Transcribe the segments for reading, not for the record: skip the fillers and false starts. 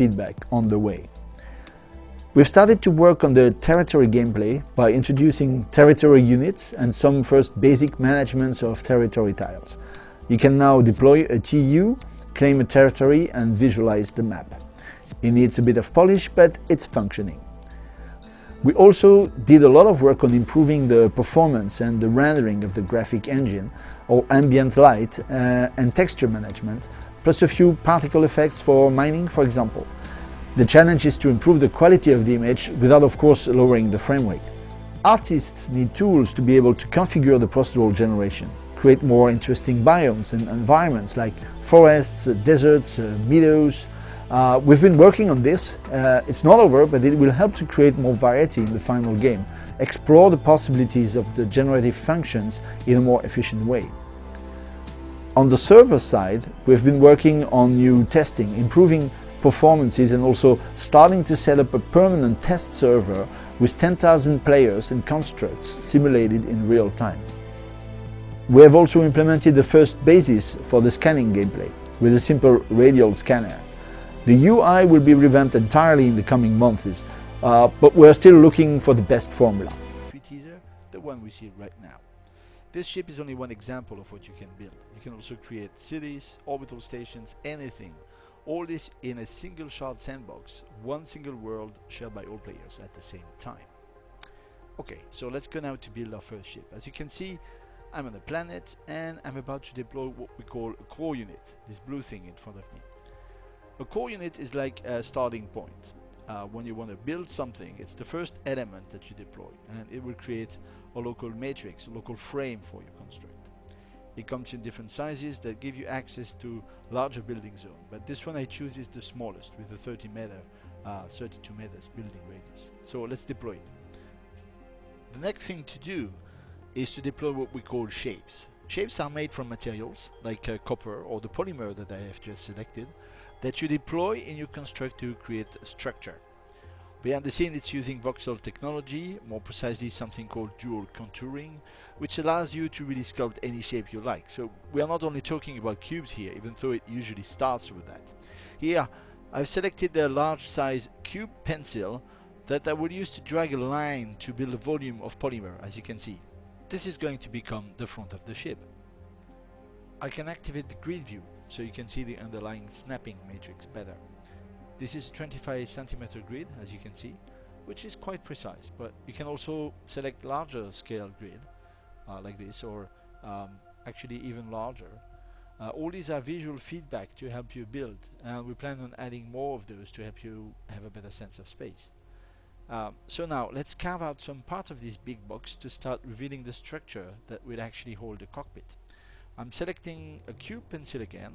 feedback on the way. We've started to work on the territory gameplay by introducing territory units and some first basic managements of territory tiles. You can now deploy a TU, claim a territory and visualize the map. It needs a bit of polish, but it's functioning. We also did a lot of work on improving the performance and the rendering of the graphic engine, or ambient light and texture management, plus a few particle effects for mining, for example. The challenge is to improve the quality of the image without, of course, lowering the frame rate. Artists need tools to be able to configure the procedural generation, create more interesting biomes and environments like forests, deserts, meadows. We've been working on this. It's not over, but it will help to create more variety in the final game, explore the possibilities of the generative functions in a more efficient way. On the server side, we've been working on new testing, improving performances and also starting to set up a permanent test server with 10,000 players and constructs simulated in real time. We have also implemented the first basis for the scanning gameplay with a simple radial scanner. The UI will be revamped entirely in the coming months, but we're still looking for the best formula. Teaser, the one we see right now. This ship is only one example of what you can build. You can also create cities, orbital stations, anything. All this in a single shard sandbox, one single world shared by all players at the same time. Okay, so let's go now to build our first ship. As you can see, I'm on a planet and I'm about to deploy what we call a core unit, this blue thing in front of me. A core unit is like a starting point. When you want to build something, it's the first element that you deploy, and it will create a local matrix, a local frame for your construct. It comes in different sizes that give you access to larger building zone, but this one I choose is the smallest with a 32 meters building radius. So let's deploy it. The next thing to do is to deploy what we call shapes. Shapes are made from materials like copper or the polymer that I have just selected that you deploy in your construct to create a structure. Behind the scene, it's using voxel technology, more precisely something called dual contouring, which allows you to really sculpt any shape you like. So we are not only talking about cubes here, even though it usually starts with that. Here, I've selected a large size cube pencil that I will use to drag a line to build a volume of polymer, as you can see. This is going to become the front of the ship. I can activate the grid view, so you can see the underlying snapping matrix better. This is a 25 centimeter grid, as you can see, which is quite precise, but you can also select larger scale grid like this, or actually even larger. All these are visual feedback to help you build, and we plan on adding more of those to help you have a better sense of space. So now let's carve out some part of this big box to start revealing the structure that will actually hold the cockpit. I'm selecting a cube pencil again,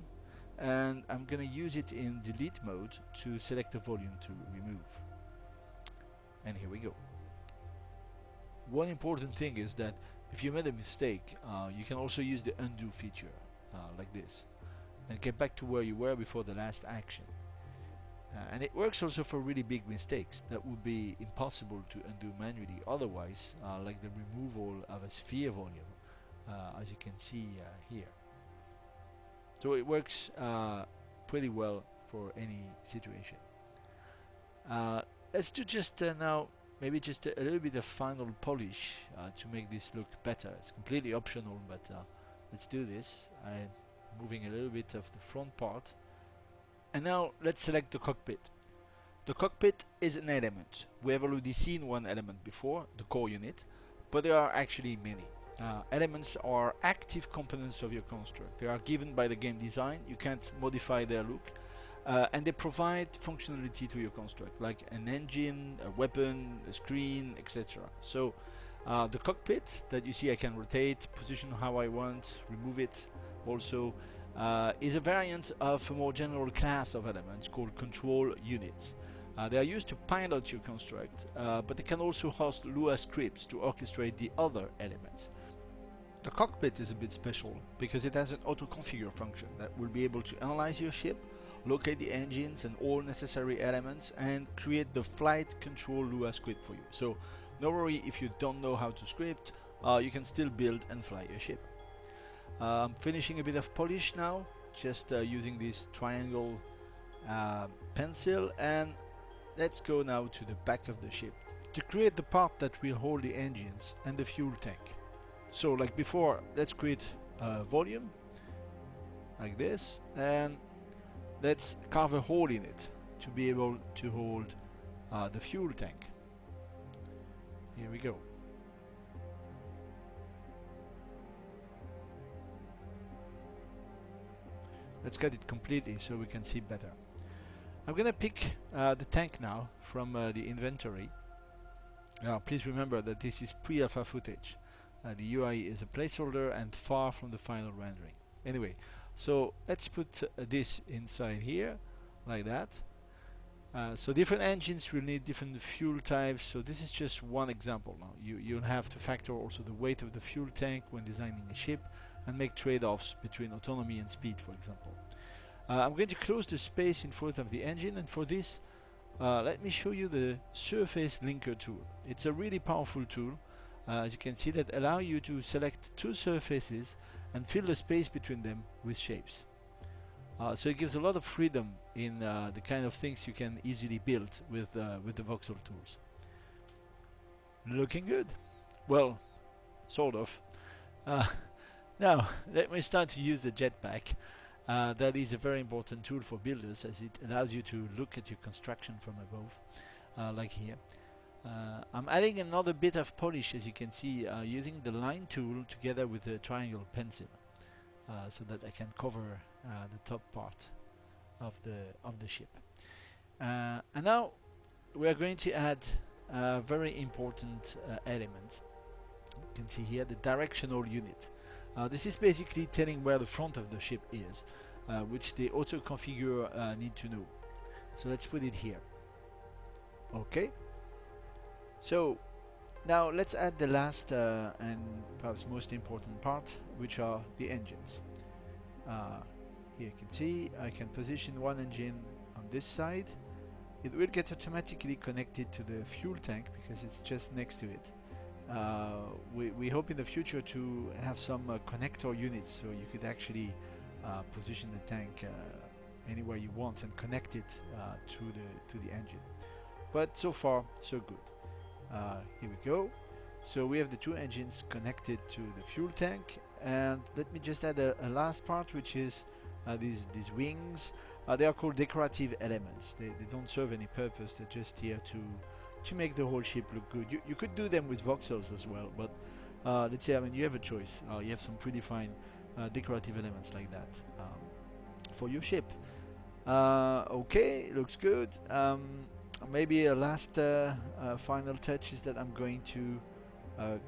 and I'm gonna use it in delete mode to select the volume to remove. And here we go. One important thing is that if you made a mistake, you can also use the undo feature like this and get back to where you were before the last action. And it works also for really big mistakes that would be impossible to undo manually otherwise, like the removal of a sphere volume, as you can see here. So it works pretty well for any situation. Let's do just now maybe just a little bit of final polish to make this look better. It's completely optional, but let's do this. I'm moving a little bit of the front part. And now let's select the cockpit. The cockpit is an element. We have already seen one element before, the core unit, but there are actually many. Elements are active components of your construct. They are given by the game design. You can't modify their look, and they provide functionality to your construct, like an engine, a weapon, a screen, etc. So the cockpit that you see, I can rotate, position how I want, remove it also, is a variant of a more general class of elements called control units. They are used to pilot your construct, but they can also host Lua scripts to orchestrate the other elements. The cockpit is a bit special because it has an auto-configure function that will be able to analyze your ship, locate the engines and all necessary elements, and create the flight control Lua script for you. So no worry if you don't know how to script, you can still build and fly your ship. I'm finishing a bit of polish now, just using this triangle pencil, and let's go now to the back of the ship to create the part that will hold the engines and the fuel tank. So like before, let's create a volume like this, and let's carve a hole in it to be able to hold the fuel tank. Here we go. Let's cut it completely so we can see better. I'm gonna pick the tank now from the inventory. Now please remember that this is pre-alpha footage. The UI is a placeholder and far from the final rendering. Anyway, so let's put this inside here like that. So different engines will need different fuel types, so this is just one example. Now you'll have to factor also the weight of the fuel tank when designing a ship and make trade-offs between autonomy and speed, for example. I'm going to close the space in front of the engine, and for this let me show you the surface linker tool. It's a really powerful tool, as you can see, that allow you to select two surfaces and fill the space between them with shapes. So it gives a lot of freedom in the kind of things you can easily build with the voxel tools. Looking good? Well, sort of. Now, let me start to use the jetpack. That is a very important tool for builders, as it allows you to look at your construction from above, like here. I'm adding another bit of polish, as you can see, using the line tool together with the triangle pencil, so that I can cover the top part of the ship. And now we are going to add a very important element. You can see here the directional unit. This is basically telling where the front of the ship is, which the auto configure need to know. So let's put it here. Okay. So now let's add the last and perhaps most important part, which are the engines. Here you can see I can position one engine on this side. It will get automatically connected to the fuel tank because it's just next to it. We hope in the future to have some connector units, so you could actually position the tank anywhere you want and connect it to the engine. But so far so good. Here we go. So we have the two engines connected to the fuel tank, and let me just add a last part, which is these wings. They are called decorative elements. They don't serve any purpose. They're just here to make the whole ship look good. You could do them with voxels as well, but let's say, I mean, you have a choice. You have some pretty fine decorative elements like that for your ship. Okay, looks good. Maybe a last final touch is that I'm going to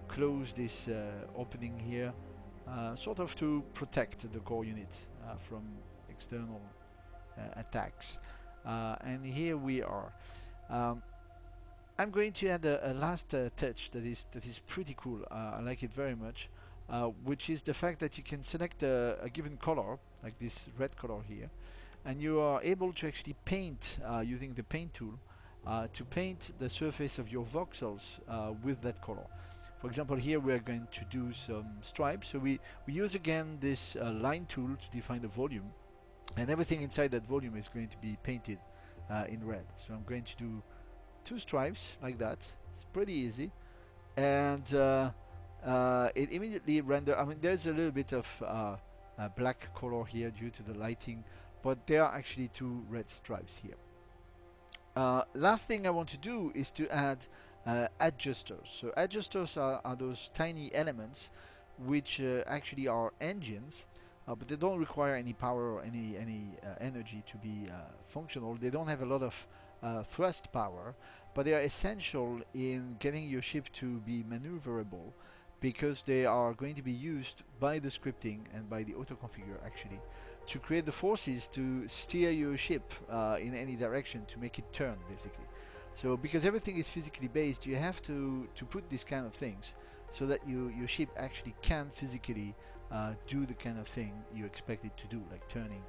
close this opening here, sort of to protect the core unit from external attacks. And here we are. I'm going to add a last touch that is pretty cool. I like it very much, which is the fact that you can select a given color, like this red color here, and you are able to actually paint using the paint tool to paint the surface of your voxels with that color. For example, here we are going to do some stripes, so we use again this line tool to define the volume, and everything inside that volume is going to be painted in red. So I'm going to do two stripes like that. It's pretty easy, and it immediately render. I mean, there's a little bit of black color here due to the lighting, but there are actually two red stripes here. Last thing I want to do is to add adjusters. So adjusters are those tiny elements which actually are engines, but they don't require any power or any energy to be functional. They don't have a lot of thrust power, but they are essential in getting your ship to be maneuverable, because they are going to be used by the scripting and by the auto configure actually to create the forces to steer your ship in any direction, to make it turn basically. So because everything is physically based, you have to put these kind of things so that your ship actually can physically do the kind of thing you expect it to do, like turning,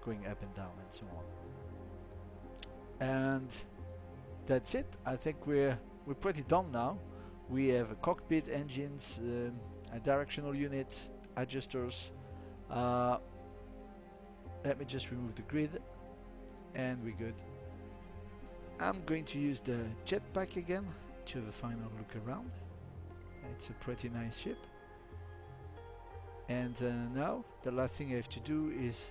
going up and down and so on. And that's it. I think we're pretty done now. We have a cockpit, engines, a directional unit, adjusters. Let me just remove the grid. and we're good. I'm going to use the jetpack again to have a final look around. It's a pretty nice ship. And now the last thing I have to do is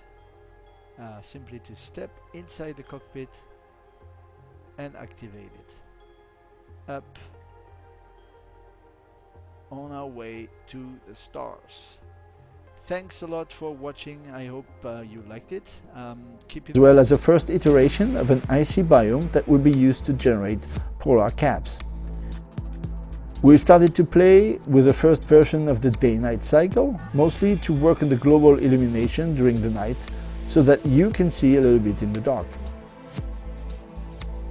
simply to step inside the cockpit and activate it. Up on our way to the stars. Thanks a lot for watching. I hope you liked it. Keep it As well as a first iteration of an icy biome that will be used to generate polar caps. We started to play with the first version of the day-night cycle, mostly to work on the global illumination during the night, so that you can see a little bit in the dark.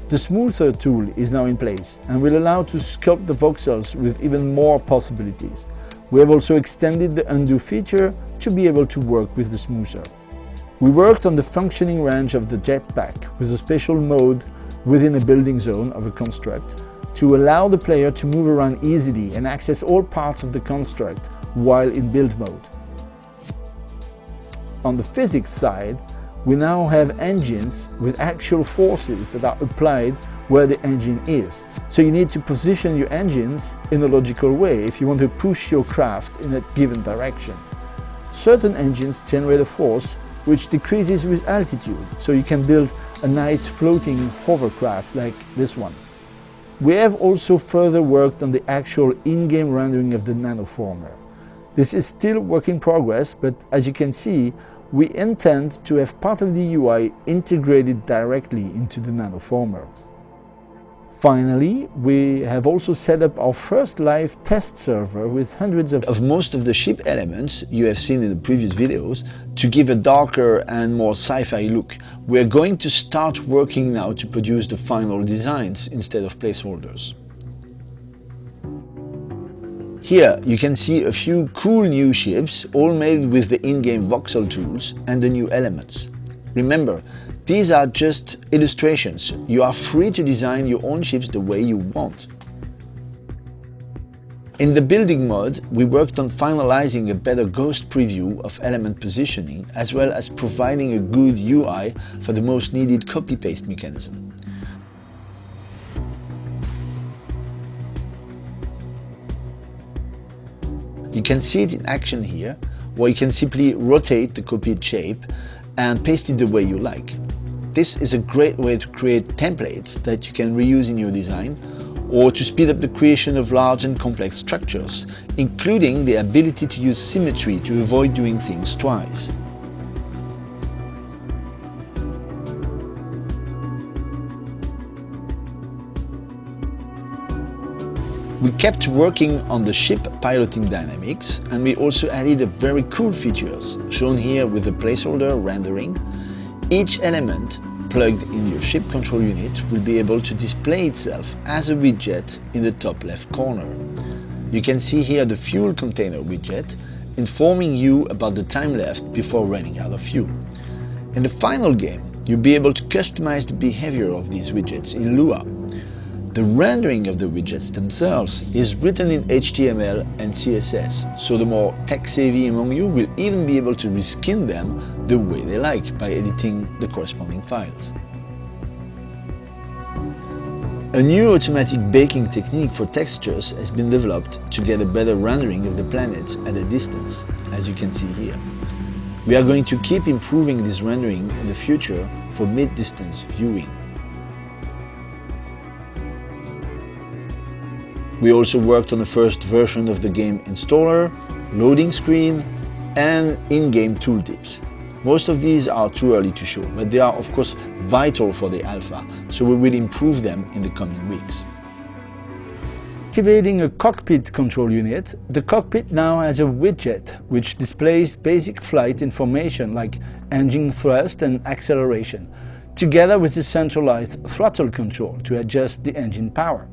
The smoother tool is now in place and will allow to sculpt the voxels with even more possibilities. We have also extended the undo feature to be able to work with the smoother. We worked on the functioning range of the jetpack with a special mode within a building zone of a construct to allow the player to move around easily and access all parts of the construct while in build mode. On the physics side, we now have engines with actual forces that are applied where the engine is. So you need to position your engines in a logical way if you want to push your craft in a given direction. Certain engines generate a force which decreases with altitude, so you can build a nice floating hovercraft like this one. We have also further worked on the actual in-game rendering of the nanoformer. This is still work in progress, but as you can see, we intend to have part of the UI integrated directly into the nanoformer. Finally, we have also set up our first live test server with hundreds of most of the ship elements you have seen in the previous videos to give a darker and more sci-fi look. We are going to start working now to produce the final designs instead of placeholders. Here you can see a few cool new ships, all made with the in-game voxel tools and the new elements. Remember, these are just illustrations. You are free to design your own ships the way you want. In the building mode, we worked on finalizing a better ghost preview of element positioning, as well as providing a good UI for the most needed copy-paste mechanism. You can see it in action here, where you can simply rotate the copied shape and paste it the way you like. This is a great way to create templates that you can reuse in your design, or to speed up the creation of large and complex structures, including the ability to use symmetry to avoid doing things twice. We kept working on the ship piloting dynamics, and we also added a very cool features, shown here with the placeholder rendering. Each element plugged in your ship control unit will be able to display itself as a widget in the top left corner. You can see here the fuel container widget, informing you about the time left before running out of fuel. In the final game, you'll be able to customize the behavior of these widgets in Lua. The rendering of the widgets themselves is written in HTML and CSS, so the more tech-savvy among you will even be able to reskin them the way they like by editing the corresponding files. A new automatic baking technique for textures has been developed to get a better rendering of the planets at a distance, as you can see here. We are going to keep improving this rendering in the future for mid-distance viewing. We also worked on the first version of the game installer, loading screen, and in-game tooltips. Most of these are too early to show, but they are of course vital for the alpha, so we will improve them in the coming weeks. Activating a cockpit control unit, the cockpit now has a widget which displays basic flight information like engine thrust and acceleration, together with the centralized throttle control to adjust the engine power.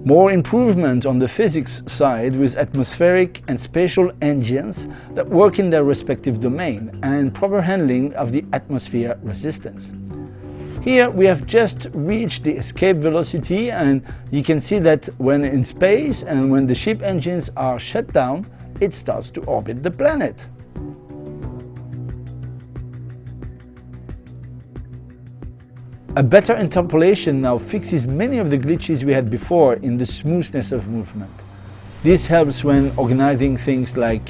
More improvement on the physics side with atmospheric and spatial engines that work in their respective domain, and proper handling of the atmosphere resistance. Here we have just reached the escape velocity, and you can see that when in space and when the ship engines are shut down, it starts to orbit the planet. A better interpolation now fixes many of the glitches we had before in the smoothness of movement. This helps when organizing things like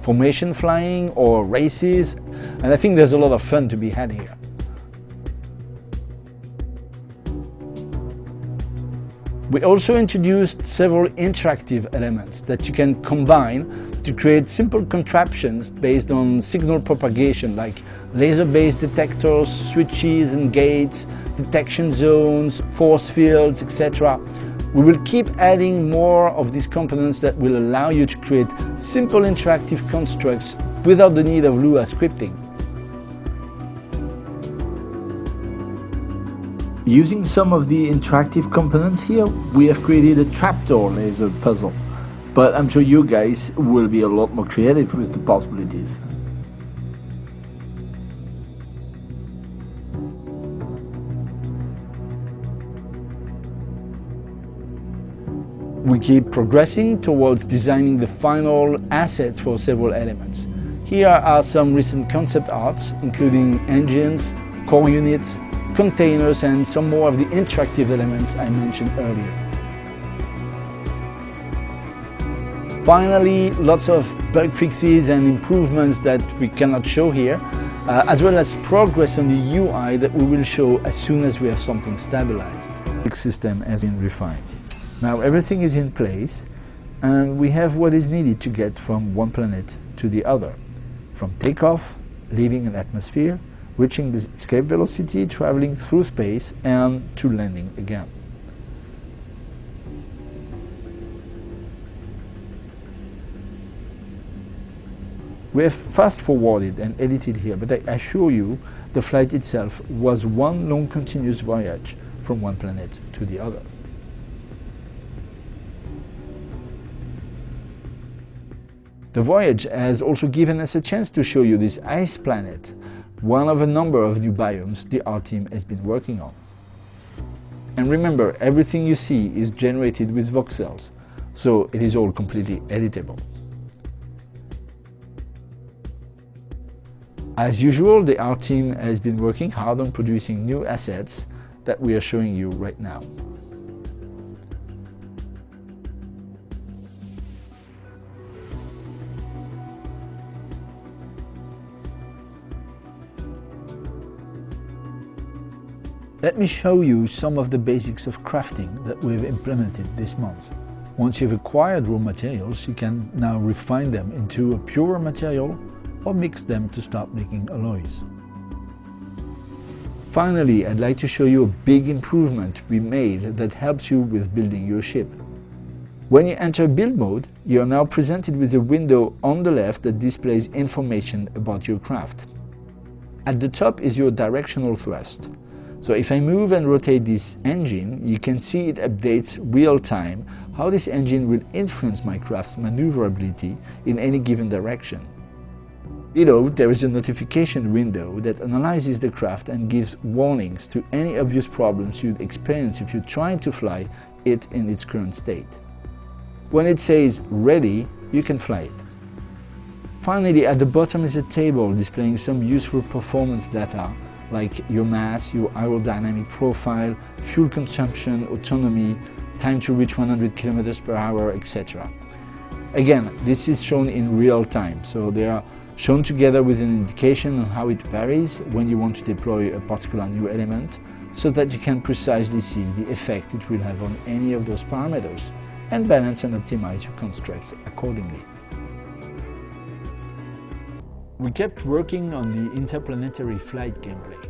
formation flying or races, and I think there's a lot of fun to be had here. We also introduced several interactive elements that you can combine to create simple contraptions based on signal propagation, like laser-based detectors, switches and gates, detection zones, force fields, etc. We will keep adding more of these components that will allow you to create simple interactive constructs without the need of Lua scripting. Using some of the interactive components here, we have created a trapdoor laser puzzle, but I'm sure you guys will be a lot more creative with the possibilities. We keep progressing towards designing the final assets for several elements. Here are some recent concept arts, including engines, core units, containers, and some more of the interactive elements I mentioned earlier. Finally, lots of bug fixes and improvements that we cannot show here, as well as progress on the UI that we will show as soon as we have something stabilized. The system has been refined. Now everything is in place, and we have what is needed to get from one planet to the other, from takeoff, leaving an atmosphere, reaching the escape velocity, traveling through space, and to landing again. We have fast-forwarded and edited here, but I assure you the flight itself was one long continuous voyage from one planet to the other. The voyage has also given us a chance to show you this ice planet, one of a number of new biomes the art team has been working on. And remember, everything you see is generated with voxels, so it is all completely editable. As usual, the art team has been working hard on producing new assets that we are showing you right now. Let me show you some of the basics of crafting that we've implemented this month. Once you've acquired raw materials, you can now refine them into a purer material or mix them to start making alloys. Finally, I'd like to show you a big improvement we made that helps you with building your ship. When you enter build mode, you are now presented with a window on the left that displays information about your craft. At the top is your directional thrust. So if I move and rotate this engine, you can see it updates real time how this engine will influence my craft's maneuverability in any given direction. Below, there is a notification window that analyzes the craft and gives warnings to any obvious problems you'd experience if you're trying to fly it in its current state. When it says ready, you can fly it. Finally, at the bottom is a table displaying some useful performance data like your mass, your aerodynamic profile, fuel consumption, autonomy, time to reach 100 km per hour, etc. Again, this is shown in real time, so they are shown together with an indication on how it varies when you want to deploy a particular new element, so that you can precisely see the effect it will have on any of those parameters and balance and optimize your constructs accordingly. We kept working on the interplanetary flight gameplay.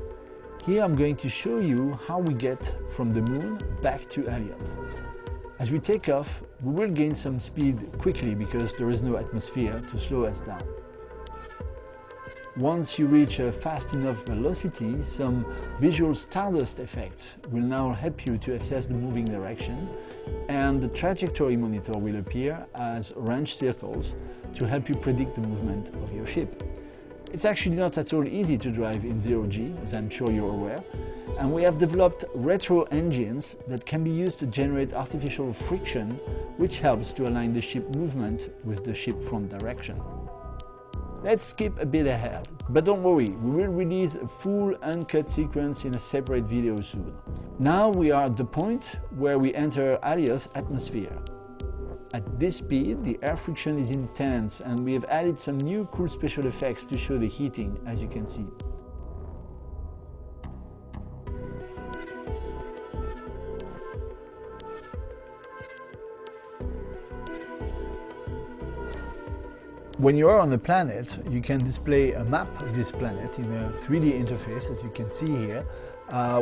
Here I'm going to show you how we get from the moon back to Elliot. As we take off, we will gain some speed quickly because there is no atmosphere to slow us down. Once you reach a fast enough velocity, some visual stardust effects will now help you to assess the moving direction, and the trajectory monitor will appear as orange circles to help you predict the movement of your ship. It's actually not at all easy to drive in 0G, as I'm sure you're aware, and we have developed retro engines that can be used to generate artificial friction, which helps to align the ship movement with the ship front direction. Let's skip a bit ahead, but don't worry, we will release a full uncut sequence in a separate video soon. Now we are at the point where we enter Alioth's atmosphere. At this speed, the air friction is intense and we have added some new cool special effects to show the heating, as you can see. When you are on a planet, you can display a map of this planet in a 3D interface, as you can see here,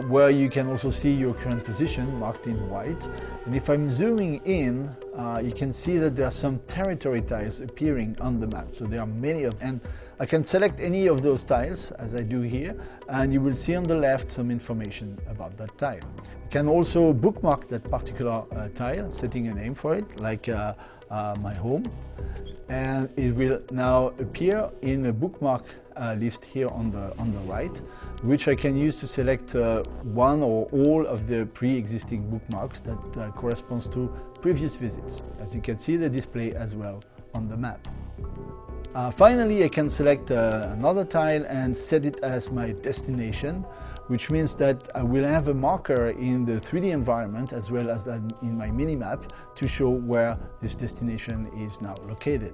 where you can also see your current position marked in white. And if I'm zooming in, you can see that there are some territory tiles appearing on the map. So there are many of them. And I can select any of those tiles, as I do here, and you will see on the left some information about that tile. You can also bookmark that particular tile, setting a name for it, like my home. And it will now appear in a bookmark list here on the right, which I can use to select one or all of the pre-existing bookmarks that corresponds to previous visits. As you can see, they display as well on the map. Finally, I can select another tile and set it as my destination, which means that I will have a marker in the 3D environment as well as in my minimap to show where this destination is now located.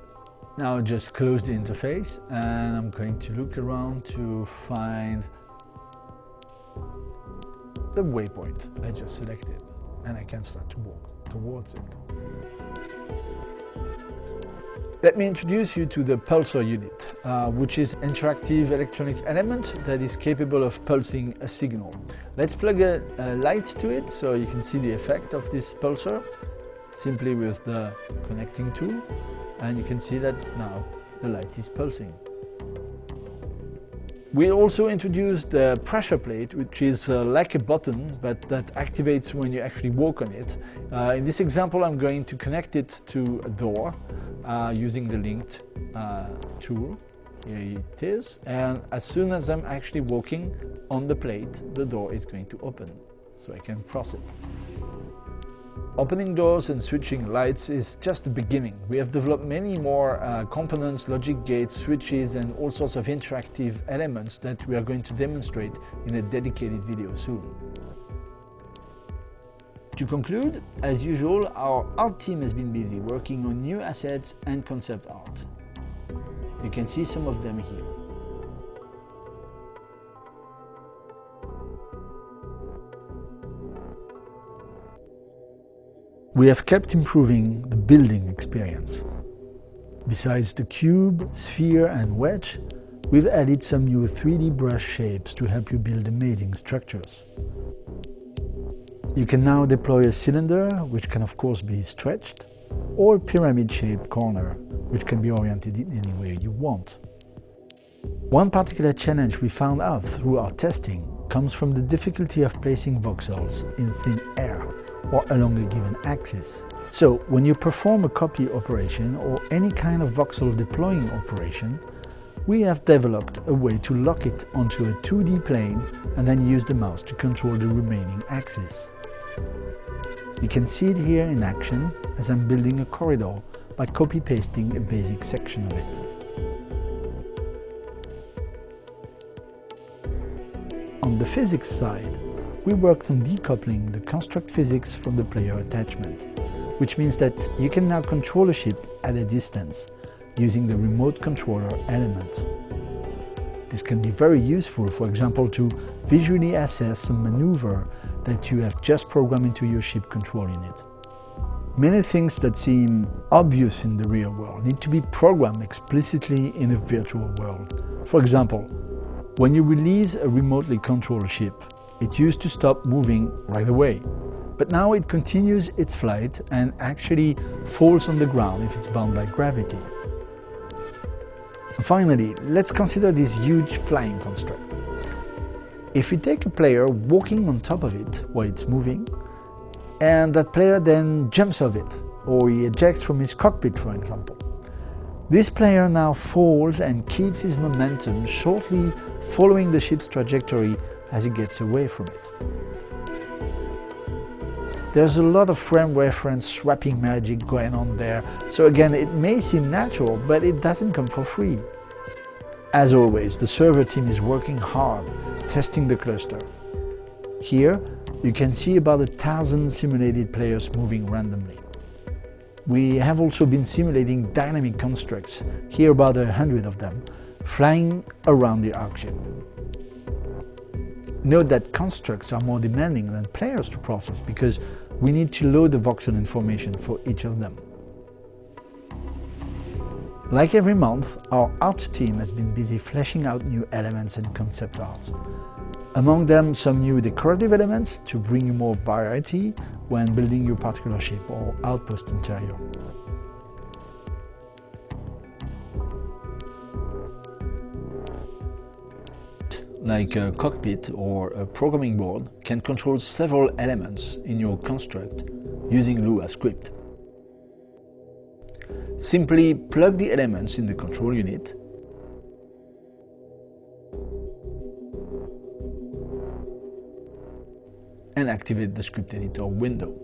Now just close the interface and I'm going to look around to find the waypoint I just selected, and I can start to walk towards it. Let me introduce you to the pulsar unit, which is an interactive electronic element that is capable of pulsing a signal. Let's plug a light to it so you can see the effect of this pulsar simply with the connecting tool, and you can see that now the light is pulsing. We also introduced the pressure plate, which is like a button, but that activates when you actually walk on it. In this example, I'm going to connect it to a door using the linked tool. Here it is, and as soon as I'm actually walking on the plate, the door is going to open, so I can cross it. Opening doors and switching lights is just the beginning. We have developed many more components, logic gates, switches, and all sorts of interactive elements that we are going to demonstrate in a dedicated video soon. To conclude, as usual, our art team has been busy working on new assets and concept art. You can see some of them here. We have kept improving the building experience. Besides the cube, sphere and wedge, we've added some new 3D brush shapes to help you build amazing structures. You can now deploy a cylinder, which can of course be stretched, or a pyramid-shaped corner, which can be oriented in any way you want. One particular challenge we found out through our testing comes from the difficulty of placing voxels in thin air or along a given axis. So when you perform a copy operation or any kind of voxel deploying operation, we have developed a way to lock it onto a 2D plane and then use the mouse to control the remaining axis. You can see it here in action as I'm building a corridor by copy-pasting a basic section of it. On the physics side, we worked on decoupling the construct physics from the player attachment, which means that you can now control a ship at a distance using the remote controller element. This can be very useful, for example, to visually assess a maneuver that you have just programmed into your ship control unit. Many things that seem obvious in the real world need to be programmed explicitly in a virtual world. For example, when you release a remotely controlled ship, it used to stop moving right away, but now it continues its flight and actually falls on the ground if it's bound by gravity. Finally, let's consider this huge flying construct. If we take a player walking on top of it while it's moving, and that player then jumps off it, or he ejects from his cockpit, for example, this player now falls and keeps his momentum shortly following the ship's trajectory as it gets away from it. There's a lot of frame reference swapping magic going on there, so again, it may seem natural, but it doesn't come for free. As always, the server team is working hard, testing the cluster. Here, you can see about 1,000 simulated players moving randomly. We have also been simulating dynamic constructs, here about 100 of them, flying around the ArcShip. Note that constructs are more demanding than players to process because we need to load the voxel information for each of them. Like every month, our arts team has been busy fleshing out new elements and concept arts. Among them, some new decorative elements to bring you more variety when building your particular ship or outpost interior. Like a cockpit or a programming board can control several elements in your construct using Lua script. Simply plug the elements in the control unit and activate the script editor window.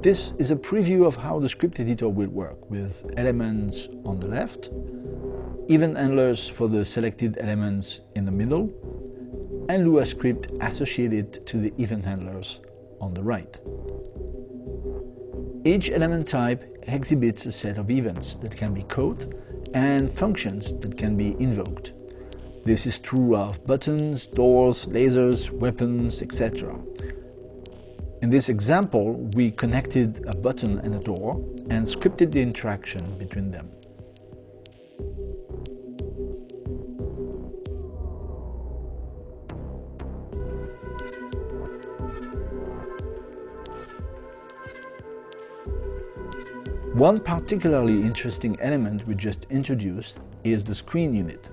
This is a preview of how the script editor will work, with elements on the left, event handlers for the selected elements in the middle, and Lua script associated to the event handlers on the right. Each element type exhibits a set of events that can be caught and functions that can be invoked. This is true of buttons, doors, lasers, weapons, etc. In this example, we connected a button and a door and scripted the interaction between them. One particularly interesting element we just introduced is the screen unit.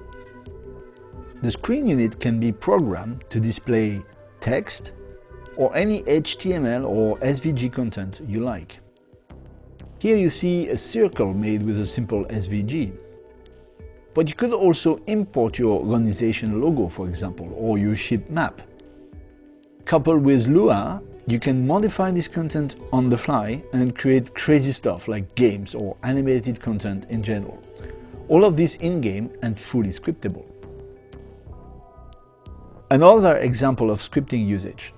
The screen unit can be programmed to display text or any HTML or SVG content you like. Here you see a circle made with a simple SVG. But you could also import your organization logo, for example, or your ship map. Coupled with Lua, you can modify this content on the fly and create crazy stuff like games or animated content in general. All of this in-game and fully scriptable. Another example of scripting usage.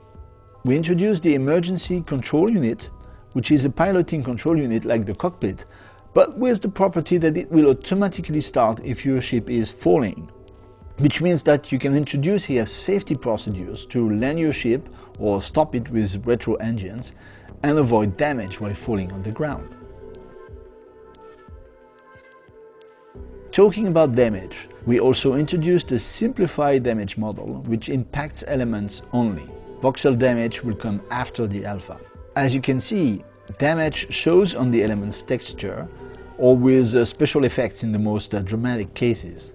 We introduced the emergency control unit, which is a piloting control unit like the cockpit, but with the property that it will automatically start if your ship is falling. Which means that you can introduce here safety procedures to land your ship or stop it with retro engines and avoid damage while falling on the ground. Talking about damage, we also introduced a simplified damage model which impacts elements only. Voxel damage will come after the alpha. As you can see, damage shows on the element's texture or with special effects in the most dramatic cases.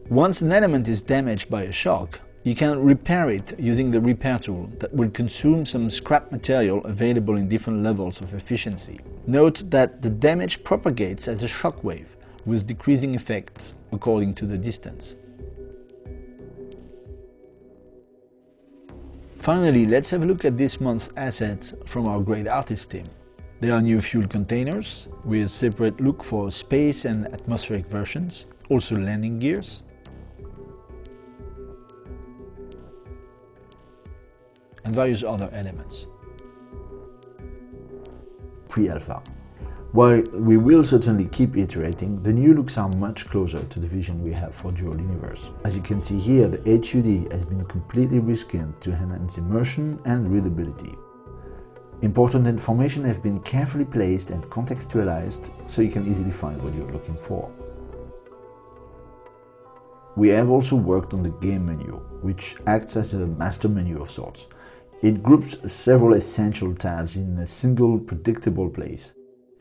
Once an element is damaged by a shock, you can repair it using the repair tool that will consume some scrap material available in different levels of efficiency. Note that the damage propagates as a shock wave, with decreasing effects according to the distance. Finally, let's have a look at this month's assets from our great artist team. There are new fuel containers with separate look for space and atmospheric versions, also landing gears, and various other elements. Pre-alpha. While we will certainly keep iterating, the new looks are much closer to the vision we have for Dual Universe. As you can see here, the HUD has been completely reskinned to enhance immersion and readability. Important information have been carefully placed and contextualized so you can easily find what you're looking for. We have also worked on the game menu, which acts as a master menu of sorts. It groups several essential tabs in a single predictable place.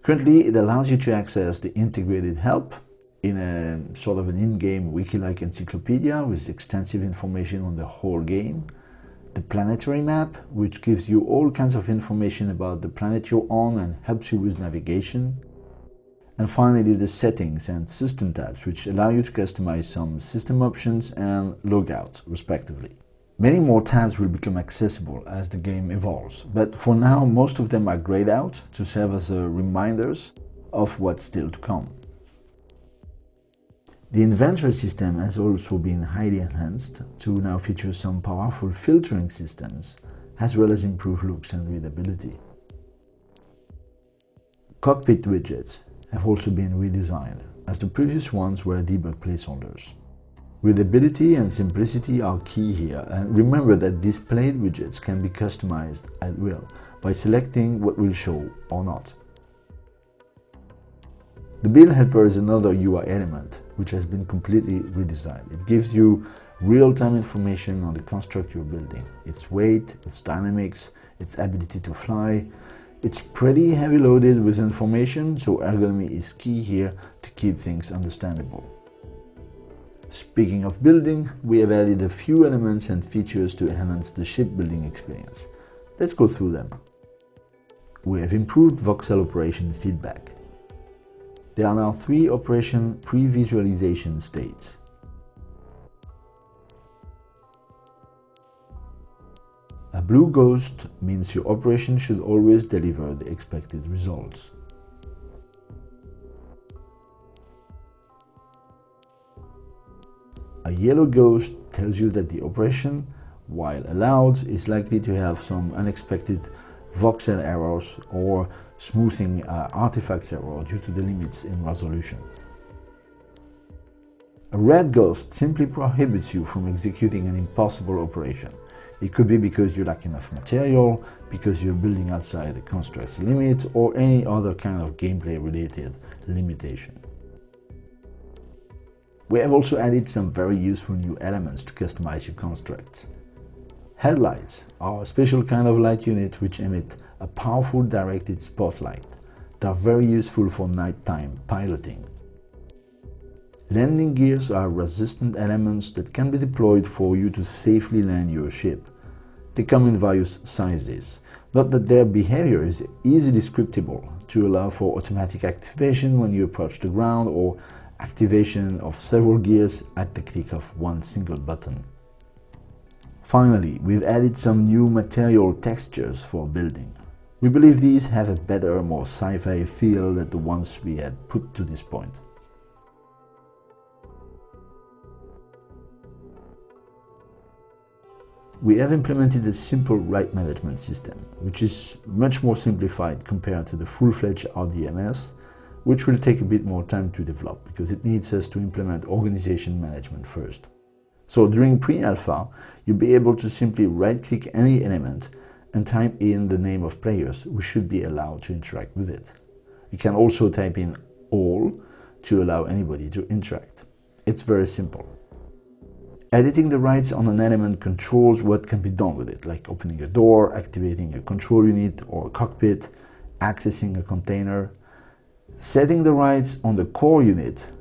Currently, it allows you to access the integrated help in a sort of an in-game wiki-like encyclopedia with extensive information on the whole game, the planetary map, which gives you all kinds of information about the planet you're on and helps you with navigation, and finally the settings and system tabs, which allow you to customize some system options and logout, respectively. Many more tabs will become accessible as the game evolves, but for now most of them are grayed out to serve as reminders of what's still to come. The inventory system has also been highly enhanced to now feature some powerful filtering systems, as well as improved looks and readability. Cockpit widgets have also been redesigned, as the previous ones were debug placeholders. Readability and simplicity are key here, and remember that displayed widgets can be customized at will by selecting what will show or not. The build helper is another UI element which has been completely redesigned. It gives you real-time information on the construct you're building, its weight, its dynamics, its ability to fly. It's pretty heavy loaded with information, so ergonomy is key here to keep things understandable. Speaking of building, we have added a few elements and features to enhance the shipbuilding experience. Let's go through them. We have improved voxel operation feedback. There are now 3 operation pre-visualization states. A blue ghost means your operation should always deliver the expected results. A yellow ghost tells you that the operation, while allowed, is likely to have some unexpected voxel errors or smoothing artifacts error due to the limits in resolution. A red ghost simply prohibits you from executing an impossible operation. It could be because you lack enough material, because you're building outside the construct's limit, or any other kind of gameplay related limitation. We have also added some very useful new elements to customize your constructs. Headlights are a special kind of light unit which emit a powerful directed spotlight. They are very useful for nighttime piloting. Landing gears are resistant elements that can be deployed for you to safely land your ship. They come in various sizes. Note that their behavior is easily scriptable to allow for automatic activation when you approach the ground, or activation of several gears at the click of one single button. Finally, we've added some new material textures for building. We believe these have a better, more sci-fi feel than the ones we had put to this point. We have implemented a simple right management system, which is much more simplified compared to the full-fledged RDMS, which will take a bit more time to develop because it needs us to implement organization management first. So during pre-alpha, you'll be able to simply right-click any element and type in the name of players who should be allowed to interact with it. You can also type in all to allow anybody to interact. It's very simple. Editing the rights on an element controls what can be done with it, like opening a door, activating a control unit or a cockpit, accessing a container. Setting the rights on the core unit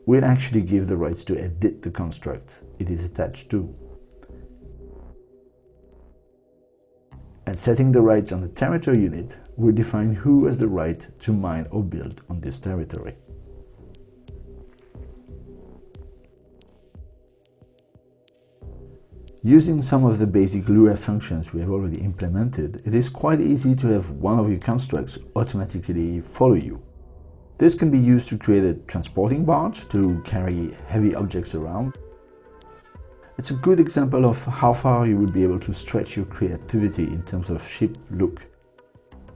will actually give the rights to edit the construct it is attached to. And setting the rights on the territory unit will define who has the right to mine or build on this territory. Using some of the basic Lua functions we have already implemented, it is quite easy to have one of your constructs automatically follow you. This can be used to create a transporting barge to carry heavy objects around. It's a good example of how far you will be able to stretch your creativity in terms of ship look.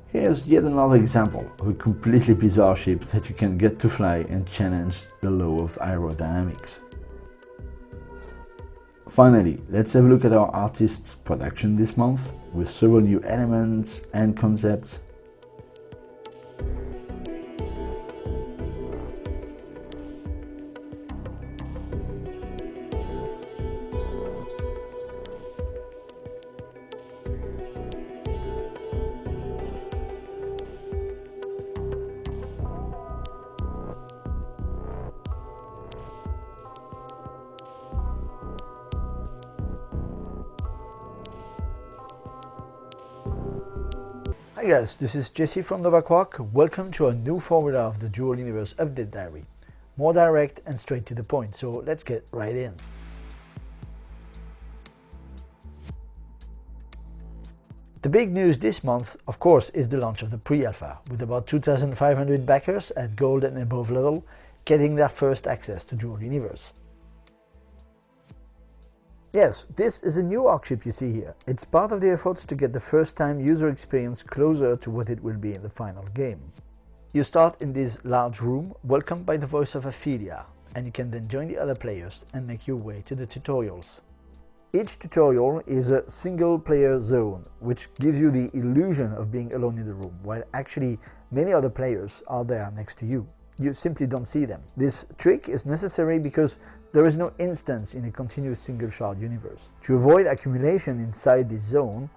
Here's yet another example of a completely bizarre ship that you can get to fly and challenge the law of aerodynamics. Finally, let's have a look at our artist's production this month with several new elements and concepts. Hi guys, this is Jesse from Novaquark. Welcome to a new formula of the Dual Universe update diary. More direct and straight to the point, so let's get right in. The big news this month, of course, is the launch of the pre-alpha. With about 2,500 backers at gold and above level, getting their first access to Dual Universe. Yes, this is a new ARC ship you see here. It's part of the efforts to get the first time user experience closer to what it will be in the final game. You start in this large room, welcomed by the voice of Ophelia, and you can then join the other players and make your way to the tutorials. Each tutorial is a single player zone, which gives you the illusion of being alone in the room, while actually many other players are there next to you. You simply don't see them. This trick is necessary because there is no instance in a continuous single shard universe. To avoid accumulation inside this zone,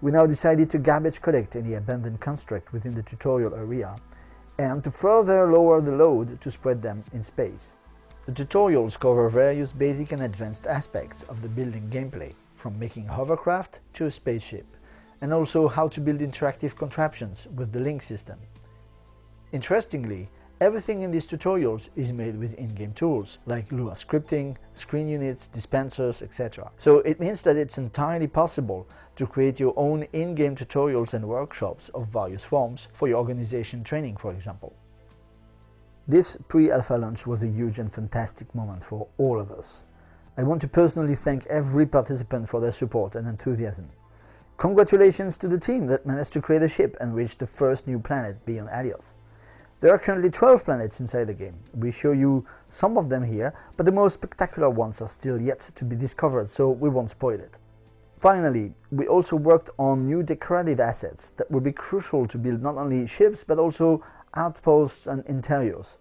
we now decided to garbage collect any abandoned construct within the tutorial area and to further lower the load to spread them in space. The tutorials cover various basic and advanced aspects of the building gameplay, from making a hovercraft to a spaceship, and also how to build interactive contraptions with the link system. Interestingly, everything in these tutorials is made with in-game tools, like Lua scripting, screen units, dispensers, etc. So it means that it's entirely possible to create your own in-game tutorials and workshops of various forms for your organization training, for example. This pre-alpha launch was a huge and fantastic moment for all of us. I want to personally thank every participant for their support and enthusiasm. Congratulations to the team that managed to create a ship and reach the first new planet beyond Alioth. There are currently 12 planets inside the game. We show you some of them here, but the most spectacular ones are still yet to be discovered, so we won't spoil it. Finally, we also worked on new decorative assets that will be crucial to build not only ships but also outposts and interiors.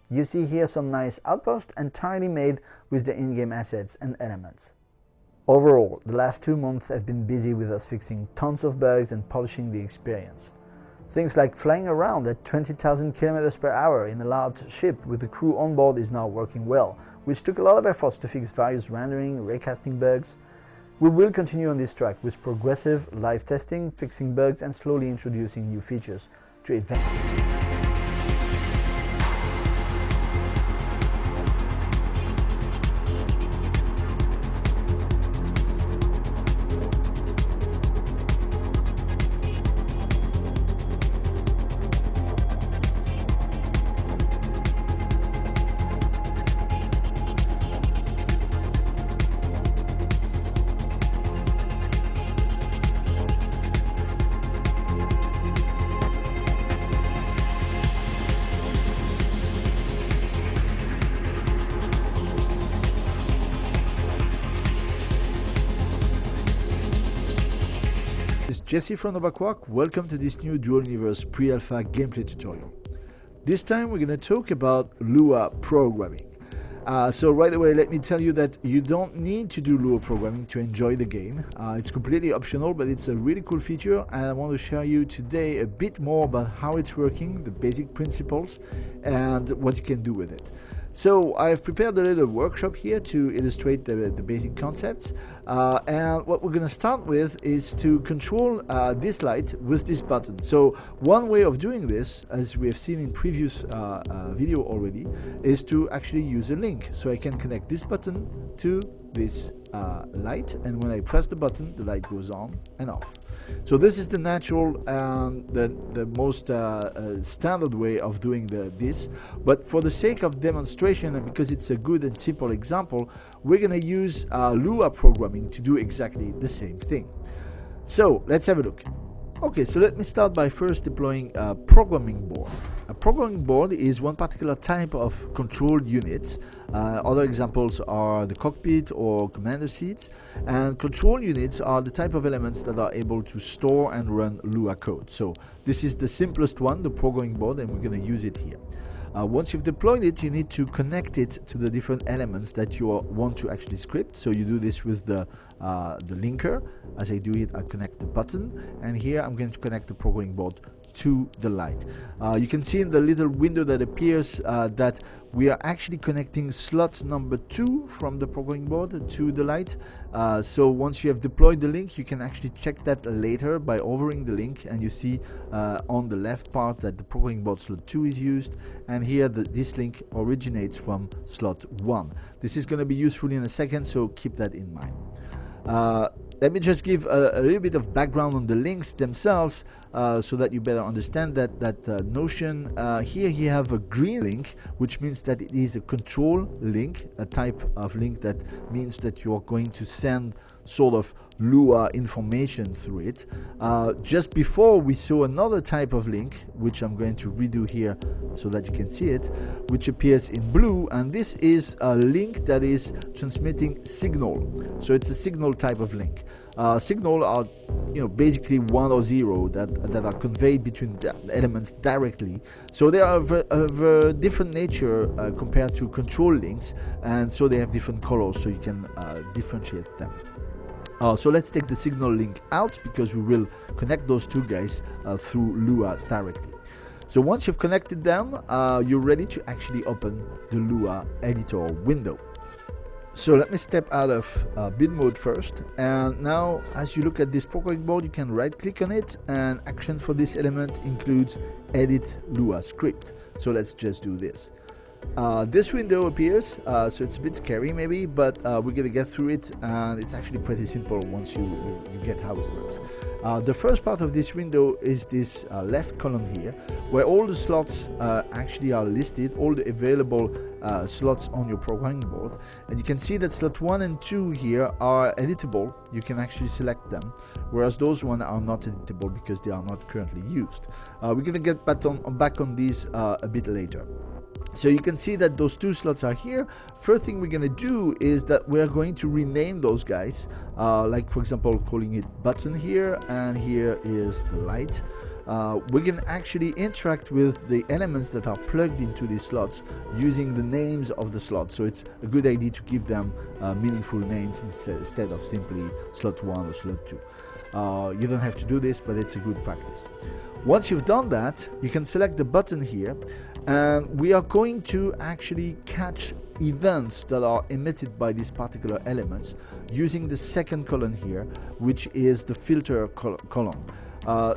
You see here some nice outposts entirely made with the in-game assets and elements. Overall, the last 2 months have been busy with us fixing tons of bugs and polishing the experience. Things like flying around at 20,000 km per hour in a large ship with the crew on board is now working well, which took a lot of efforts to fix various rendering, raycasting bugs. We will continue on this track with progressive live testing, fixing bugs and slowly introducing new features to eventually. Jesse from Novaquark, welcome to this new Dual Universe pre-alpha gameplay tutorial. This time we're going to talk about Lua programming. So right away let me tell you that you don't need to do Lua programming to enjoy the game. It's completely optional, but it's a really cool feature and I want to share you today a bit more about how it's working, the basic principles and what you can do with it. So I've prepared a little workshop here to illustrate the basic concepts and what we're going to start with is to control this light with this button. So one way of doing this, as we have seen in previous video already, is to actually use a link. So I can connect this button to this light, and when I press the button the light goes on and off. So this is the natural and the most standard way of doing this, but for the sake of demonstration and because it's a good and simple example, we're going to use Lua programming to do exactly the same thing. So let's have a look. Okay, so let me start by first deploying a programming board. A programming board is one particular type of control unit. Other examples are the cockpit or commander seats, and control units are the type of elements that are able to store and run Lua code. So this is the simplest one, the programming board, and we're going to use it here. Once you've deployed it, you need to connect it to the different elements that you want to actually script. So you do this with the linker. As I do it, I connect the button, and here I'm going to connect the programming board to the light. You can see in the little window that appears that we are actually connecting slot number 2 from the programming board to the light. So once you have deployed the link, you can actually check that later by hovering the link, and you see on the left part that the programming board slot 2 is used, and here this link originates from slot 1. This is going to be useful in a second, so keep that in mind. Let me just give a little bit of background on the links themselves so that you better understand that notion. Here you have a green link, which means that it is a control link, a type of link that means that you are going to send sort of Lua information through it. Just before we saw another type of link, which I'm going to redo here so that you can see it, which appears in blue, and this is a link that is transmitting signal. So it's a signal type of link. Signal are basically 1 or 0 that are conveyed between the elements directly. So they are of a different nature compared to control links, and so they have different colors, so you can differentiate them. So let's take the signal link out, because we will connect those two guys through Lua directly. So once you've connected them, you're ready to actually open the Lua editor window. So let me step out of build mode first, and now as you look at this programming board, you can right click on it, and action for this element includes edit Lua script. So let's just do this. This window appears, so it's a bit scary maybe, but we're gonna get through it, and it's actually pretty simple once you get how it works. The first part of this window is this left column here, where all the slots actually are listed, all the available slots on your programming board, and you can see that slot 1 and 2 here are editable. You can actually select them, whereas those ones are not editable because they are not currently used. We're gonna get back on these a bit later. So you can see that those two slots are here. First thing we're going to do is that we're going to rename those guys, like for example calling it button here, and here is the light. We can actually interact with the elements that are plugged into these slots using the names of the slots. So it's a good idea to give them meaningful names instead of simply slot 1 or slot 2. You don't have to do this, but it's a good practice. Once you've done that, you can select the button here, and we are going to actually catch events that are emitted by these particular elements using the second column here, which is the filter column.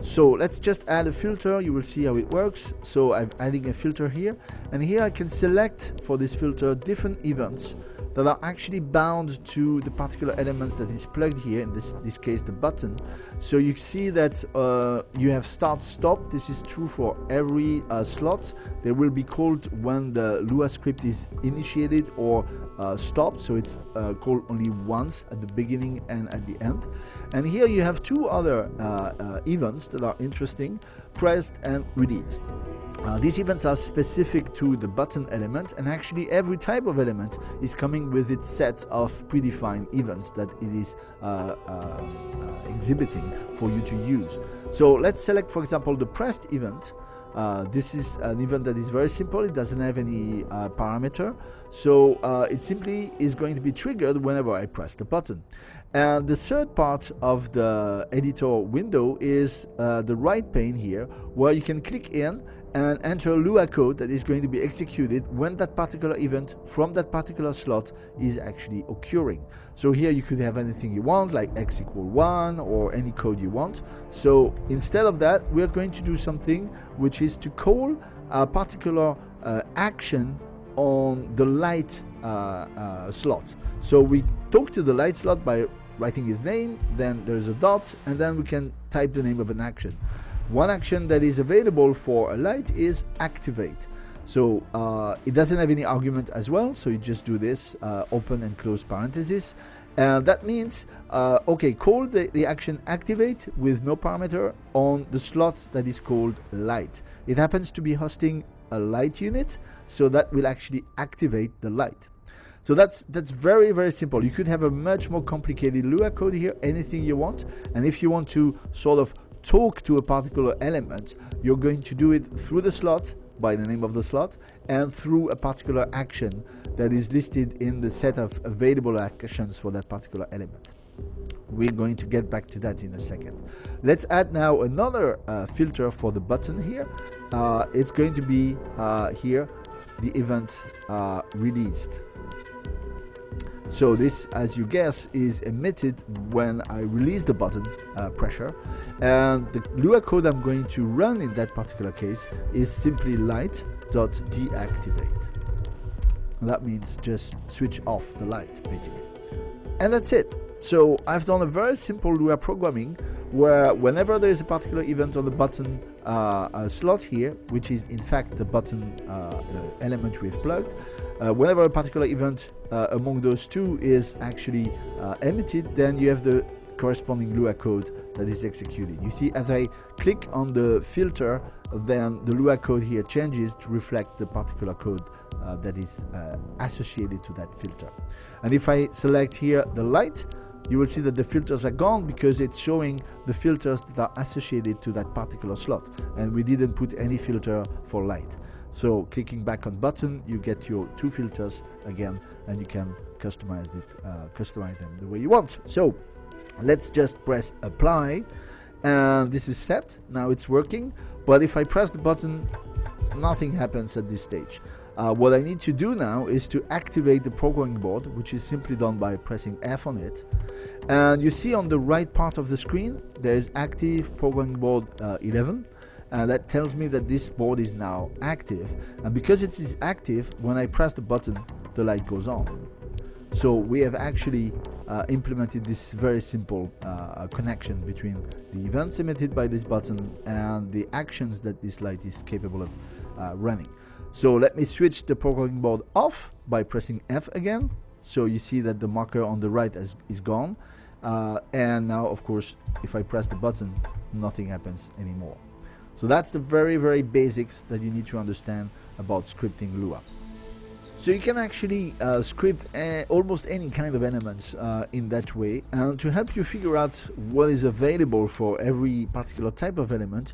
So let's just add a filter. You will see how it works. So I'm adding a filter here, and here I can select for this filter different events that are actually bound to the particular elements that is plugged here, in this case the button. So you see that you have start stop. This is true for every slot. They will be called when the Lua script is initiated or stopped, so it's called only once, at the beginning and at the end. And here you have two other events that are interesting: pressed and released. These events are specific to the button element, and actually every type of element is coming with its set of predefined events that it is exhibiting for you to use. So let's select, for example, the pressed event. This is an event that is very simple. It doesn't have any parameter, so it simply is going to be triggered whenever I press the button. And the third part of the editor window is the right pane here, where you can click in and enter Lua code that is going to be executed when that particular event from that particular slot is actually occurring. So here you could have anything you want, like x=1 or any code you want. So instead of that, we're going to do something which is to call a particular action on the light slot. So we talk to the light slot by writing his name, then there's a dot, and then we can type the name of an action. One action that is available for a light is activate. So it doesn't have any argument as well, so you just do this, open and close parenthesis. That means, okay, call the action activate with no parameter on the slot that is called light. It happens to be hosting a light unit, so that will actually activate the light. So that's very, very simple. You could have a much more complicated Lua code here, anything you want. And if you want to sort of talk to a particular element, you're going to do it through the slot by the name of the slot, and through a particular action that is listed in the set of available actions for that particular element. We're going to get back to that in a second. Let's add now another filter for the button here. It's going to be here, the event released. So this, as you guess, is emitted when I release the button pressure, and the Lua code I'm going to run in that particular case is simply light.deactivate. That means just switch off the light, basically. And that's it. So I've done a very simple Lua programming where whenever there is a particular event on the button slot here, which is in fact the button the element we've plugged, whenever a particular event among those two is actually emitted, then you have the corresponding Lua code that is executed. You see, as I click on the filter, then the Lua code here changes to reflect the particular code that is associated to that filter. And if I select here the light, you will see that the filters are gone because it's showing the filters that are associated to that particular slot, and we didn't put any filter for light. So clicking back on button, you get your two filters again, and you can customize them the way you want. So let's just press apply, and this is set. Now it's working, but if I press the button, nothing happens at this stage. What I need to do now is to activate the programming board, which is simply done by pressing F on it. And you see on the right part of the screen, there is active programming board 11. And that tells me that this board is now active. And because it is active, when I press the button, the light goes on. So we have actually implemented this very simple connection between the events emitted by this button and the actions that this light is capable of running. So let me switch the programming board off by pressing F again. So you see that the marker on the right is gone. And now, of course, if I press the button, nothing happens anymore. So that's the very, very basics that you need to understand about scripting Lua. So you can actually script almost any kind of elements in that way. And to help you figure out what is available for every particular type of element,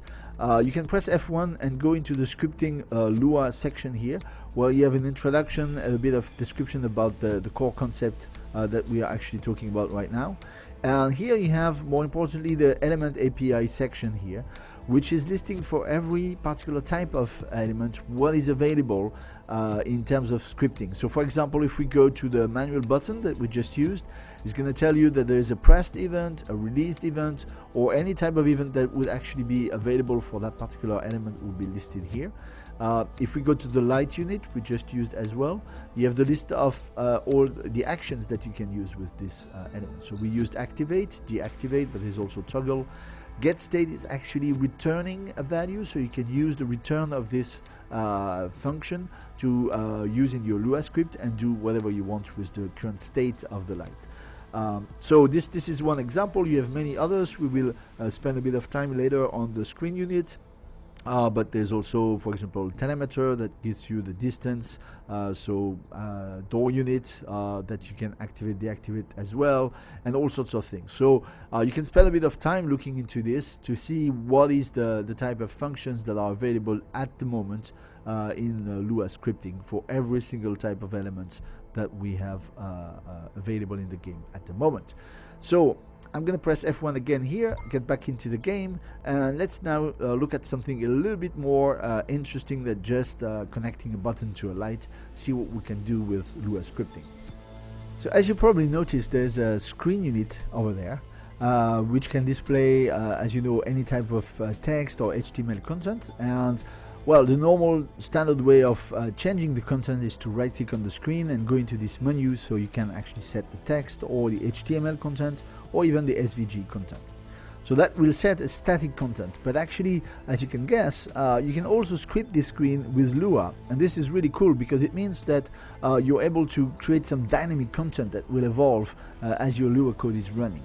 you can press F1 and go into the scripting Lua section here, where you have an introduction, a bit of description about the core concept that we are actually talking about right now. And here you have, more importantly, the element API section here, which is listing for every particular type of element what is available in terms of scripting. So for example, if we go to the manual button that we just used, it's going to tell you that there is a pressed event, a released event, or any type of event that would actually be available for that particular element will be listed here. If we go to the light unit we just used as well, you have the list of all the actions that you can use with this element. So we used activate, deactivate, but there's also toggle. Get state is actually returning a value, so you can use the return of this function to use in your Lua script and do whatever you want with the current state of the light. So this is one example. You have many others. We will spend a bit of time later on the screen unit. But there's also, for example, telemeter that gives you the distance, door unit that you can activate, deactivate as well, and all sorts of things. So you can spend a bit of time looking into this to see what is the type of functions that are available at the moment in Lua scripting for every single type of element that we have available in the game at the moment. So I'm going to press F1 again here, get back into the game, and let's now look at something a little bit more interesting than just connecting a button to a light, see what we can do with Lua scripting. So as you probably noticed, there's a screen unit over there, which can display, as you know, any type of text or HTML content. And well, the normal standard way of changing the content is to right click on the screen and go into this menu, so you can actually set the text or the HTML content or even the SVG content. So that will set a static content, but actually, as you can guess, you can also script this screen with Lua, and this is really cool because it means that you're able to create some dynamic content that will evolve as your Lua code is running.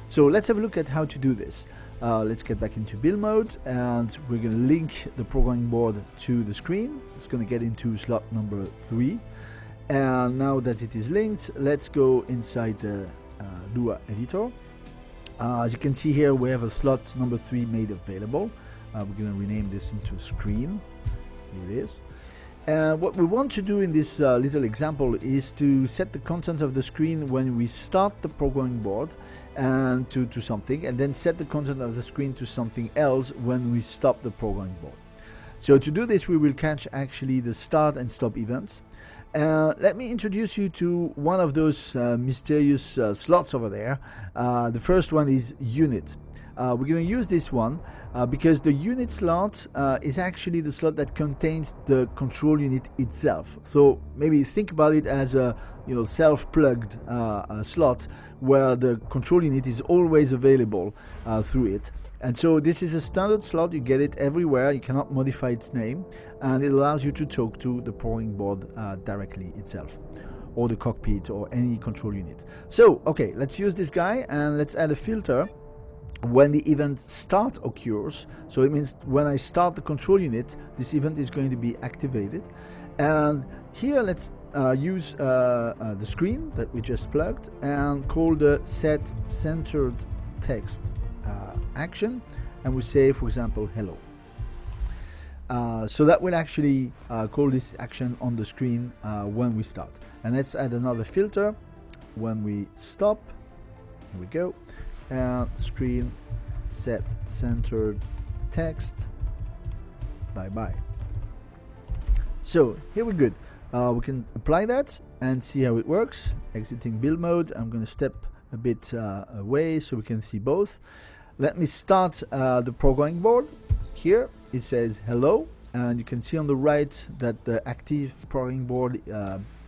So let's have a look at how to do this. Let's get back into build mode, and we're going to link the programming board to the screen. It's going to get into slot number 3, and now that it is linked, let's go inside the Lua editor. As you can see here, we have a slot number 3 made available. We're going to rename this into screen. Here it is. And what we want to do in this little example is to set the content of the screen when we start the programming board and to something, and then set the content of the screen to something else when we stop the programming board. So to do this, we will catch actually the start and stop events. Let me introduce you to one of those mysterious slots over there. The first one is unit. we're going to use this one because the unit slot is actually the slot that contains the control unit itself. So maybe think about it as a self-plugged slot where the control unit is always available through it. And so this is a standard slot, you get it everywhere, you cannot modify its name, and it allows you to talk to the programming board directly itself, or the cockpit, or any control unit. So, okay, let's use this guy, and let's add a filter when the event start occurs. So it means when I start the control unit, this event is going to be activated. And here let's use the screen that we just plugged and call the set centered text action, and we say, for example, hello. So that will actually call this action on the screen when we start. And let's add another filter when we stop. Here we go. And screen set centered text. Bye bye. So here we're good. We can apply that and see how it works. Exiting build mode. I'm going to step a bit away so we can see both. Let me start the programming board. Here it says hello, and you can see on the right that the active programming board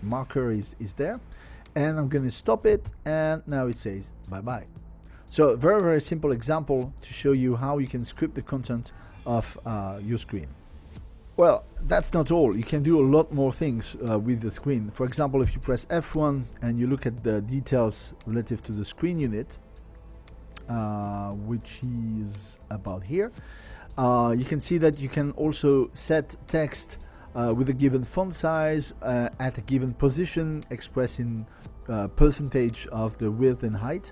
marker is there. And I'm going to stop it, and now it says bye bye. So very, very simple example to show you how you can script the content of your screen. Well, that's not all. You can do a lot more things with the screen. For example, if you press F1 and you look at the details relative to the screen unit, which is about here, you can see that you can also set text with a given font size at a given position, expressed in percentage of the width and height.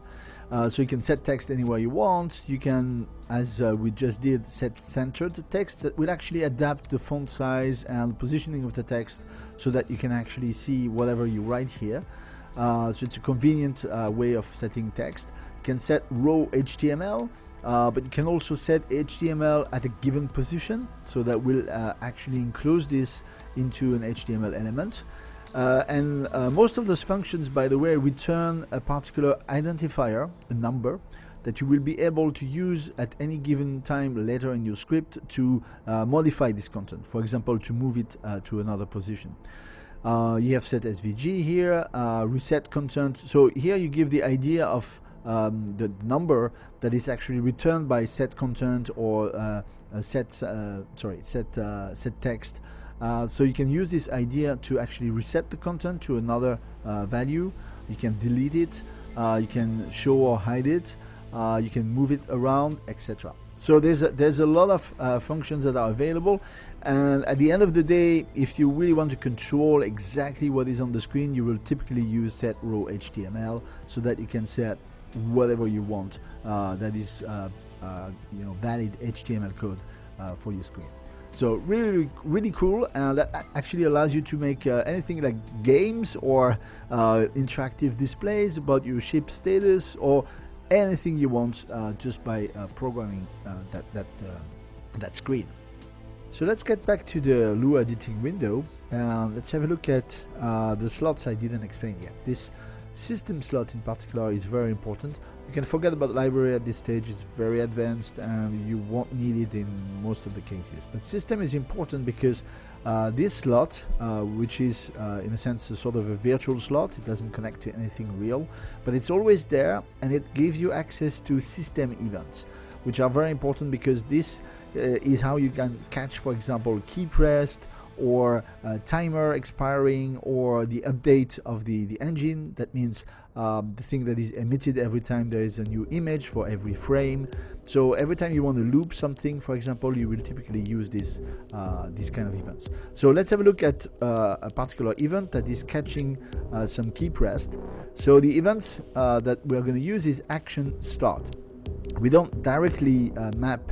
So you can set text anywhere you want. You can, as we just did, set centered text that will actually adapt the font size and positioning of the text so that you can actually see whatever you write here. So it's a convenient way of setting text. You can set raw HTML, but you can also set HTML at a given position, so that will actually enclose this into an HTML element. And most of those functions, by the way, return a particular identifier, a number, that you will be able to use at any given time later in your script to modify this content. For example, to move it to another position. You have set SVG here, reset content. So here you give the idea of the number that is actually returned by set content or set text. So you can use this idea to actually reset the content to another value. You can delete it, you can show or hide it, you can move it around, etc. So there's a lot of functions that are available, and at the end of the day, if you really want to control exactly what is on the screen, you will typically use set raw HTML so that you can set whatever you want that is valid HTML code for your screen. So really, really cool, and that actually allows you to make anything like games or interactive displays about your ship status or anything you want just by programming that screen. So let's get back to the Lua editing window. Let's have a look at the slots I didn't explain yet. This system slot in particular is very important. You can forget about library at this stage, it's very advanced and you won't need it in most of the cases. But system is important because this slot, which is in a sense a sort of a virtual slot, it doesn't connect to anything real, but it's always there and it gives you access to system events, which are very important because this is how you can catch, for example, key pressed or timer expiring or the update of the engine. That means the thing that is emitted every time there is a new image for every frame. So every time you want to loop something, for example, you will typically use this these kind of events. So let's have a look at a particular event that is catching some key pressed. So the events that we're going to use is action start. We don't directly map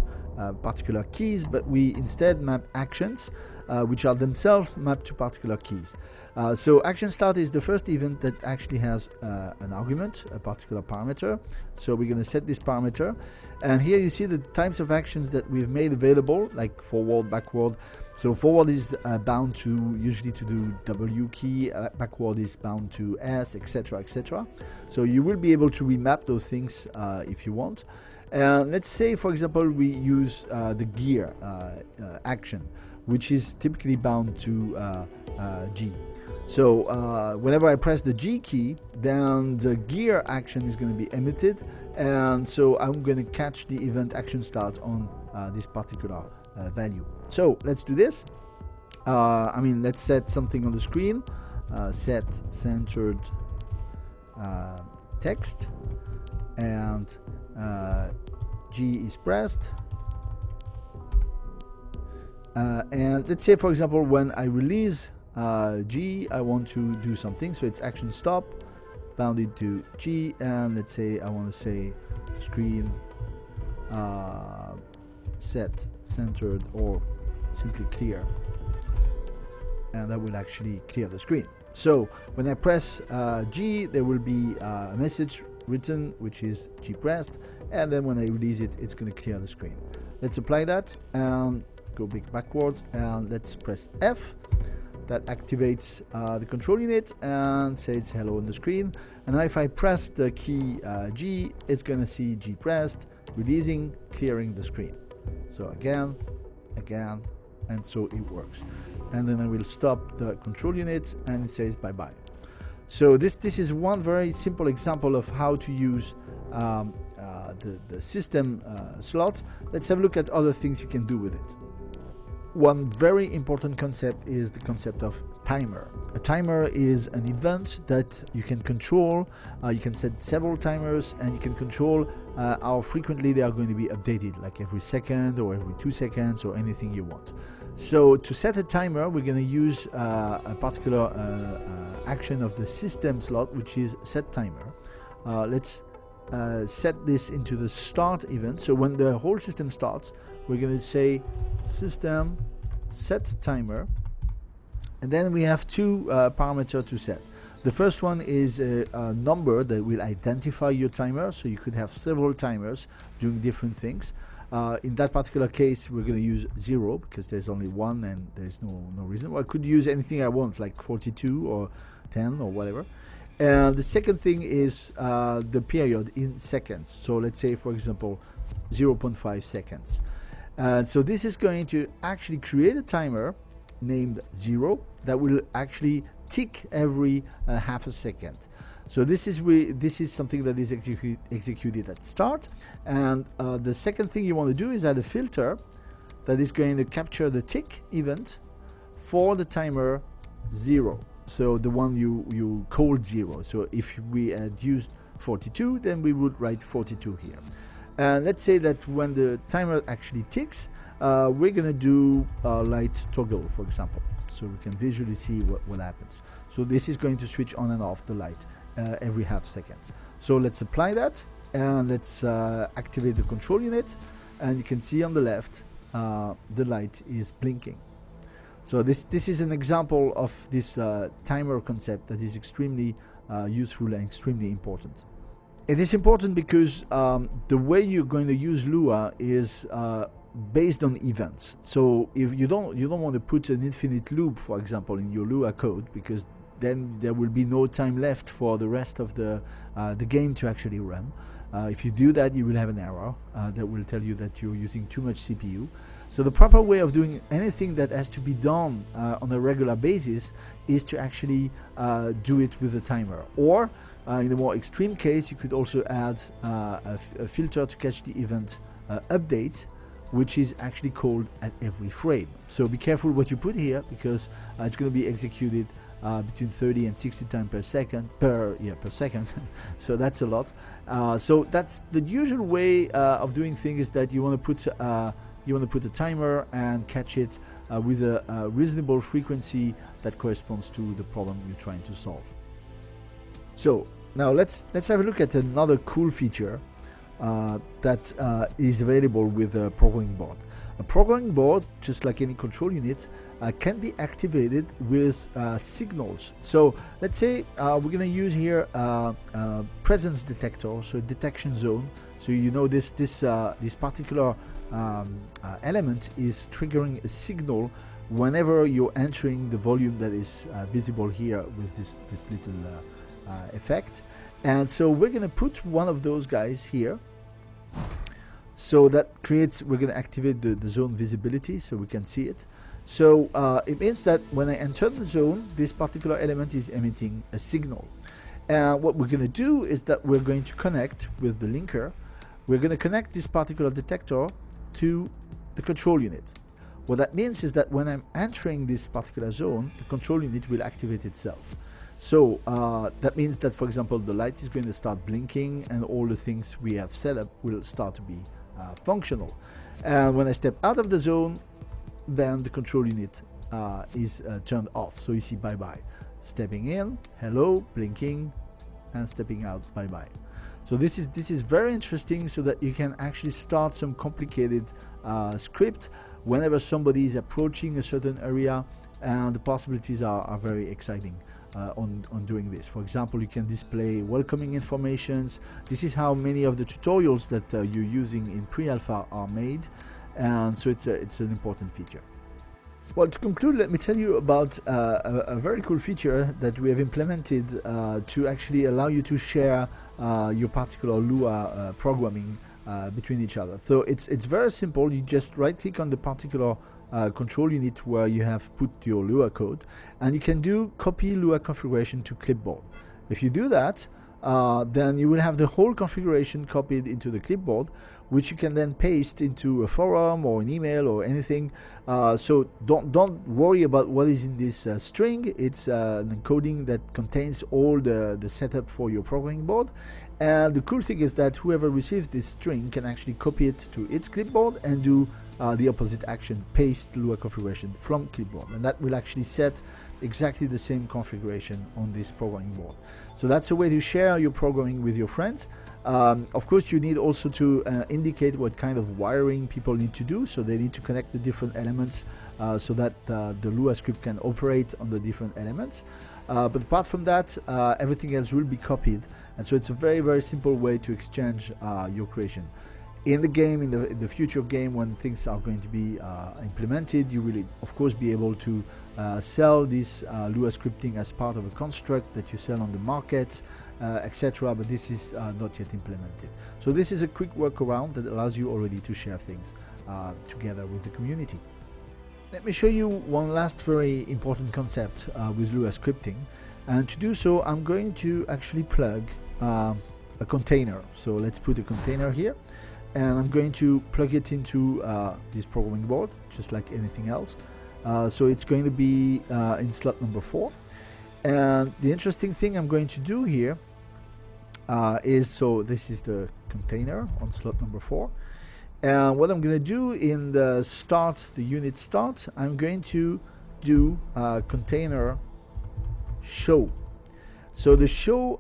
particular keys, but we instead map actions which are themselves mapped to particular keys. So action start is the first event that actually has an argument, a particular parameter. So we're going to set this parameter, and here you see the types of actions that we've made available, like forward, backward. So forward is bound to usually to do W key, backward is bound to S, etc., etc. So you will be able to remap those things if you want. And let's say, for example, we use the gear action, which is typically bound to G. So whenever I press the G key, then the gear action is going to be emitted, and so I'm going to catch the event action start on this particular value. So let's do this. Let's set something on the screen. Set centered text, and G is pressed. And let's say, for example, when I release G, I want to do something, so it's action stop, bounded to G, and let's say I want to say screen set centered, or simply clear, and that will actually clear the screen. So when I press G, there will be a message written which is G pressed, and then when I release it, it's going to clear the screen. Let's apply that and go backwards, and let's press F. That activates the control unit and says hello on the screen. And now if I press the key G, it's going to see G pressed, releasing, clearing the screen. So again, and so it works. And then I will stop the control unit, and it says bye-bye. So this is one very simple example of how to use the system slot. Let's have a look at other things you can do with it. One very important concept is the concept of timer. A timer is an event that you can control. You can set several timers, and you can control how frequently they are going to be updated, like every second or every 2 seconds or anything you want. So to set a timer, we're going to use a particular action of the system slot, which is set timer. Let's set this into the start event. So when the whole system starts, we're going to say system set timer, and then we have two parameters to set. The first one is a number that will identify your timer, so you could have several timers doing different things. In that particular case, we're going to use 0 because there's only one and there's no reason. Well, I could use anything I want, like 42 or 10 or whatever. And the second thing is the period in seconds. So let's say, for example, 0.5 seconds. So this is going to actually create a timer named 0 that will actually tick every half a second. So this is something that is executed at start. And the second thing you want to do is add a filter that is going to capture the tick event for the timer 0. So the one you called 0. So if we had used 42, then we would write 42 here. And let's say that when the timer actually ticks, we're going to do light toggle, for example, so we can visually see what happens. So this is going to switch on and off the light every half second. So let's apply that, and let's activate the control unit, and you can see on the left the light is blinking. So this is an example of this timer concept that is extremely useful and extremely important. It is important because the way you're going to use Lua is based on events. So if you don't want to put an infinite loop, for example, in your Lua code, because then there will be no time left for the rest of the game to actually run. If you do that, you will have an error that will tell you that you're using too much CPU. So the proper way of doing anything that has to be done on a regular basis is to actually do it with a timer. Or in a more extreme case, you could also add a filter to catch the event update, which is actually called at every frame. So be careful what you put here, because it's going to be executed between 30 and 60 times per second. So that's a lot. So that's the usual way of doing things, is that you want to put a timer and catch it with a reasonable frequency that corresponds to the problem you're trying to solve. So now let's have a look at another cool feature that is available with a programming board. A programming board, just like any control unit, can be activated with signals. So let's say we're going to use here presence detector, so detection zone. So you know this particular element is triggering a signal whenever you're entering the volume that is visible here with this little effect. And so we're going to put one of those guys here. So that creates, we're going to activate the zone visibility so we can see it. So it means that when I enter the zone, this particular element is emitting a signal. And what we're going to do is that we're going to connect with the linker. We're going to connect this particular detector to the control unit. What that means is that when I'm entering this particular zone, the control unit will activate itself. So that means that, for example, the light is going to start blinking and all the things we have set up will start to be functional. And when I step out of the zone, then the control unit is turned off. So you see bye-bye. Stepping in, hello, blinking, and stepping out, bye-bye. So this is very interesting, so that you can actually start some complicated script whenever somebody is approaching a certain area, and the possibilities are very exciting on doing this. For example, you can display welcoming informations. This is how many of the tutorials that you're using in pre-alpha are made, and so it's an important feature. Well, to conclude, let me tell you about a very cool feature that we have implemented to actually allow you to share your particular Lua programming between each other. So it's very simple. You just right click on the particular control unit where you have put your Lua code, and you can do copy Lua configuration to clipboard. If you do that, then you will have the whole configuration copied into the clipboard, which you can then paste into a forum or an email or anything. So don't worry about what is in this string. It's an encoding that contains all the setup for your programming board. And the cool thing is that whoever receives this string can actually copy it to its clipboard and do the opposite action, paste Lua configuration from clipboard, and that will actually set exactly the same configuration on this programming board. So that's a way to share your programming with your friends. Of course, you need also to indicate what kind of wiring people need to do, so they need to connect the different elements so that the Lua script can operate on the different elements. But apart from that, everything else will be copied, and so it's a very, very simple way to exchange your creation. In the game, in the future game, when things are going to be implemented, you will of course be able to sell this Lua scripting as part of a construct that you sell on the market, etc. But this is not yet implemented. So this is a quick workaround that allows you already to share things together with the community. Let me show you one last very important concept with Lua scripting, and to do so I'm going to actually plug a container. So let's put a container here, and I'm going to plug it into this programming board just like anything else. So it's going to be in slot number 4, and the interesting thing I'm going to do here is, so this is the container on slot number 4, and what I'm going to do in the start, the unit start, I'm going to do container show. So the show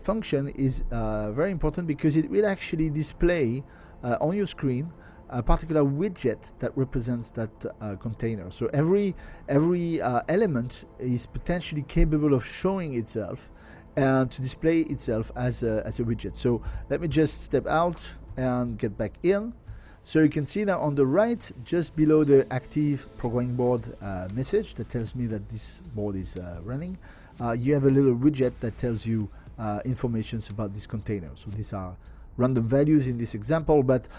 function is very important because it will actually display on your screen a particular widget that represents that container. So every element is potentially capable of showing itself and to display itself as a widget. So let me just step out and get back in. So you can see that on the right, just below the active programming board message that tells me that this board is running, you have a little widget that tells you information about this container. So these are random values in this example, but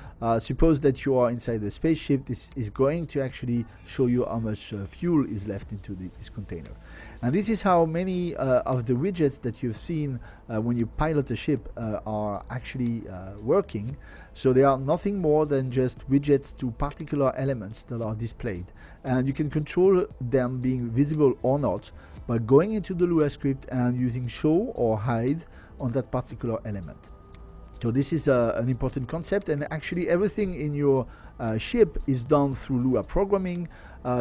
suppose that you are inside the spaceship. This is going to actually show you how much fuel is left into this container. And this is how many of the widgets that you've seen when you pilot a ship are actually working. So they are nothing more than just widgets to particular elements that are displayed, and you can control them being visible or not by going into the Lua script and using show or hide on that particular element. So this is an important concept, and actually everything in your ship is done through Lua programming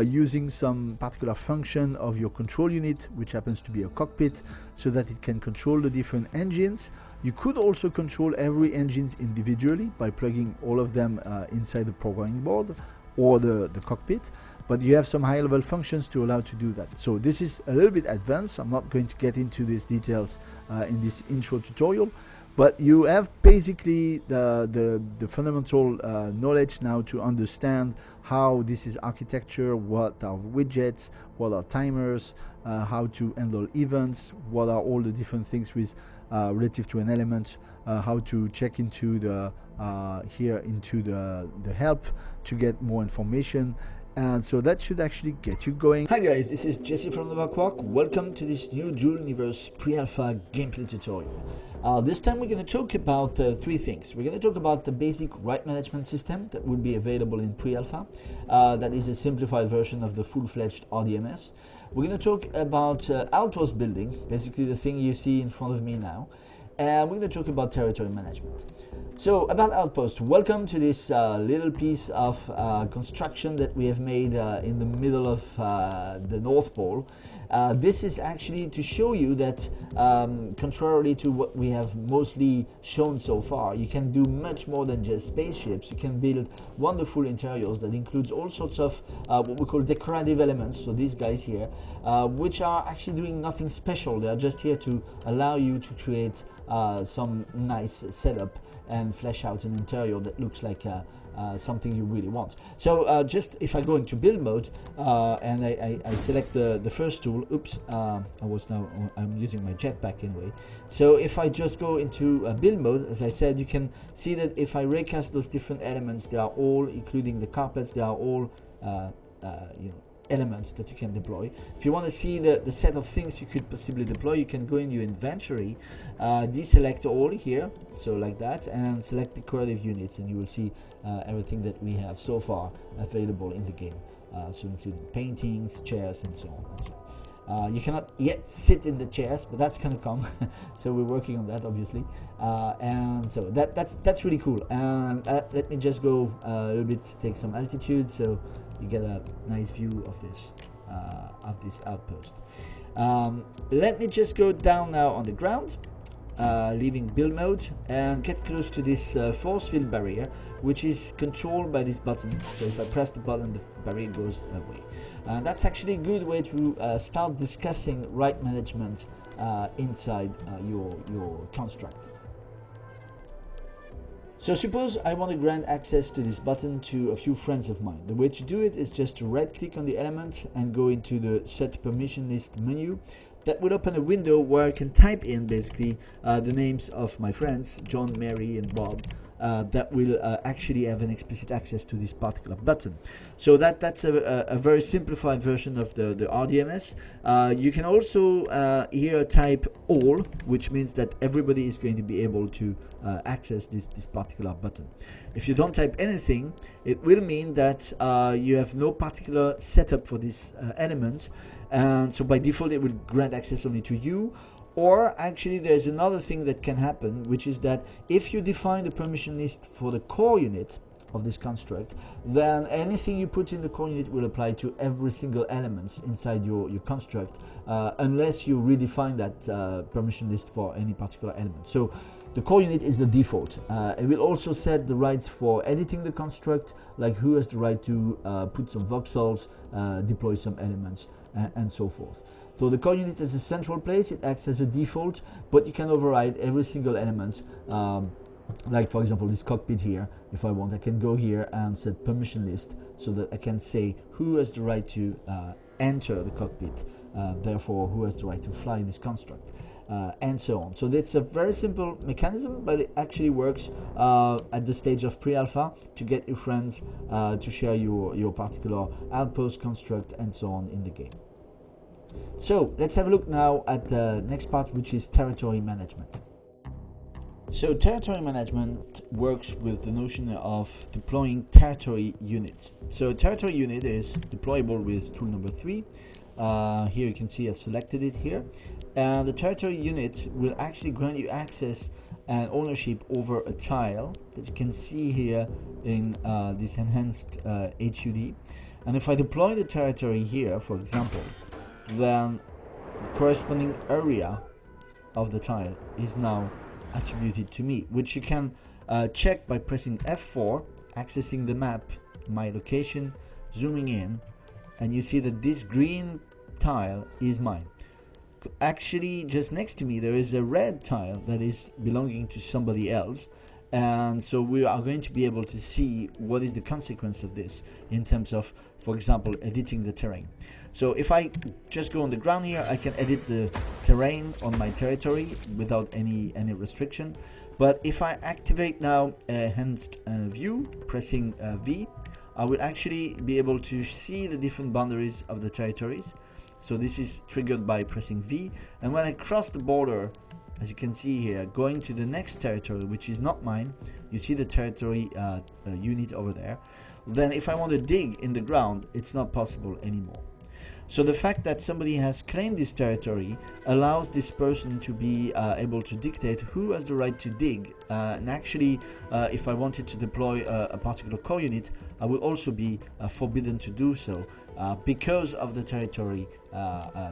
using some particular function of your control unit, which happens to be a cockpit, so that it can control the different engines. You could also control every engines individually by plugging all of them inside the programming board or the cockpit, but you have some high-level functions to allow to do that. So this is a little bit advanced. I'm not going to get into these details in this intro tutorial, but you have basically the fundamental knowledge now to understand how this is architecture, what are widgets, what are timers, how to handle events, what are all the different things with relative to an element, how to check into the here into the help to get more information. And so that should actually get you going. Hi guys, this is Jesse from Novaquark. Welcome to this new Dual Universe pre-alpha gameplay tutorial. This time we're going to talk about three things. We're going to talk about the basic right management system that will be available in pre-alpha. That is a simplified version of the full-fledged RDMS. We're going to talk about outpost building, basically the thing you see in front of me now. And we're going to talk about territory management. So about Outpost, welcome to this little piece of construction that we have made in the middle of the North Pole. This is actually to show you that contrarily to what we have mostly shown so far, you can do much more than just spaceships. You can build wonderful interiors that includes all sorts of what we call decorative elements, so these guys here, which are actually doing nothing special. They are just here to allow you to create some nice setup and flesh out an interior that looks like something you really want. So just if I go into build mode and I select the first tool, oops, I'm using my jetpack anyway. So if I just go into build mode, as I said, you can see that if I recast those different elements, they are all, including the carpets, they are all elements that you can deploy. If you want to see the set of things you could possibly deploy, you can go in your inventory, deselect all here, so like that, and select decorative units, and you will see everything that we have so far available in the game, so including paintings, chairs, and so on and so on. You cannot yet sit in the chairs, but that's gonna come. So we're working on that, obviously, and so that's really cool. And let me just go a little bit, take some altitude, so you get a nice view of this outpost. Let me just go down now on the ground, leaving build mode, and get close to this force field barrier, which is controlled by this button. So if I press the button, the barrier goes away. And that's actually a good way to start discussing right management inside your construct. So suppose I want to grant access to this button to a few friends of mine. The way to do it is just to right click on the element and go into the set permission list menu. That will open a window where I can type in basically the names of my friends, John, Mary and Bob, that will actually have an explicit access to this particular button. So that's a very simplified version of the RDMS. You can also here type all, which means that everybody is going to be able to access this particular button. If you don't type anything, it will mean that you have no particular setup for this element, and so by default it will grant access only to you. Or actually there's another thing that can happen, which is that if you define the permission list for the core unit of this construct, then anything you put in the core unit will apply to every single element inside your construct, unless you redefine that permission list for any particular element. So the core unit is the default. It will also set the rights for editing the construct, like who has the right to put some voxels, deploy some elements, and so forth. So the core unit is a central place, it acts as a default, but you can override every single element. Like for example this cockpit here, if I want, I can go here and set permission list so that I can say who has the right to enter the cockpit, therefore who has the right to fly this construct, and so on. So that's a very simple mechanism, but it actually works at the stage of pre-alpha to get your friends to share your particular outpost construct and so on in the game. So let's have a look now at the next part, which is territory management. So territory management works with the notion of deploying territory units. So a territory unit is deployable with tool number 3. Here you can see I've selected it here. And the territory unit will actually grant you access and ownership over a tile that you can see here in this enhanced HUD. And if I deploy the territory here, for example, then the corresponding area of the tile is now attributed to me, which you can check by pressing F4, accessing the map, my location, zooming in, and you see that this green tile is mine. Actually, just next to me there is a red tile that is belonging to somebody else, and so we are going to be able to see what is the consequence of this in terms of, for example, editing the terrain. So if I just go on the ground here, I can edit the terrain on my territory without any restriction. But if I activate now enhanced view, pressing V, I will actually be able to see the different boundaries of the territories. So this is triggered by pressing V, and when I cross the border, as you can see here, going to the next territory, which is not mine, you see the territory unit over there. Then if I want to dig in the ground, it's not possible anymore. So the fact that somebody has claimed this territory allows this person to be able to dictate who has the right to dig. And actually, if I wanted to deploy a particular core unit, I will also be forbidden to do so because of the territory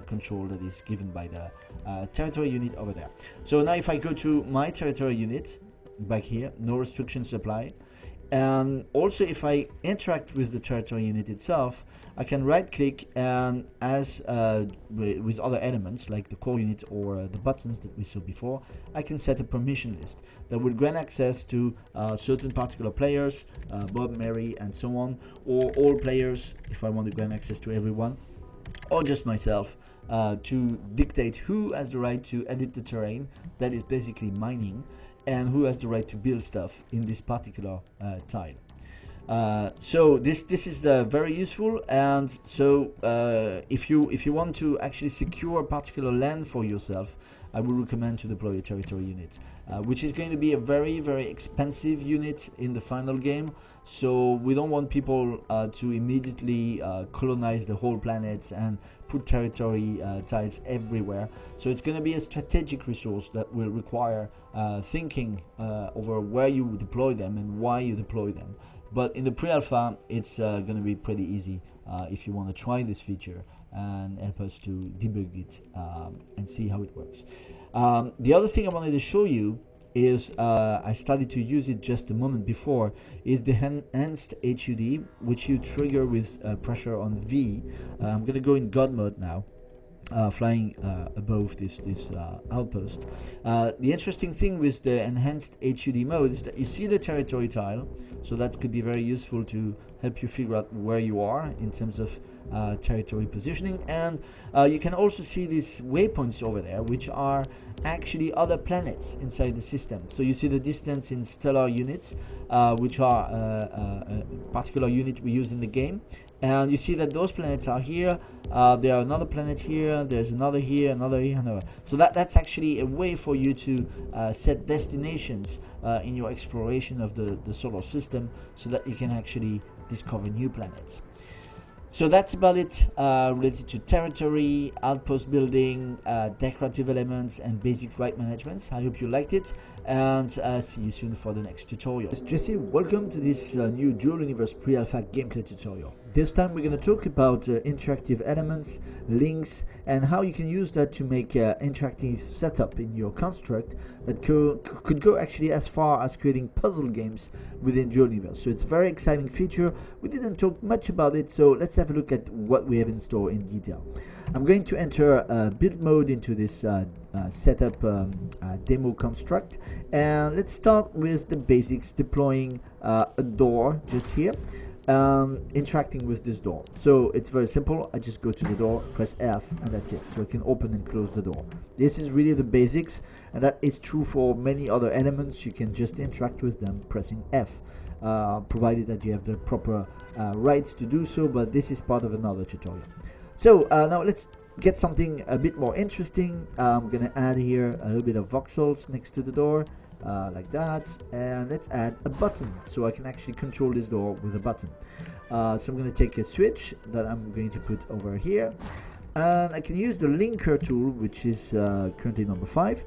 control that is given by the territory unit over there. So now if I go to my territory unit, back here, no restrictions apply. And also if I interact with the territory unit itself, I can right click, and as with other elements like the core unit or the buttons that we saw before, I can set a permission list that will grant access to certain particular players, Bob, Mary and so on, or all players if I want to grant access to everyone, or just myself, to dictate who has the right to edit the terrain, that is basically mining, and who has the right to build stuff in this particular tile. So this is very useful. And so if you want to actually secure a particular land for yourself, I would recommend to deploy a territory unit, which is going to be a very expensive unit in the final game. So we don't want people to immediately colonize the whole planet and put territory tiles everywhere. So it's going to be a strategic resource that will require thinking over where you deploy them and why you deploy them. But in the pre-alpha, it's going to be pretty easy if you want to try this feature and help us to debug it and see how it works. The other thing I wanted to show you is I started to use it just a moment before, is the enhanced HUD, which you trigger with pressure on V. I'm going to go in God mode now. Flying above this outpost. The interesting thing with the enhanced HUD mode is that you see the territory tile, so that could be very useful to help you figure out where you are in terms of territory positioning. And you can also see these waypoints over there, which are actually other planets inside the system. So you see the distance in stellar units, which are a particular unit we use in the game. And you see that those planets are here, there are another planet here, there's another here, another here, another. So that's actually a way for you to set destinations in your exploration of the solar system, so that you can actually discover new planets. So that's about it related to territory, outpost building, decorative elements, and basic right management. I hope you liked it, and see you soon for the next tutorial. It's Jesse, welcome to this new Dual Universe Pre-Alpha gameplay tutorial. This time we're going to talk about interactive elements, links, and how you can use that to make interactive setup in your construct that could go actually as far as creating puzzle games within Dual Universe. So it's a very exciting feature. We didn't talk much about it, so let's have a look at what we have in store in detail. I'm going to enter build mode into this setup demo construct, and let's start with the basics, deploying a door just here. Interacting with this door. So it's very simple. I just go to the door, press F, and that's it. So I can open and close the door. This is really the basics, and that is true for many other elements. You can just interact with them pressing F, provided that you have the proper rights to do so, but this is part of another tutorial. So now let's get something a bit more interesting. I'm gonna add here a little bit of voxels next to the door, like that, and let's add a button so I can actually control this door with a button. So I'm going to take a switch that I'm going to put over here, and I can use the linker tool, which is currently number 5,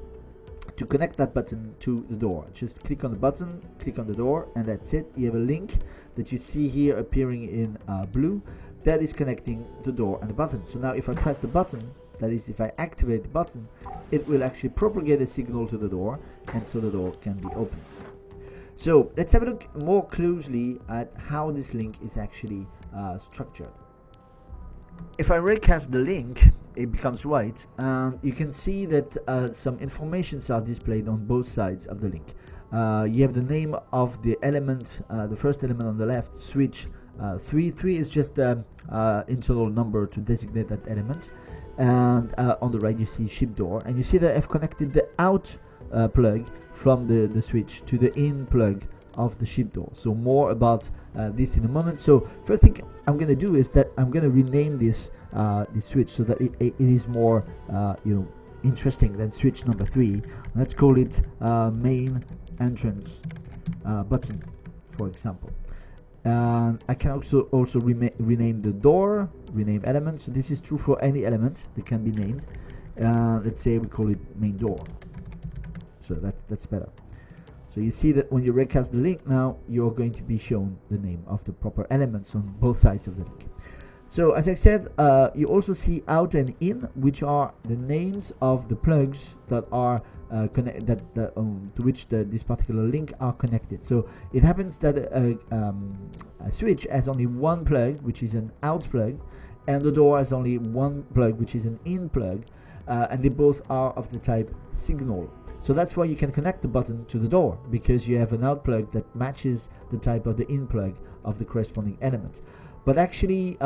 to connect that button to the door. Just click on the button, click on the door, and that's it. You have a link that you see here appearing in blue that is connecting the door and the button. So now if I press the button, that is, if I activate the button, it will actually propagate a signal to the door, and so the door can be opened. So let's have a look more closely at how this link is actually structured. If I recast the link, it becomes white, and you can see that some informations are displayed on both sides of the link. You have the name of the element, the first element on the left, switch 3. 3 is just an internal number to designate that element. And on the right you see ship door, and you see that I've connected the out plug from the switch to the in plug of the ship door. So more about this in a moment. So first thing I'm gonna do is that I'm gonna rename this switch so that it is more interesting than switch number 3. Let's call it main entrance button, for example. And I can also rename the door, rename elements. So this is true for any element that can be named. Let's say we call it main door. So that's better. So you see that when you recast the link now, you're going to be shown the name of the proper elements on both sides of the link. So as I said, you also see out and in, which are the names of the plugs that are to which this particular link are connected. So it happens that a switch has only one plug, which is an out plug, and the door has only one plug, which is an in plug, and they both are of the type signal. So that's why you can connect the button to the door, because you have an out plug that matches the type of the in plug of the corresponding element. But actually,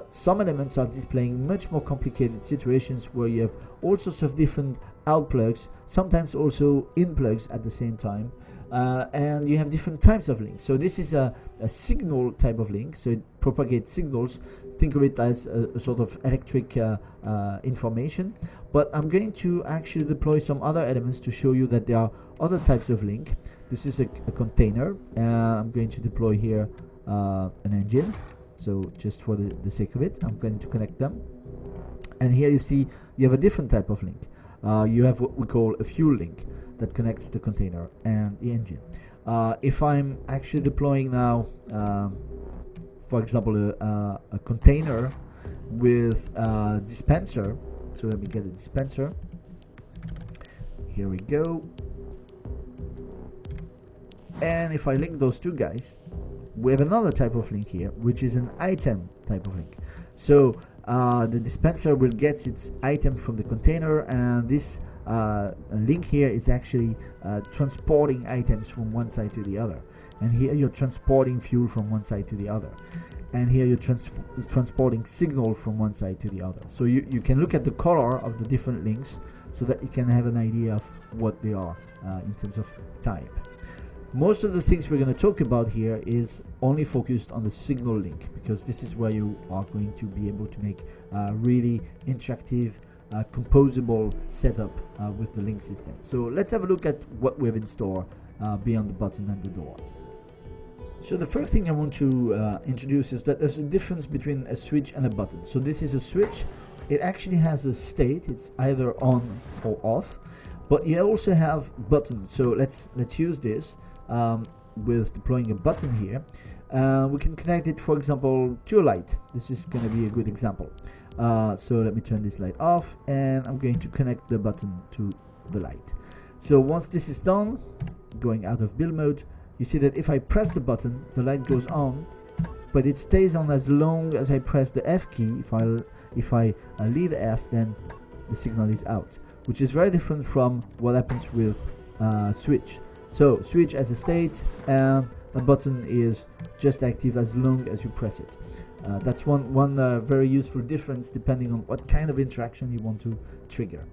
some elements are displaying much more complicated situations where you have all sorts of different out plugs, sometimes also in plugs at the same time, and you have different types of links. So this is a signal type of link, so it propagates signals. Think of it as a sort of electric information. But I'm going to actually deploy some other elements to show you that there are other types of link. This is a container, and I'm going to deploy here an engine. So just for the sake of it, I'm going to connect them. And here you see you have a different type of link. You have what we call a fuel link that connects the container and the engine. If I'm actually deploying now, for example, a container with a dispenser, so let me get a dispenser. Here we go. And if I link those two guys, we have another type of link here, which is an item type of link. So the dispenser will get its item from the container, and this link here is actually transporting items from one side to the other. And here you're transporting fuel from one side to the other. And here you're transporting signal from one side to the other. So you can look at the color of the different links so that you can have an idea of what they are in terms of type. Most of the things we're going to talk about here is only focused on the signal link, because this is where you are going to be able to make really interactive, composable setup with the link system. So let's have a look at what we have in store beyond the button and the door. So the first thing I want to introduce is that there's a difference between a switch and a button. So this is a switch. It actually has a state. It's either on or off. But you also have buttons. So let's use this with deploying a button here. We can connect it, for example, to a light. This is going to be a good example. So let me turn this light off, and I'm going to connect the button to the light. So once this is done, going out of build mode, you see that if I press the button, the light goes on, but it stays on as long as I press the F key. If I leave F, then the signal is out, which is very different from what happens with switch. So switch has a state, and a button is just active as long as you press it. That's one very useful difference depending on what kind of interaction you want to trigger.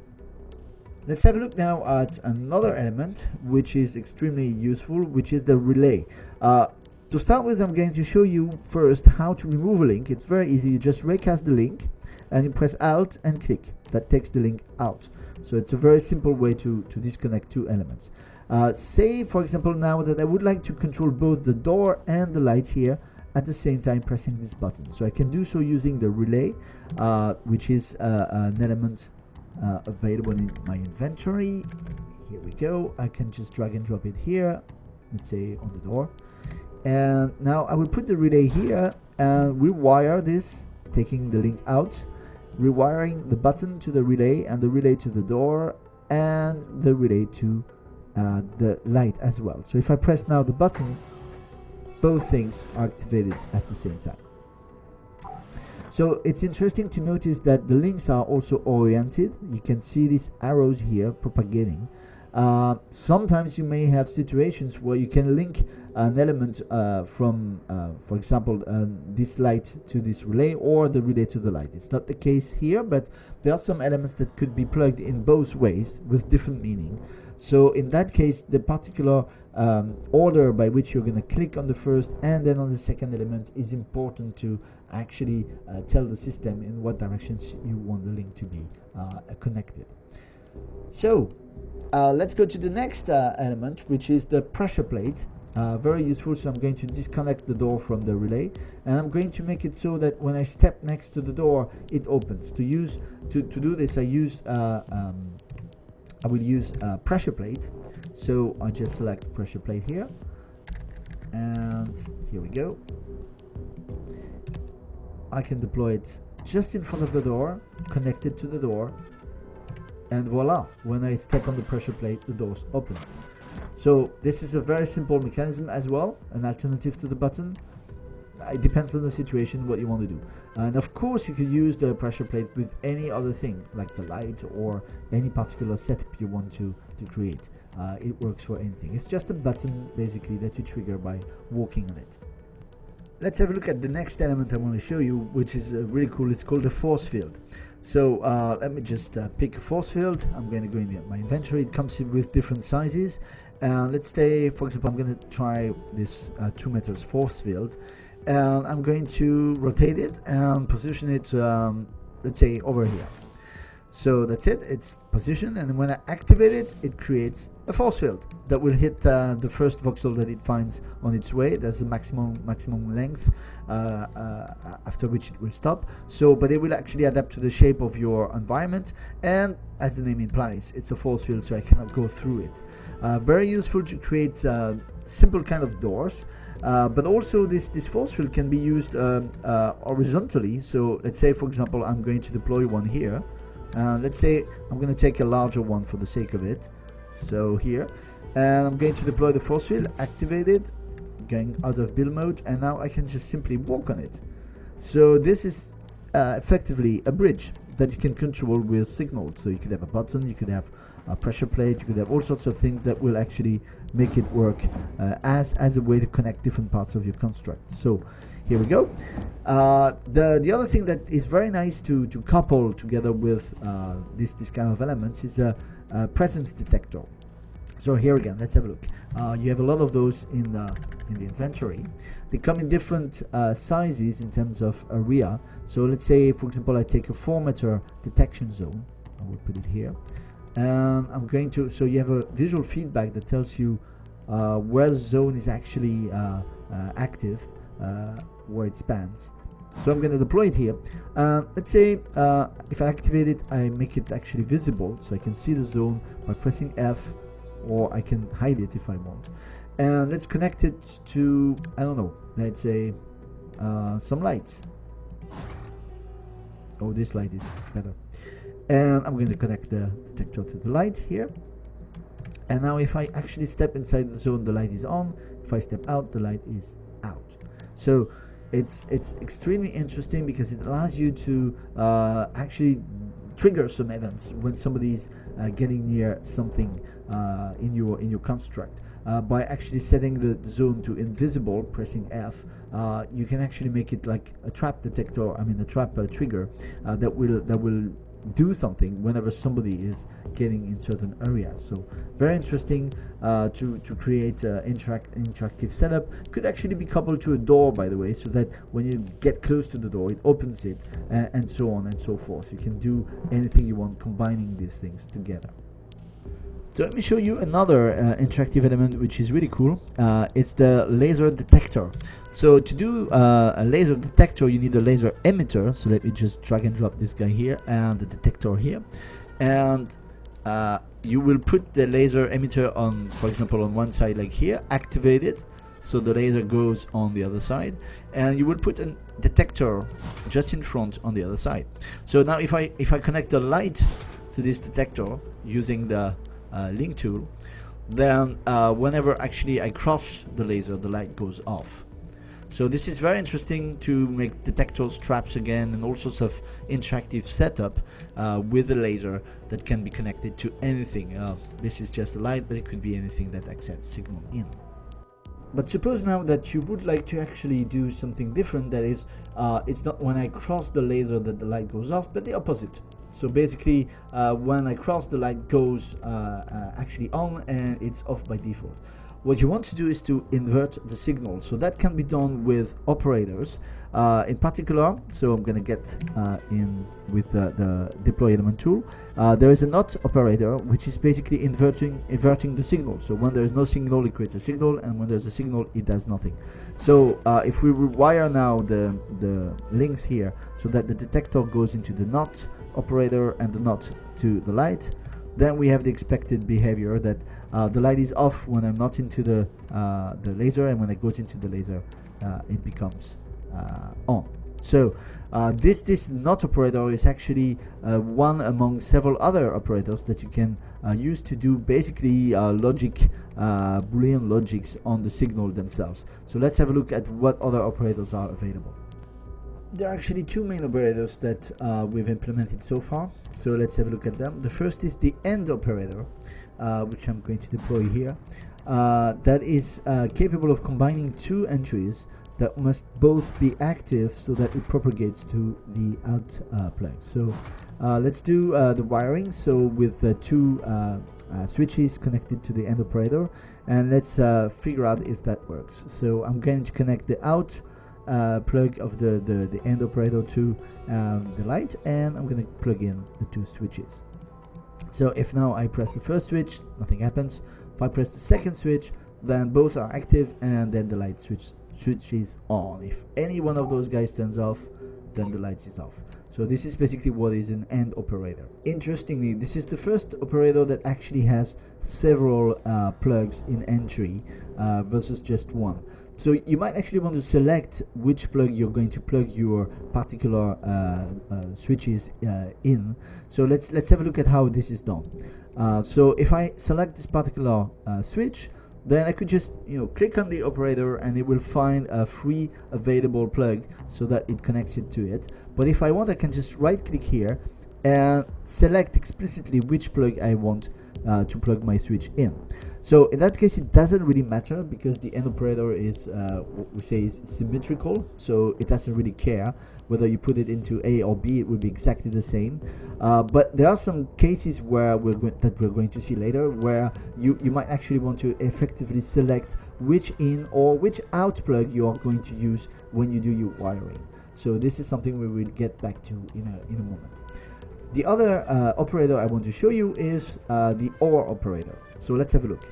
Let's have a look now at another element which is extremely useful, which is the relay. To start with, I'm going to show you first how to remove a link. It's very easy. You just recast the link and you press Alt and click. That takes the link out. So it's a very simple way to disconnect two elements. Say, for example, now that I would like to control both the door and the light here at the same time pressing this button. So I can do so using the relay, which is an element available in my inventory. Here we go. I can just drag and drop it here, let's say on the door. And now I will put the relay here and rewire this, taking the link out, rewiring the button to the relay and the relay to the door and the relay to the light as well. So if I press now the button, both things are activated at the same time. So it's interesting to notice that the links are also oriented. You can see these arrows here propagating. Sometimes you may have situations where you can link an element from, for example, this light to this relay, or the relay to the light. It's not the case here, but there are some elements that could be plugged in both ways with different meaning. So in that case, the particular order by which you're going to click on the first and then on the second element is important to actually tell the system in what directions you want the link to be connected. So let's go to the next element, which is the pressure plate. Very useful. So I'm going to disconnect the door from the relay, and I'm going to make it so that when I step next to the door, it opens. To do this, I will use pressure plate. So I just select pressure plate here, and here we go. I can deploy it just in front of the door, connected to the door, and voila, when I step on the pressure plate, the doors open. So this is a very simple mechanism as well, an alternative to the button. It depends on the situation, what you want to do. And of course you could use the pressure plate with any other thing, like the light or any particular setup you want to create. It works for anything. It's just a button basically that you trigger by walking on it. Let's have a look at the next element I want to show you, which is really cool. It's called a force field. So let me just pick a force field. I'm going to go in my inventory. It comes in with different sizes. Let's say, for example, I'm going to try this 2 meters force field, and I'm going to rotate it and position it, let's say, over here. So that's it, it's positioned, and when I activate it, it creates a force field that will hit the first voxel that it finds on its way. There's a maximum length after which it will stop. So, but it will actually adapt to the shape of your environment, and as the name implies, it's a force field, so I cannot go through it. Very useful to create simple kind of doors. But also this force field can be used horizontally. So let's say, for example, I'm going to deploy one here. Let's say I'm going to take a larger one for the sake of it. So here, and I'm going to deploy the force field, activate it, going out of build mode, and now I can just simply walk on it. So this is effectively a bridge that you can control with signals. So you could have a button, you could have a pressure plate, you could have all sorts of things that will actually make it work as a way to connect different parts of your construct. So here we go. The other thing that is very nice to couple together with this kind of elements is a presence detector. So here again, let's have a look. You have a lot of those in the inventory. They come in different sizes in terms of area. So let's say, for example, I take a 4 meter detection zone. I will put it here, and I'm going to. So you have a visual feedback that tells you where the zone is actually active, where it spans. So I'm going to deploy it here. Let's say if I activate it, I make it actually visible, so I can see the zone by pressing F, or I can hide it if I want. And let's connect it to, I don't know, let's say some lights. Oh, this light is better. And I'm going to connect the detector to the light here. And now if I actually step inside the zone, the light is on. If I step out, the light is out. So it's extremely interesting because it allows you to actually trigger some events when somebody's getting near something in your construct. By actually setting the zone to invisible, pressing F, you can actually make it like a trap detector. I mean, a trap trigger that will do something whenever somebody is getting in certain areas. So very interesting to create interactive setup. Could actually be coupled to a door, by the way, so that when you get close to the door, it opens it, and so on and so forth. You can do anything you want combining these things together. So let me show you another interactive element which is really cool. It's the laser detector. So to do a laser detector, you need a laser emitter. So let me just drag and drop this guy here and the detector here. And you will put the laser emitter on, for example, on one side like here, activate it, so the laser goes on the other side. And you will put a detector just in front on the other side. So now if I connect the light to this detector using the link tool, then whenever actually I cross the laser, the light goes off. So this is very interesting to make detectors, traps again, and all sorts of interactive setup with a laser that can be connected to anything. This is just a light, but it could be anything that accepts signal in. But suppose now that you would like to actually do something different, that is, it's not when I cross the laser that the light goes off, but the opposite. So basically, when I cross, the light goes actually on and it's off by default. What you want to do is to invert the signal. So that can be done with operators. In particular, so I'm going to get in with the deploy element tool. There is a not operator, which is basically inverting the signal. So when there is no signal, it creates a signal, and when there's a signal, it does nothing. So if we rewire now the links here, so that the detector goes into the not operator and the not to the light, then we have the expected behavior that the light is off when I'm not into the laser, and when it goes into the laser, it becomes on. So this not operator is actually one among several other operators that you can use to do basically logic, Boolean logics on the signal themselves. So let's have a look at what other operators are available. There are actually two main operators that we've implemented so far, so let's have a look at them. The first is the AND operator, which I'm going to deploy here. That is capable of combining two entries that must both be active so that it propagates to the out plug. So let's do the wiring, so with two switches connected to the AND operator, and let's figure out if that works. So I'm going to connect the out plug of the AND operator to the light, and I'm going to plug in the two switches. So if now I press the first switch, nothing happens. If I press the second switch, then both are active, and then the light switches on. If any one of those guys turns off, then the light is off. So this is basically what is an AND operator. Interestingly, this is the first operator that actually has several plugs in entry versus just one. So you might actually want to select which plug you're going to plug your particular switches in. So let's have a look at how this is done. So if I select this particular switch, then I could just click on the operator, and it will find a free available plug so that it connects it to it. But if I want, I can just right click here and select explicitly which plug I want to plug my switch in. So in that case, it doesn't really matter, because the AND operator is what we say is symmetrical, so it doesn't really care whether you put it into A or B. It will be exactly the same. But there are some cases where we're going to see later, where you might actually want to effectively select which in or which out plug you are going to use when you do your wiring. So this is something we will get back to in a moment. The other operator I want to show you is the OR operator. So let's have a look.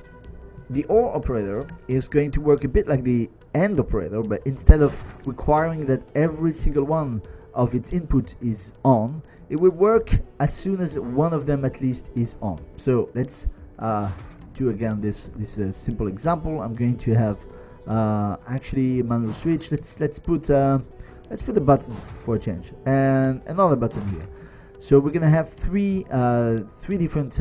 The OR operator is going to work a bit like the AND operator, but instead of requiring that every single one of its input is on, it will work as soon as one of them at least is on. So let's do again this simple example. I'm going to have actually a manual switch. Let's put a button for a change, and another button here. So we're gonna have three different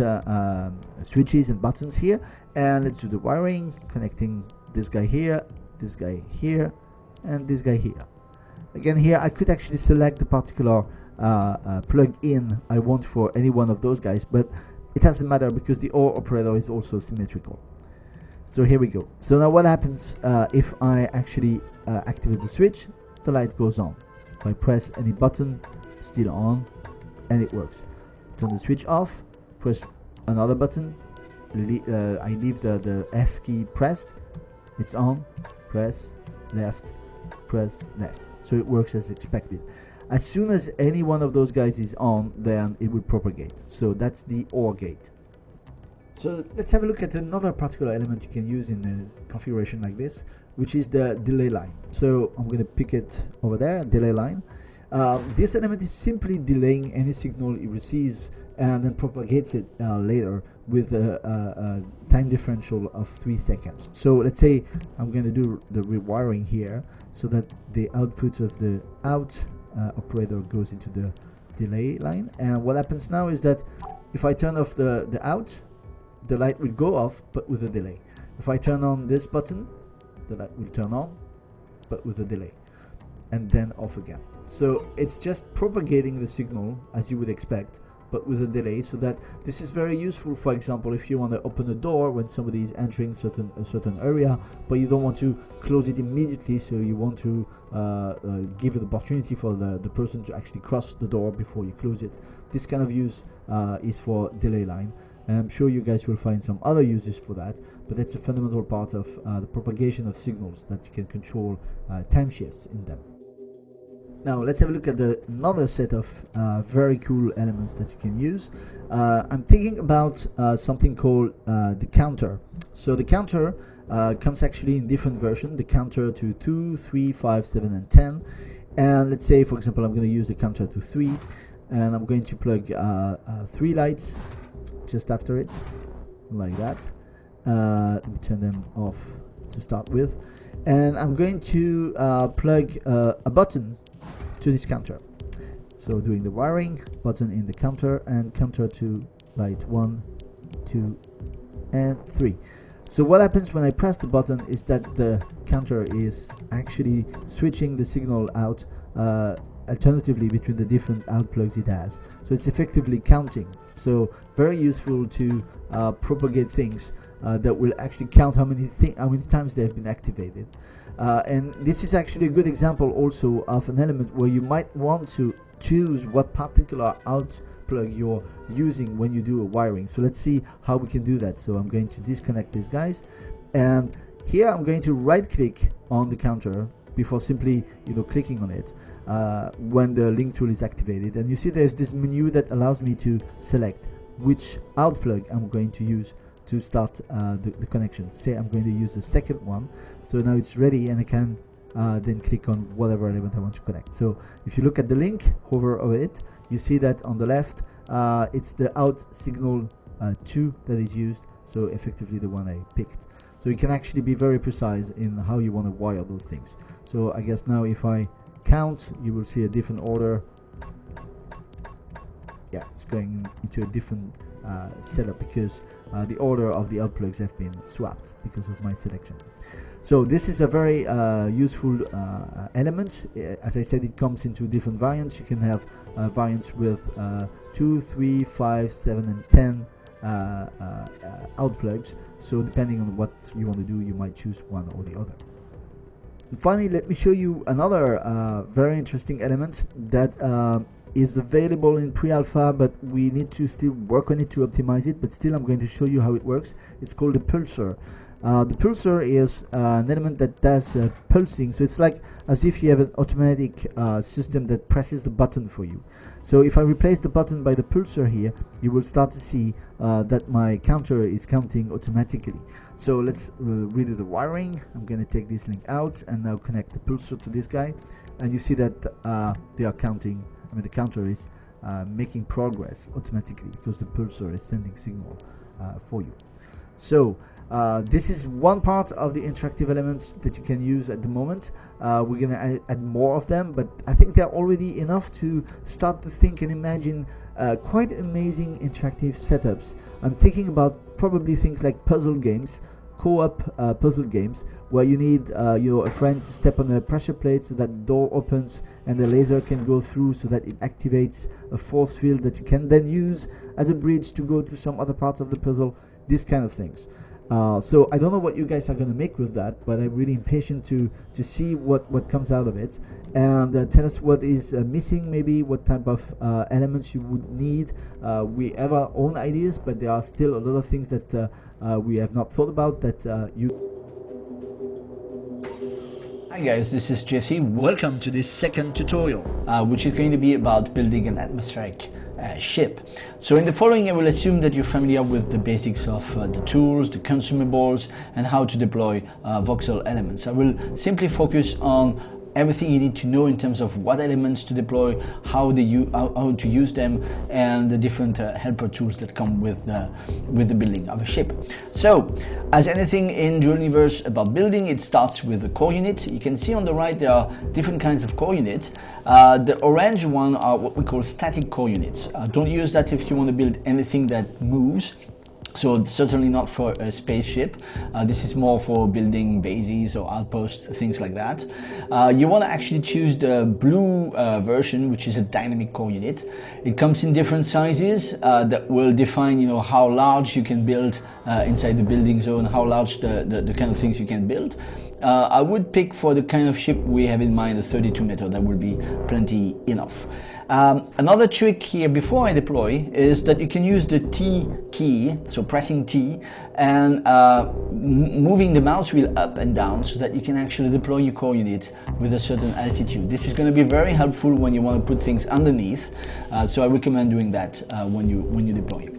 switches and buttons here, and let's do the wiring, connecting this guy here, and this guy here. Again, here I could actually select the particular plug-in I want for any one of those guys, but it doesn't matter because the OR operator is also symmetrical. So here we go. So now what happens if I actually activate the switch? The light goes on. If I press any button, still on, and it works. Turn the switch off, press another button, I leave the F key pressed, it's on, press left, so it works as expected. As soon as any one of those guys is on, then it will propagate. So that's the OR gate. So let's have a look at another particular element you can use in a configuration like this, which is the delay line. So I'm going to pick it over there, delay line. This element is simply delaying any signal it receives and then propagates it later with a time differential of 3 seconds. So let's say I'm going to do the rewiring here so that the output of the out operator goes into the delay line. And what happens now is that if I turn off the out, the light will go off, but with a delay. If I turn on this button, the light will turn on, but with a delay, and then off again. So it's just propagating the signal as you would expect, but with a delay, so that this is very useful. For example, if you want to open a door when somebody is entering a certain area, but you don't want to close it immediately, so you want to give an opportunity for the person to actually cross the door before you close it. This kind of use is for delay line, and I'm sure you guys will find some other uses for that, but that's a fundamental part of the propagation of signals, that you can control time shifts in them. Now let's have a look at another set of very cool elements that you can use. I'm thinking about something called the counter. So the counter comes actually in different versions. The counter to 2, 3, 5, 7 and 10. And let's say, for example, I'm going to use the counter to 3, and I'm going to plug 3 lights just after it, like that. Let me turn them off to start with. And I'm going to plug a button to this counter. So doing the wiring, button in the counter, and counter to light 1, 2 and 3. So what happens when I press the button is that the counter is actually switching the signal out alternatively between the different out plugs it has. So it's effectively counting. So very useful to propagate things that will actually count how many times they've been activated. And this is actually a good example also of an element where you might want to choose what particular out plug you're using when you do a wiring. So let's see how we can do that. So I'm going to disconnect these guys, and here I'm going to right click on the counter before simply clicking on it when the link tool is activated, and you see there's this menu that allows me to select which out plug I'm going to use to start the connection. Say I'm going to use the second one, so now it's ready, and I can then click on whatever element I want to connect. So if you look at the link, hover over it, you see that on the left it's the out signal 2 that is used, so effectively the one I picked. So you can actually be very precise in how you want to wire those things. So I guess now if I count, you will see a different order. Yeah, it's going into a different setup because the order of the out plugs have been swapped because of my selection. So this is a very useful element. As I said, it comes into different variants. You can have variants with 2, 3, 5, 7 and 10 out plugs. So depending on what you want to do, you might choose one or the other. And finally, let me show you another very interesting element that is available in pre-alpha, but we need to still work on it to optimize it, but still I'm going to show you how it works. It's called the pulsar. The pulsar is an element that does pulsing, so it's like as if you have an automatic system that presses the button for you. So if I replace the button by the pulsar here, you will start to see that my counter is counting automatically. So let's redo the wiring. I'm going to take this link out and now connect the pulsar to this guy, and you see that they are counting. The counter is making progress automatically because the pulsar is sending signal for you. So this is one part of the interactive elements that you can use at the moment. We're going to add more of them, but I think they're already enough to start to think and imagine quite amazing interactive setups. I'm thinking about probably things like puzzle games, co-op puzzle games, where you need a friend to step on a pressure plate so that the door opens and the laser can go through, so that it activates a force field that you can then use as a bridge to go to some other parts of the puzzle. These kind of things. So I don't know what you guys are going to make with that, but I'm really impatient to see what comes out of it, and tell us what is missing, maybe what type of elements you would need. We have our own ideas, but there are still a lot of things that we have not thought about that you... Hi guys, this is Jesse. Welcome to this second tutorial, which is going to be about building an atmospheric ship. So in the following, I will assume that you're familiar with the basics of the tools, the consumables, and how to deploy voxel elements. I will simply focus on everything you need to know in terms of what elements to deploy, how to use them, and the different helper tools that come with the building of a ship. So, as anything in Dual Universe about building, it starts with a core unit. You can see on the right there are different kinds of core units. The orange one are what we call static core units. Don't use that if you want to build anything that moves. So certainly not for a spaceship. This is more for building bases or outposts, things like that. You want to actually choose the blue version, which is a dynamic core unit. It comes in different sizes that will define, you know, how large you can build inside the building zone, how large the kind of things you can build. I would pick for the kind of ship we have in mind a 32 meter. That would be plenty enough. Another trick here before I deploy is that you can use the T key, so pressing T and moving the mouse wheel up and down so that you can actually deploy your core unit with a certain altitude. This is going to be very helpful when you want to put things underneath, so I recommend doing that when you deploy.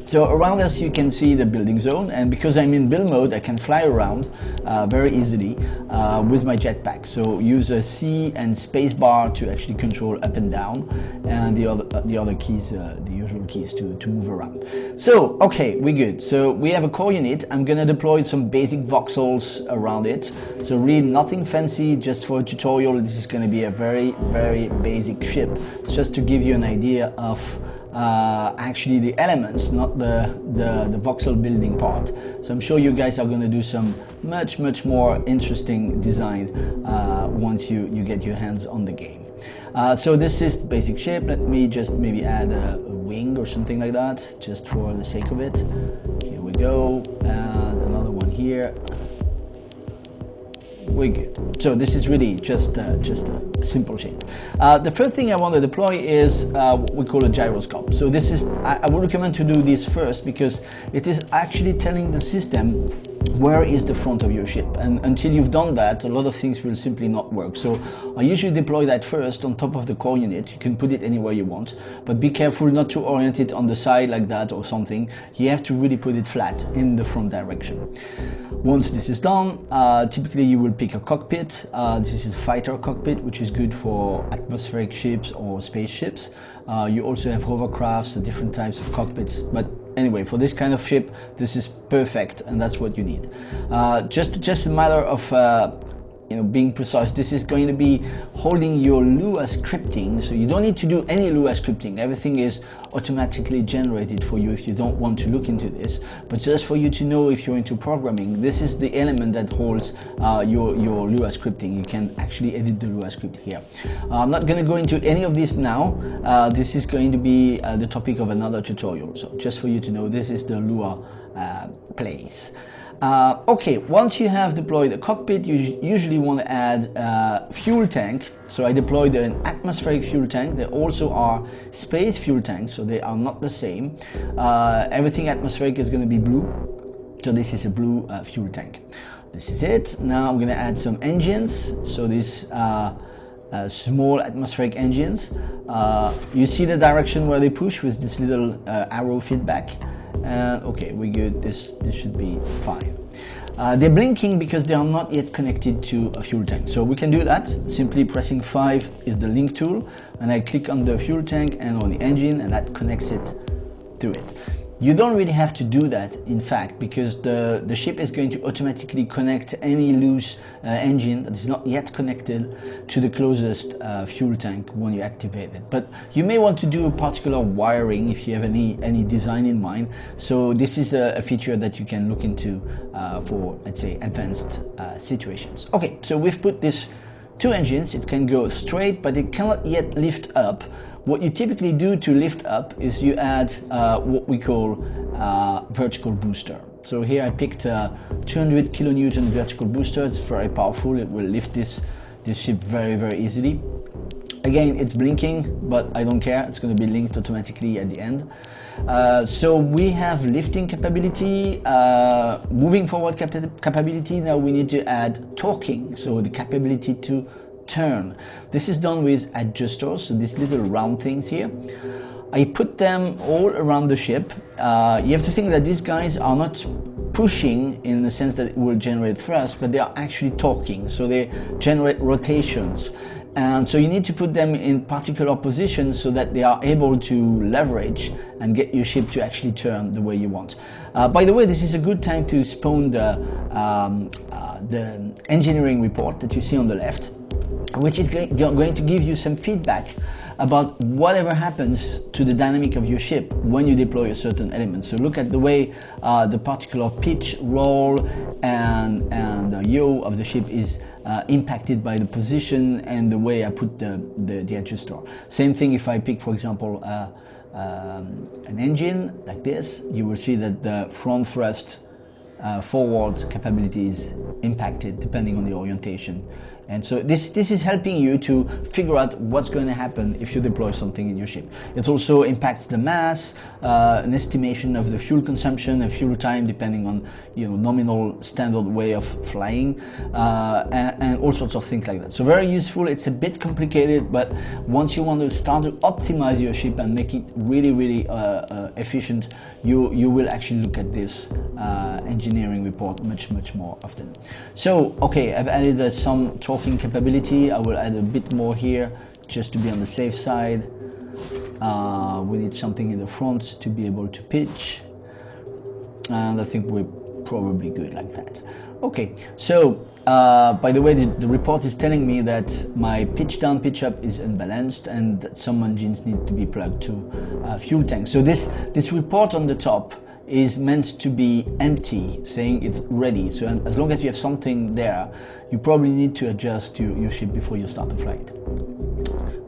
So around us you can see the building zone, and because I'm in build mode I can fly around very easily with my jetpack. So use a C and space bar to actually control up and down, and the other keys, the usual keys to move around. So okay, we're good. So we have a core unit. I'm gonna deploy some basic voxels around it. So really nothing fancy, just for a tutorial. This is gonna be a very, very basic ship. It's just to give you an idea of actually the elements, not the voxel building part. So I'm sure you guys are going to do some much more interesting design once you get your hands on the game. So this is the basic shape. Let me just maybe add a wing or something like that, just for the sake of it. Here we go, and another one here. We're good. So this is really just a simple shape. The first thing I want to deploy is what we call a gyroscope. So this is, I would recommend to do this first because it is actually telling the system where is the front of your ship, and until you've done that, a lot of things will simply not work. So I usually deploy that first on top of the core unit. You can put it anywhere you want, but be careful not to orient it on the side like that or something. You have to really put it flat in the front direction. Once this is done, typically you will pick a cockpit. This is a fighter cockpit, which is good for atmospheric ships or spaceships. You also have hovercrafts, so different types of cockpits, but anyway, for this kind of ship, this is perfect, and that's what you need. Just a matter of being precise. This is going to be holding your Lua scripting, so you don't need to do any Lua scripting. Everything is automatically generated for you if you don't want to look into this. But just for you to know, if you're into programming, this is the element that holds your Lua scripting. You can actually edit the Lua script here. I'm not going to go into any of this now. This is going to be the topic of another tutorial. So just for you to know, this is the Lua place. Okay, once you have deployed a cockpit, you usually want to add a fuel tank. So I deployed an atmospheric fuel tank. There also are space fuel tanks, so they are not the same. Everything atmospheric is going to be blue, so this is a blue fuel tank. This is it. Now I'm going to add some engines. So these small atmospheric engines. You see the direction where they push with this little arrow feedback. And okay, we're good. This should be fine. They're blinking because they are not yet connected to a fuel tank. So we can do that. Simply pressing 5 is the link tool, and I click on the fuel tank and on the engine, and that connects it to it. You don't really have to do that, in fact, because the ship is going to automatically connect any loose engine that is not yet connected to the closest fuel tank when you activate it. But you may want to do a particular wiring if you have any design in mind. So this is a feature that you can look into for, let's say, advanced situations. Okay, so we've put these 2 engines. It can go straight, but it cannot yet lift up. What you typically do to lift up is you add what we call vertical booster. So here I picked a 200 kilonewton vertical booster. It's very powerful. It will lift this ship very easily. Again, it's blinking, but I don't care. It's going to be linked automatically at the end. So we have lifting capability, moving forward capability. Now we need to add torquing, so the capability to turn. This is done with adjusters, so these little round things here. I put them all around the ship. You have to think that these guys are not pushing in the sense that it will generate thrust, but they are actually torquing, so they generate rotations. And so you need to put them in particular positions so that they are able to leverage and get your ship to actually turn the way you want. By the way, this is a good time to spawn the engineering report that you see on the left. which is going to give you some feedback about whatever happens to the dynamic of your ship when you deploy a certain element. So look at the way the particular pitch, roll, and the yaw of the ship is impacted by the position and the way I put the adjuster. Same thing if I pick, for example, an engine like this, you will see that the front thrust forward capability is impacted depending on the orientation. And so this is helping you to figure out what's going to happen if you deploy something in your ship. It also impacts the mass, an estimation of the fuel consumption and fuel time depending on nominal standard way of flying, and all sorts of things like that. So very useful. It's a bit complicated, but once you want to start to optimize your ship and make it really efficient, you will actually look at this engineering report much more often. So okay, I've added some talking capability. I will add a bit more here just to be on the safe side. We need something in the front to be able to pitch, and I think we're probably good like that. Okay, so by the way, the report is telling me that my pitch down, pitch up is unbalanced and that some engines need to be plugged to fuel tanks. So this report on the top is meant to be empty, saying it's ready. So as long as you have something there, you probably need to adjust your ship before you start the flight.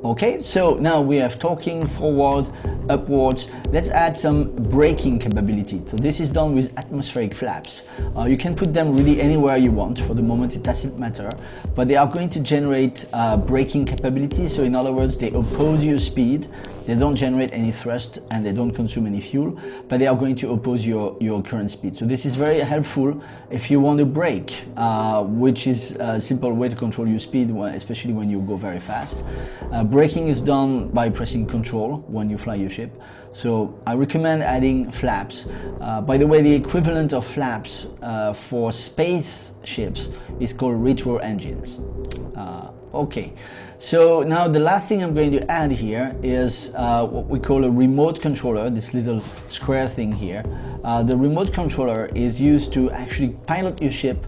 Okay, so now we have talking forward, upwards. Let's add some braking capability. So this is done with atmospheric flaps. You can put them really anywhere you want. For the moment it doesn't matter, but they are going to generate braking capability. So in other words, they oppose your speed. They don't generate any thrust and they don't consume any fuel, but they are going to oppose your current speed. So this is very helpful if you want to brake, which is a simple way to control your speed, especially when you go very fast. Braking is done by pressing control when you fly your ship. So I recommend adding flaps. By the way, the equivalent of flaps for space ships is called retro engines. Okay, so now the last thing I'm going to add here is what we call a remote controller, this little square thing here. The remote controller is used to actually pilot your ship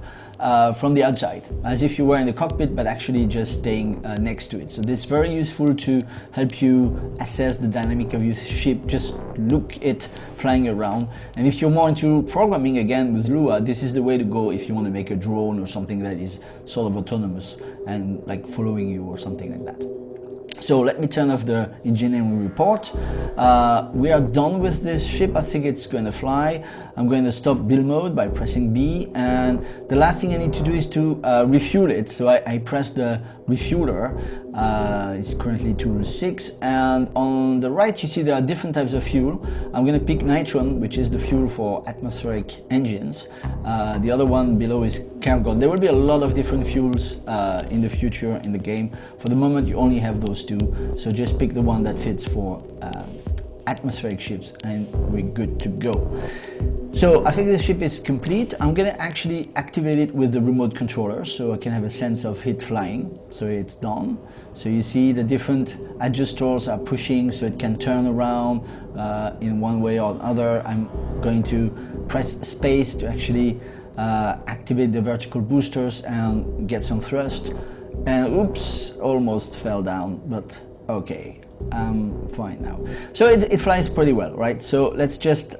from the outside, as if you were in the cockpit, but actually just staying next to it. So this is very useful to help you assess the dynamic of your ship. Just look it flying around. And if you're more into programming, again with Lua, this is the way to go if you want to make a drone or something that is sort of autonomous and like following you or something like that. So let me turn off the engineering report. We are done with this ship. I think it's going to fly. I'm going to stop build mode by pressing B, and the last thing I need to do is to refuel it. So I press the refueler. It's currently 206, and on the right you see there are different types of fuel. I'm going to pick nitron, which is the fuel for atmospheric engines. The other one below is cargo. There will be a lot of different fuels in the future in the game. For the moment you only have those two, so just pick the one that fits for atmospheric ships and we're good to go. So I think the ship is complete. I'm going to actually activate it with the remote controller so I can have a sense of it flying. So it's done. So you see the different adjusters are pushing so it can turn around in one way or another. I'm going to press space to actually activate the vertical boosters and get some thrust. And oops, almost fell down, but okay, I'm fine now. So it flies pretty well, right? So let's just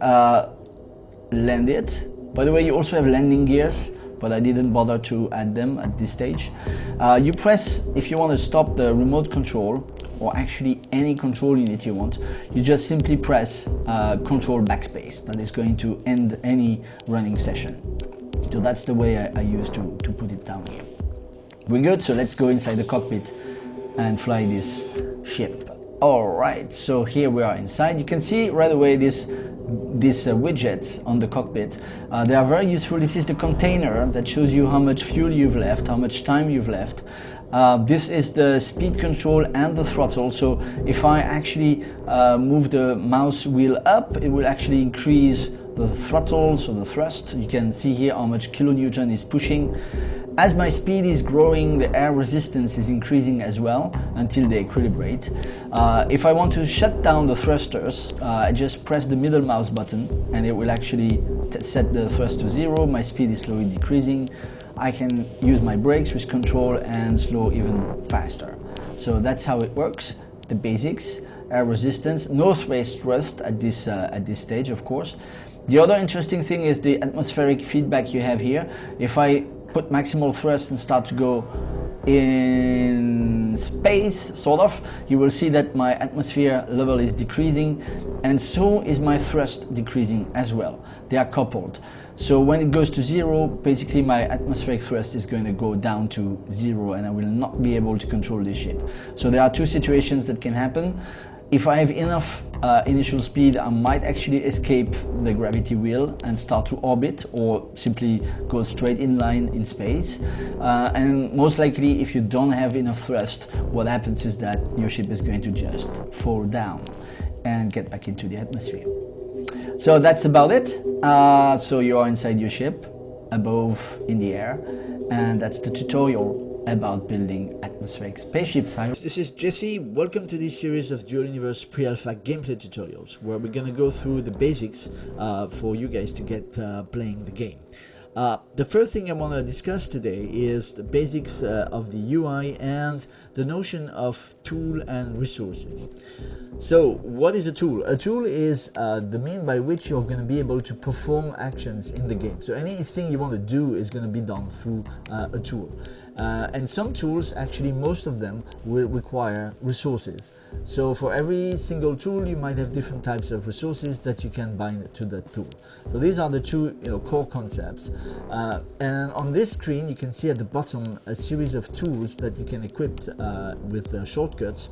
land it. By the way, you also have landing gears, but I didn't bother to add them at this stage. You press, if you want to stop the remote control, or actually any control unit you want, you just simply press control backspace. That is going to end any running session. So that's the way I used to put it down here. We're good, so let's go inside the cockpit and fly this ship. Alright, so here we are inside. You can see right away these widgets on the cockpit. They are very useful. This is the container that shows you how much fuel you've left, how much time you've left. This is the speed control and the throttle. So if I actually move the mouse wheel up, it will actually increase the throttle, so the thrust. You can see here how much kilonewton is pushing. As my speed is growing, the air resistance is increasing as well until they equilibrate. If I want to shut down the thrusters, I just press the middle mouse button and it will actually set the thrust to 0. My speed is slowly decreasing. I can use my brakes with control and slow even faster. So that's how it works, the basics. Air resistance, no thrust at this stage, of course. The other interesting thing is the atmospheric feedback you have here. If I put maximal thrust and start to go in space, sort of, you will see that my atmosphere level is decreasing, and so is my thrust decreasing as well. They are coupled. So when it goes to zero, basically my atmospheric thrust is going to go down to zero, and I will not be able to control this ship. So there are two situations that can happen. If I have enough initial speed, I might actually escape the gravity wheel and start to orbit, or simply go straight in line in space. And most likely, if you don't have enough thrust, what happens is that your ship is going to just fall down and get back into the atmosphere. So that's about it. So you are inside your ship, above in the air, and that's the tutorial about building atmospheric spaceships. This is Jesse. Welcome to this series of Dual Universe pre-alpha gameplay tutorials, where we're gonna go through the basics for you guys to get playing the game. The first thing I want to discuss today is the basics of the UI and the notion of tool and resources. So what is a tool? A tool is the mean by which you're going to be able to perform actions in the game. So anything you want to do is going to be done through a tool. And some tools, actually most of them, will require resources. So for every single tool you might have different types of resources that you can bind to that tool. So these are the two core concepts. And on this screen you can see at the bottom a series of tools that you can equip with shortcuts.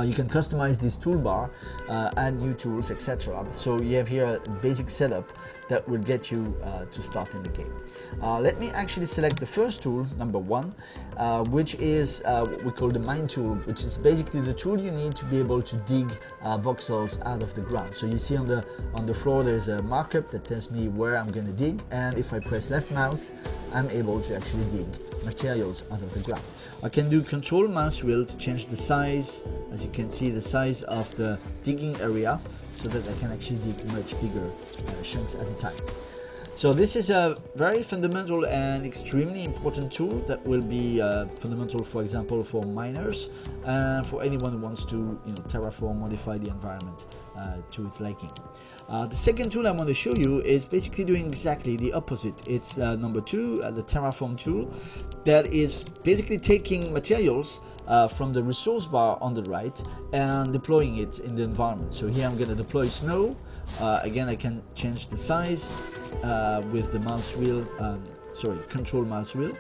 You can customize this toolbar, add new tools, etc. So you have here a basic setup that will get you to start in the game. Let me actually select the first tool, number 1, which is what we call the mine tool, which is basically the tool you need to be able to dig voxels out of the ground. So you see on the floor there's a markup that tells me where I'm going to dig, and if I press left mouse, I'm able to actually dig materials out of the ground. I can do control mouse wheel to change the size, as you can see, the size of the digging area, so that I can actually dig much bigger chunks at a time. So this is a very fundamental and extremely important tool that will be fundamental, for example, for miners and for anyone who wants to terraform, modify the environment to its liking. The second tool I want to show you is basically doing exactly the opposite. It's number 2, the terraform tool, that is basically taking materials from the resource bar on the right and deploying it in the environment. So here I'm going to deploy snow. Again, I can change the size with the mouse wheel, control mouse wheel.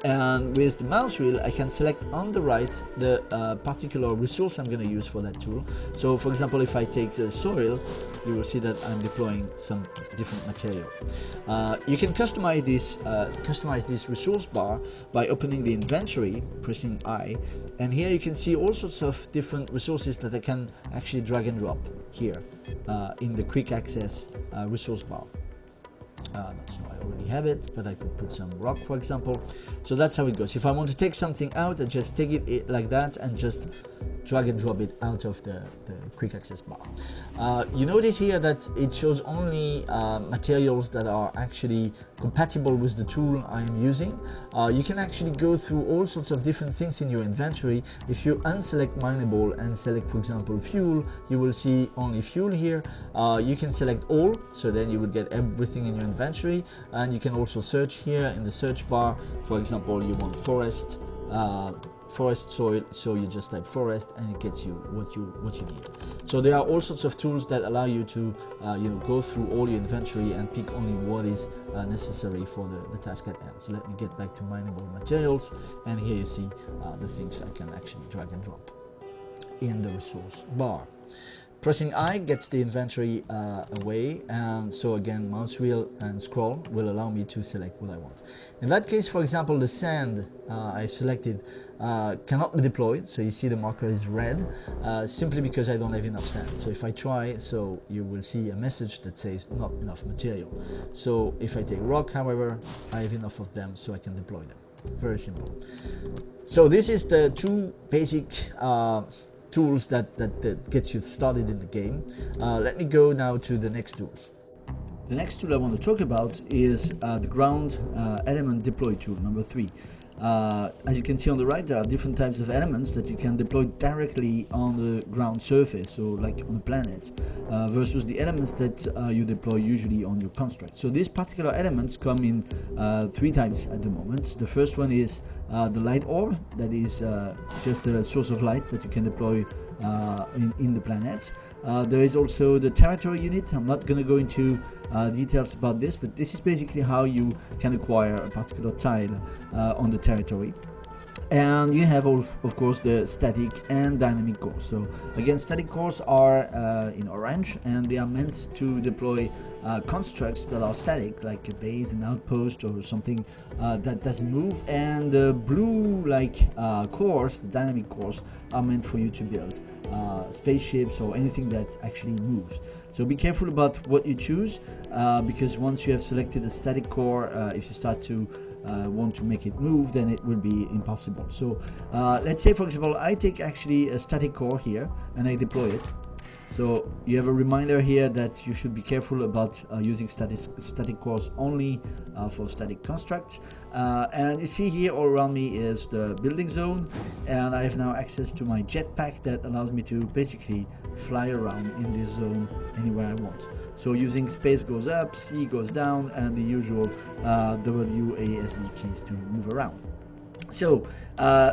And with the mouse wheel, I can select on the right the particular resource I'm going to use for that tool. So for example, if I take the soil, you will see that I'm deploying some different material. You can customize this resource bar by opening the inventory, pressing I, and here you can see all sorts of different resources that I can actually drag and drop here in the quick access resource bar. So I already have it, but I could put some rock, for example. So that's how it goes. If I want to take something out, I just take it like that and just drag and drop it out of the quick access bar. You notice here that it shows only materials that are actually compatible with the tool I am using. You can actually go through all sorts of different things in your inventory. If you unselect mineable and select, for example, fuel, you will see only fuel here. You can select all, so then you will get everything in your inventory, and you can also search here in the search bar. For example, you want forest soil, so you just type forest and it gets you what you need. So there are all sorts of tools that allow you to go through all your inventory and pick only what is necessary for the task at hand. So let me get back to mineable materials, and here you see the things I can actually drag and drop in the resource bar. Pressing I gets the inventory away, and so again mouse wheel and scroll will allow me to select what I want. In that case, for example, the sand I selected cannot be deployed, so you see the marker is red, simply because I don't have enough sand. So if I try, so you will see a message that says not enough material. So if I take rock, however, I have enough of them, so I can deploy them. Very simple. So this is the two basic tools that gets you started in the game. Let me go now to the next tools. The next tool I want to talk about is the ground element deploy tool, number 3. As you can see on the right, there are different types of elements that you can deploy directly on the ground surface, so like on the planet, versus the elements that you deploy usually on your construct. So these particular elements come in 3 types at the moment. The first one is the light orb, that is just a source of light that you can deploy in the planet. There is also the territory unit. I'm not going to go into details about this, but this is basically how you can acquire a particular tile on the territory. And you have, of course, the static and dynamic cores. So again, static cores are in orange, and they are meant to deploy constructs that are static, like a base, an outpost, or something that doesn't move. And the blue cores, the dynamic cores, are meant for you to build spaceships or anything that actually moves. So be careful about what you choose, because once you have selected a static core, if you start to want to make it move, then it will be impossible. So let's say, for example, I take actually a static core here and I deploy it. So you have a reminder here that you should be careful about using static cores only for static constructs. And you see here all around me is the building zone, and I have now access to my jetpack that allows me to basically fly around in this zone anywhere I want. So using space goes up, C goes down, and the usual W, A, S, D keys to move around. So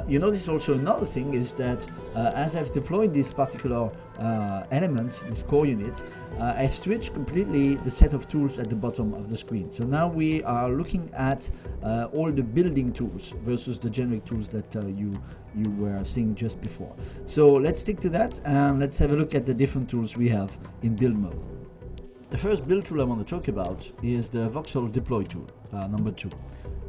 you notice also another thing is that as I've deployed this particular element, this core unit, I've switched completely the set of tools at the bottom of the screen. So now we are looking at all the building tools versus the generic tools that you were seeing just before. So let's stick to that, and let's have a look at the different tools we have in build mode. The first build tool I want to talk about is the voxel deploy tool, number 2.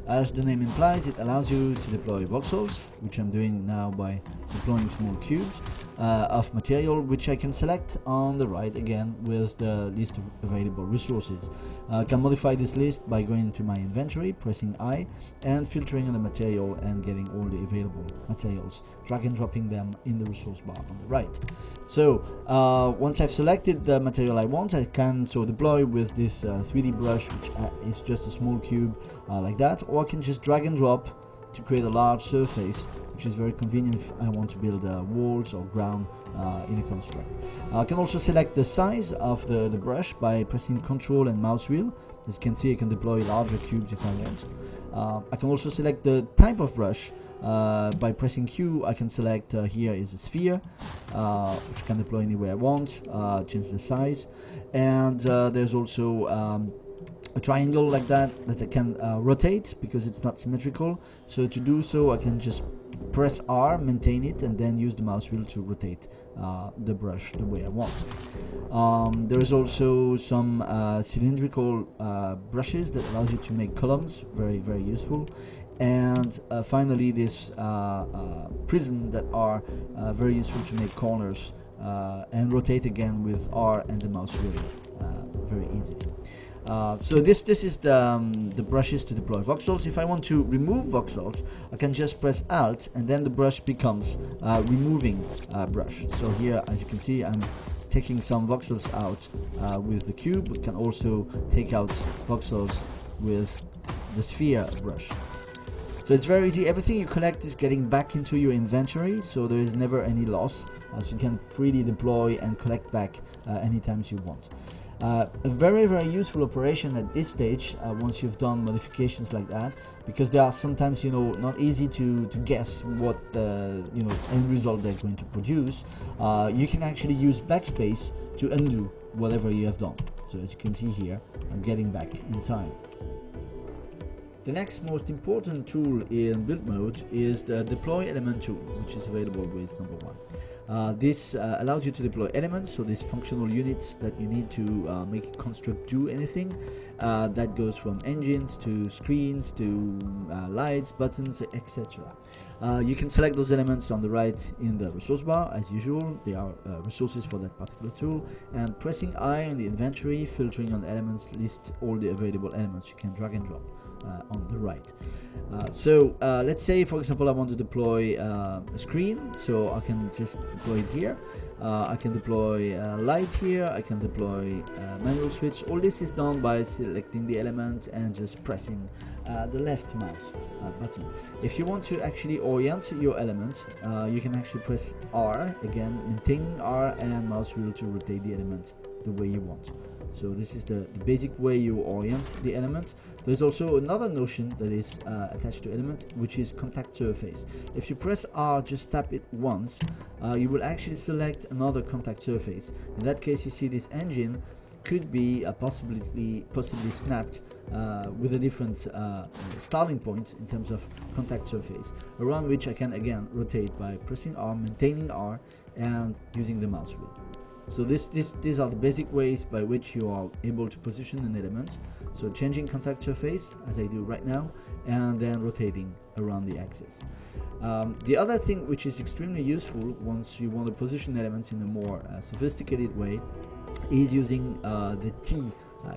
As the name implies, it allows you to deploy voxels, which I'm doing now by deploying small cubes of material, which I can select on the right again with the list of available resources. I can modify this list by going to my inventory, pressing I, and filtering on the material and getting all the available materials, drag and dropping them in the resource bar on the right. So once I've selected the material I want, I can deploy with this 3D brush, which is just a small cube like that, or I can just drag and drop to create a large surface, which is very convenient if I want to build walls or ground in a construct. I can also select the size of the brush by pressing Ctrl and mouse wheel. As you can see, I can deploy larger cubes if I want. I can also select the type of brush. By pressing Q, I can select here is a sphere, which I can deploy anywhere I want, change the size, and there's also a triangle like that I can rotate because it's not symmetrical. So to do so, I can just press R, maintain it, and then use the mouse wheel to rotate the brush the way I want. There is also some cylindrical brushes that allows you to make columns, very, very useful. And finally, this prism that are very useful to make corners and rotate again with R and the mouse wheel very easily. So this is the brushes to deploy voxels. If I want to remove voxels, I can just press Alt, and then the brush becomes removing brush. So here, as you can see, I'm taking some voxels out with the cube. We can also take out voxels with the sphere brush. So it's very easy. Everything you collect is getting back into your inventory, so there is never any loss. So you can freely deploy and collect back anytime you want. A very, very useful operation at this stage once you've done modifications like that, because they are sometimes not easy to guess what end result they're going to produce. You can actually use backspace to undo whatever you have done. So as you can see here, I'm getting back in time. The next most important tool in build mode is the deploy element tool, which is available with number 1. This allows you to deploy elements, so these functional units that you need to make a construct do anything. That goes from engines to screens to lights, buttons, etc. You can select those elements on the right in the resource bar as usual. They are resources for that particular tool, and pressing I in the inventory, filtering on elements, list all the available elements you can drag and drop on the right. So let's say, for example, I want to deploy a screen, so I can just deploy it here. I can deploy light here, I can deploy manual switch. All this is done by selecting the element and just pressing the left mouse button. If you want to actually orient your element, you can actually press R, again maintaining R and mouse wheel to rotate the element the way you want. So this is the basic way you orient the element. There's also another notion that is attached to element, which is contact surface. If you press R, just tap it once, you will actually select another contact surface. In that case, you see this engine could be possibly snapped with a different starting point in terms of contact surface, around which I can again rotate by pressing R, maintaining R, and using the mouse wheel. So these are the basic ways by which you are able to position an element. So changing contact surface, as I do right now, and then rotating around the axis. The other thing which is extremely useful once you want to position elements in a more sophisticated way is using the T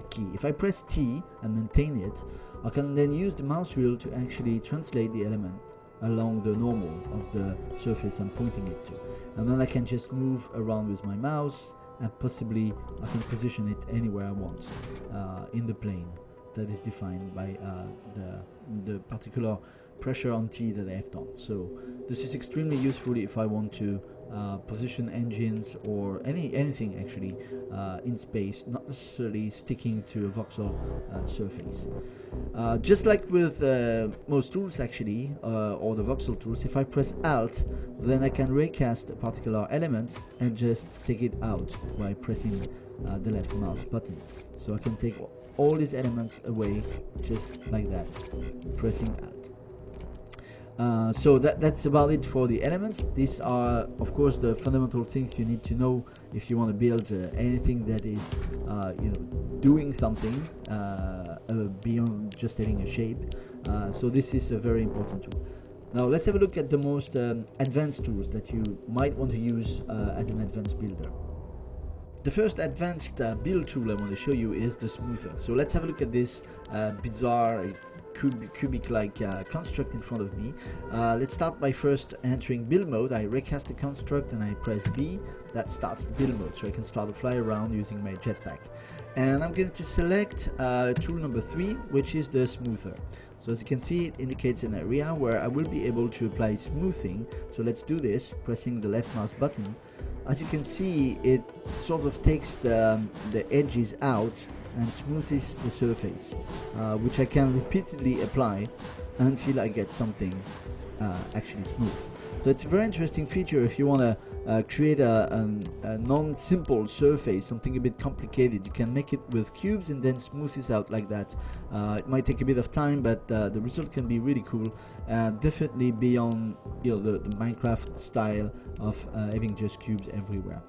key. If I press T and maintain it, I can then use the mouse wheel to actually translate the element along the normal of the surface I'm pointing it to. And then I can just move around with my mouse, and possibly I can position it anywhere I want in the plane that is defined by the particular pressure on T that I have done. So this is extremely useful if I want to position engines or anything actually in space, not necessarily sticking to a voxel surface. Just like with most tools actually, or the voxel tools, if I press Alt, then I can recast a particular element and just take it out by pressing the left mouse button. So I can take all these elements away just like that, pressing Alt. So that's about it for the elements. These are of course the fundamental things you need to know if you want to build anything that is doing something beyond just having a shape. So this is a very important tool. Now let's have a look at the most advanced tools that you might want to use as an advanced builder. The first advanced build tool I want to show you is the smoother. So let's have a look at this bizarre cubic-like construct in front of me. Let's start by first entering build mode. I recast the construct and I press B. That starts the build mode, so I can start to fly around using my jetpack. And I'm going to select tool number 3, which is the smoother. So as you can see, it indicates an area where I will be able to apply smoothing. So let's do this, pressing the left mouse button. As you can see, it sort of takes the edges out and smoothes the surface, which I can repeatedly apply until I get something actually smooth. So it's a very interesting feature if you want to create a non-simple surface, something a bit complicated. You can make it with cubes and then smooth it out like that. It might take a bit of time, but the result can be really cool. Definitely beyond the Minecraft style of having just cubes everywhere.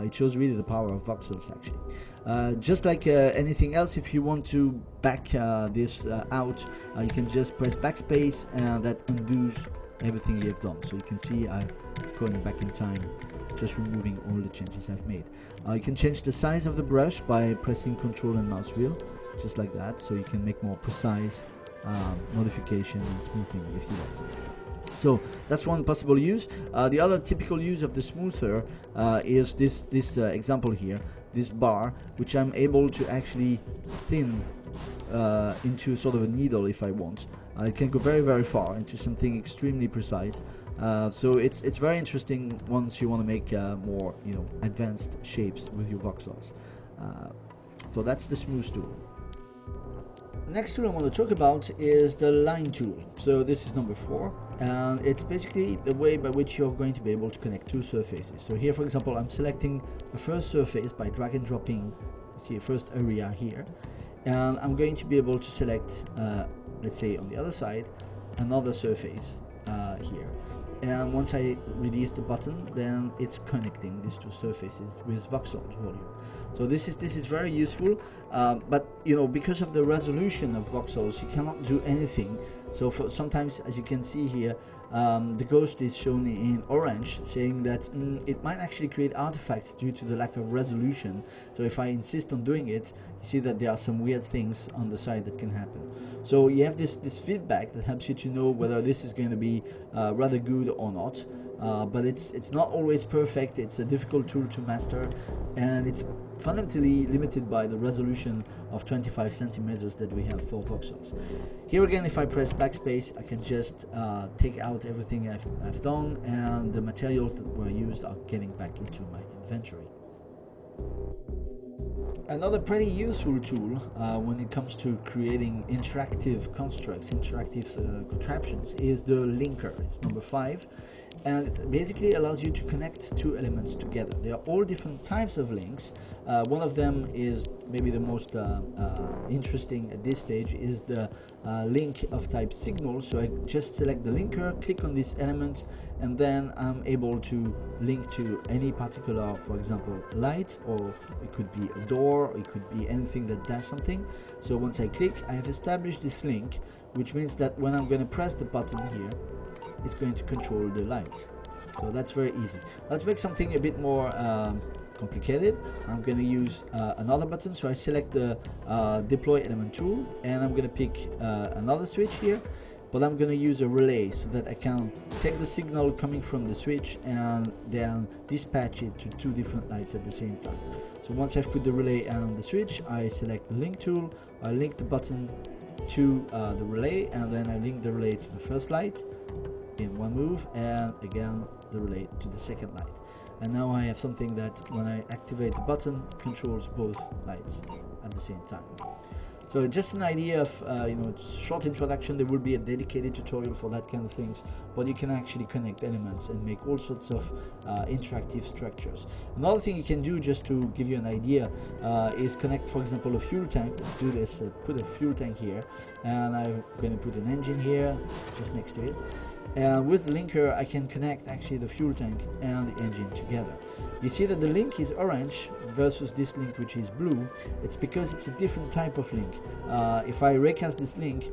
It shows really the power of voxels actually. Just like anything else, if you want to back this out, you can just press backspace and that undoes everything you have done. So you can see I'm going back in time, just removing all the changes I've made. You can change the size of the brush by pressing Ctrl and mouse wheel, just like that, so you can make more precise modification and smoothing if you want. So that's one possible use. The other typical use of the smoother is this example here, this bar, which I'm able to actually thin into sort of a needle if I want. It can go very, very far into something extremely precise. So it's very interesting once you want to make more advanced shapes with your voxels. So that's the smooth tool. Next tool I want to talk about is the line tool. So this is number 4, and it's basically the way by which you're going to be able to connect two surfaces. So here, for example, I'm selecting the first surface by drag and dropping, see a first area here, and I'm going to be able to select, let's say on the other side, another surface here. And once I release the button, then it's connecting these two surfaces with voxel volume. So this is very useful, but because of the resolution of voxels, you cannot do anything. So sometimes, as you can see here, the ghost is shown in orange, saying that it might actually create artifacts due to the lack of resolution. So if I insist on doing it, you see that there are some weird things on the side that can happen. So you have this feedback that helps you to know whether this is going to be rather good or not. but it's not always perfect. It's a difficult tool to master, and it's fundamentally limited by the resolution of 25 centimeters that we have for voxels. Here again, if I press backspace, I can just take out everything I've done, and the materials that were used are getting back into my inventory. Another pretty useful tool when it comes to creating interactive constructs, interactive contraptions, is the linker. It's number 5, and it basically allows you to connect two elements together. There are all different types of links. One of them is maybe the most interesting at this stage, is the link of type signal. So I just select the linker, click on this element, and then I'm able to link to any particular, for example, light, or it could be a door, it could be anything that does something. So once I click, I have established this link, which means that when I'm going to press the button here, it's going to control the light. So that's very easy. Let's make something a bit more complicated. I'm going to use another button. So I select the deploy element tool, and I'm going to pick another switch here, but I'm going to use a relay so that I can take the signal coming from the switch and then dispatch it to two different lights at the same time. So once I've put the relay on the switch, I select the link tool, I link the button to the relay, and then I link the relay to the first light in one move, and again the relay to the second light. And now I have something that, when I activate the button, controls both lights at the same time. So just an idea of short introduction. There will be a dedicated tutorial for that kind of things, but you can actually connect elements and make all sorts of interactive structures. Another thing you can do, just to give you an idea, is connect, for example, a fuel tank. Let's do this. Put a fuel tank here, and I'm going to put an engine here just next to it. And with the linker, I can connect actually the fuel tank and the engine together. You see that the link is orange versus this link which is blue. It's because it's a different type of link. If I recast this link,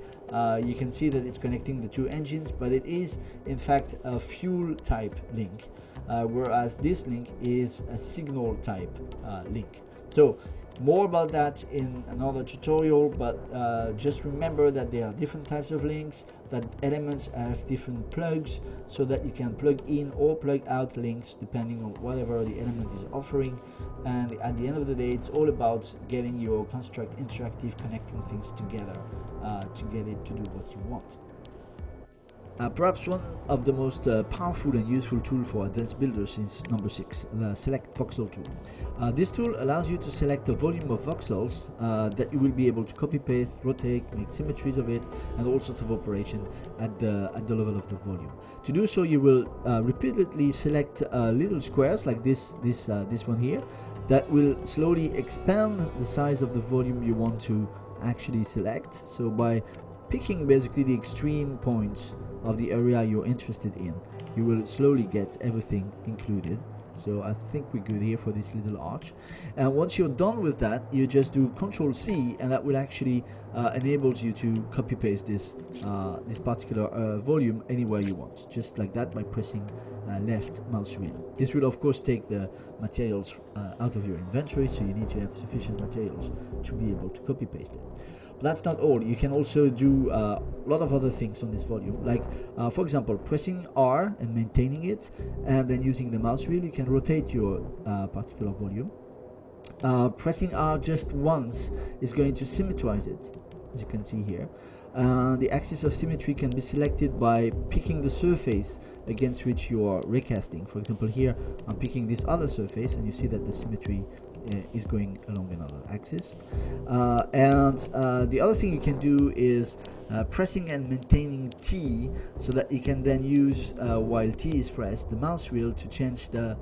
you can see that it's connecting the two engines, but it is in fact a fuel type link, whereas this link is a signal type link. So more about that in another tutorial, but just remember that there are different types of links, that elements have different plugs, so that you can plug in or plug out links depending on whatever the element is offering. And at the end of the day, it's all about getting your construct interactive, connecting things together to get it to do what you want. Perhaps one of the most powerful and useful tools for advanced builders is number 6, the Select Voxel tool. This tool allows you to select a volume of voxels that you will be able to copy paste, rotate, make symmetries of it, and all sorts of operation at the level of the volume. To do so, you will repeatedly select little squares like this one here, that will slowly expand the size of the volume you want to actually select. So by picking basically the extreme points of the area you're interested in, you will slowly get everything included. So I think we're good here for this little arch. And once you're done with that, you just do Ctrl+C, and that will actually enables you to copy paste this particular volume anywhere you want, just like that, by pressing left mouse wheel. This will of course take the materials out of your inventory, so you need to have sufficient materials to be able to copy paste it. But that's not all. You can also do a lot of other things on this volume, like for example, pressing R and maintaining it, and then using the mouse wheel you can rotate your particular volume. Pressing R just once is going to symmetrize it, as you can see here. The axis of symmetry can be selected by picking the surface against which you are recasting. For example, here I'm picking this other surface, and you see that the symmetry is going along another axis. The other thing you can do is pressing and maintaining T, so that you can then use, while T is pressed, the mouse wheel to change the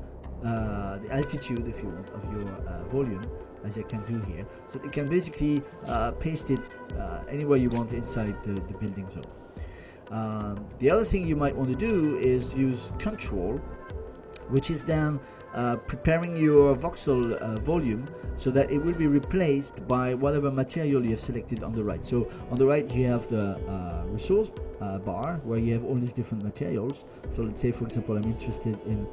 altitude, if you want, of your volume, as I can do here. So you can basically paste it anywhere you want inside the building zone. The other thing you might want to do is use Control, which is then preparing your voxel volume so that it will be replaced by whatever material you have selected on the right. So on the right you have the resource bar, where you have all these different materials. So let's say, for example, I'm interested in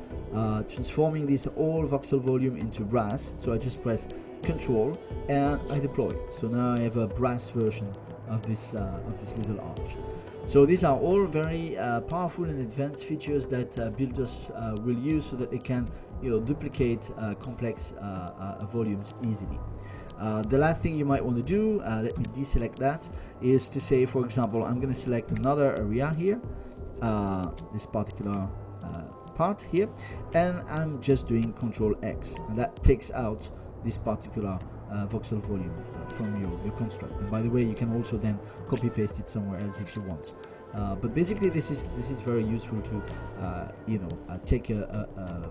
transforming this all voxel volume into brass. So I just press Control and I deploy. So now I have a brass version of this little arch. So these are all very powerful and advanced features that builders will use so that they can duplicate complex volumes easily. The last thing you might want to do, let me deselect that, is to say, for example, I'm going to select another area here, this particular part here, and I'm just doing Control X, and that takes out this particular voxel volume from your construct. And by the way, you can also then copy paste it somewhere else if you want. But basically, this is very useful to take a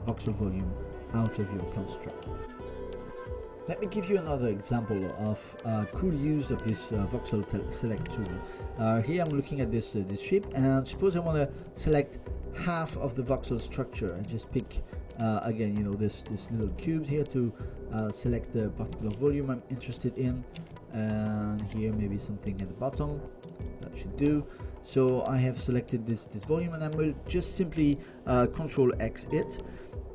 voxel volume out of your construct. Let me give you another example of cool use of this voxel select tool. Here I'm looking at this ship, and suppose I want to select half of the voxel structure and just pick again this little cubes here to select the particular volume I'm interested in, and here maybe something at the bottom that should do. So I have selected this volume, and I will just simply Control X it,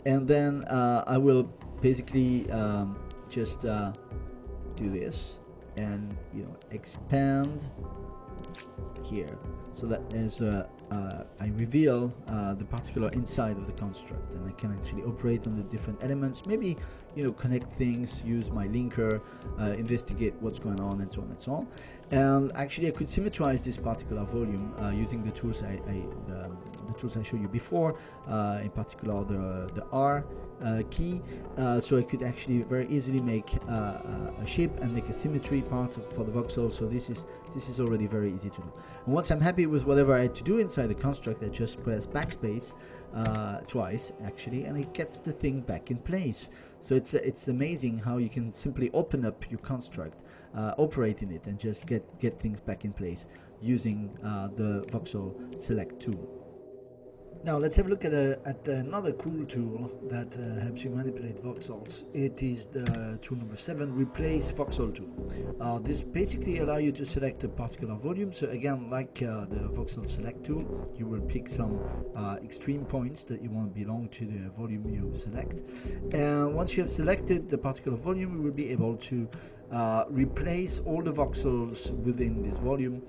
and then I will basically just do this and expand here, so that as I reveal the particular inside of the construct, and I can actually operate on the different elements, maybe connect things, use my linker, investigate what's going on, and so on and so on. And actually I could symmetrize this particular volume using the tools the tools I showed you before, in particular the R key, so I could actually very easily make a shape and make a symmetry part for the voxel. So this is already very easy to do. And once I'm happy with whatever I had to do inside the construct, I just press backspace twice actually, and it gets the thing back in place. So it's amazing how you can simply open up your construct, operate in it, and just get things back in place using the voxel select tool. Now let's have a look at another cool tool that helps you manipulate voxels. It is the tool number 7, Replace Voxel tool. This basically allows you to select a particular volume. So again, like the voxel select tool, you will pick some extreme points that you want to belong to the volume you select. And once you have selected the particular volume, you will be able to replace all the voxels within this volume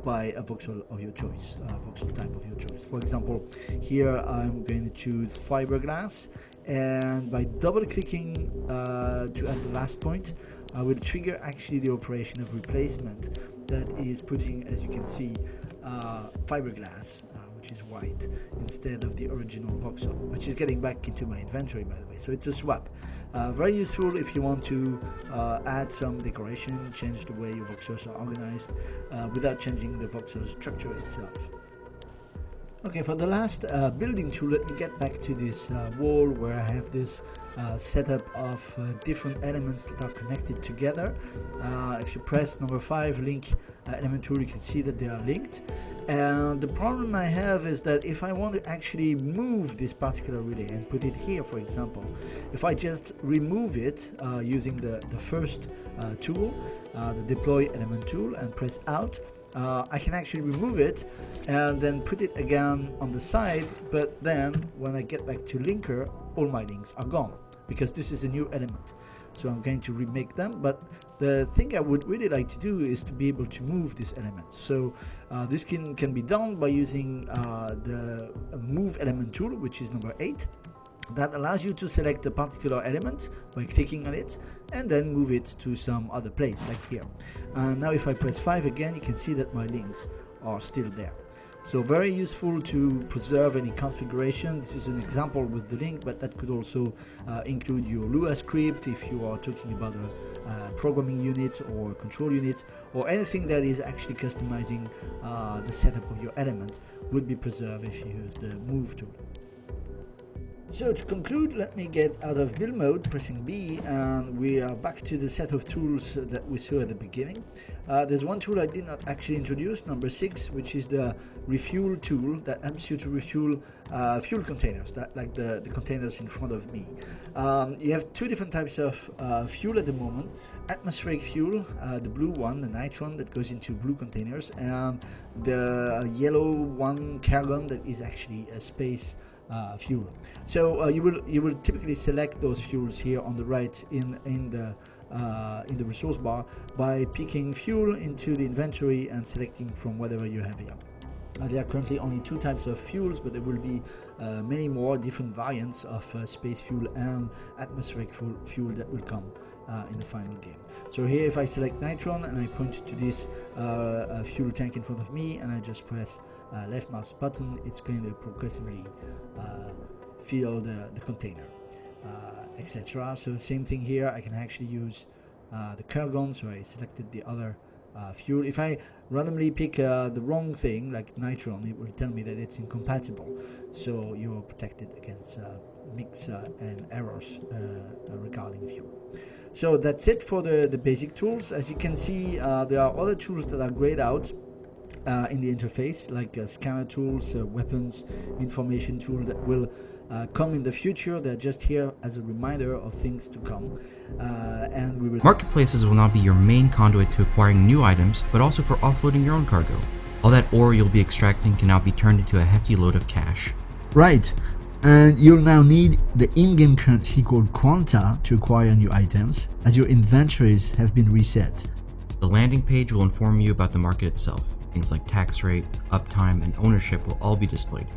by a voxel of your choice, voxel type of your choice. For example, here I'm going to choose fiberglass, and by double clicking to add the last point, I will trigger actually the operation of replacement that is putting, as you can see, fiberglass, which is white, instead of the original voxel, which is getting back into my inventory, by the way. So it's a swap. Very useful if you want to add some decoration, change the way your voxels are organized without changing the voxel structure itself. Okay, for the last building tool, let me get back to this wall where I have this setup of different elements that are connected together. If you press number 5, link element tool, you can see that they are linked. And the problem I have is that if I want to actually move this particular relay and put it here, for example, if I just remove it using the first tool, the deploy element tool, and press Alt, I can actually remove it and then put it again on the side, but then when I get back to linker, all my links are gone because this is a new element. So I'm going to remake them, but the thing I would really like to do is to be able to move this element. So this can be done by using the move element tool, which is number 8. That allows you to select a particular element by clicking on it and then move it to some other place, like here. Now if I press 5 again, you can see that my links are still there. So very useful to preserve any configuration. This is an example with the link, but that could also include your Lua script if you are talking about a programming unit or control unit, or anything that is actually customizing the setup of your element would be preserved if you use the move tool. So to conclude, let me get out of build mode, pressing B, and we are back to the set of tools that we saw at the beginning. There's one tool I did not actually introduce, number 6, which is the refuel tool that helps you to refuel fuel containers, like the containers in front of me. You have two different types of fuel at the moment: atmospheric fuel, the blue one, the nitron that goes into blue containers, and the yellow one, Cargon, that is actually a space fuel. So you will typically select those fuels here on the right in the resource bar by picking fuel into the inventory and selecting from whatever you have here. There are currently only 2 types of fuels, but there will be many more different variants of space fuel and atmospheric fuel that will come in the final game. So here, if I select Nitron and I point to this fuel tank in front of me and I just press left mouse button, it's going to progressively fill the container, etc. So same thing here, I can actually use the Kurgon, so I selected the other fuel. If I randomly pick the wrong thing, like Nitron, it will tell me that it's incompatible, so you're protected against mix and errors regarding fuel. So that's it for the basic tools. As you can see, there are other tools that are grayed out in the interface, like scanner tools, weapons, information tool that will come in the future. They're just here as a reminder of things to come, and we will. Marketplaces will not be your main conduit to acquiring new items, but also for offloading your own cargo. All that ore you'll be extracting can now be turned into a hefty load of cash. Right, and you'll now need the in-game currency called Quanta to acquire new items, as your inventories have been reset. The landing page will inform you about the market itself. Things like tax rate, uptime, and ownership will all be displayed.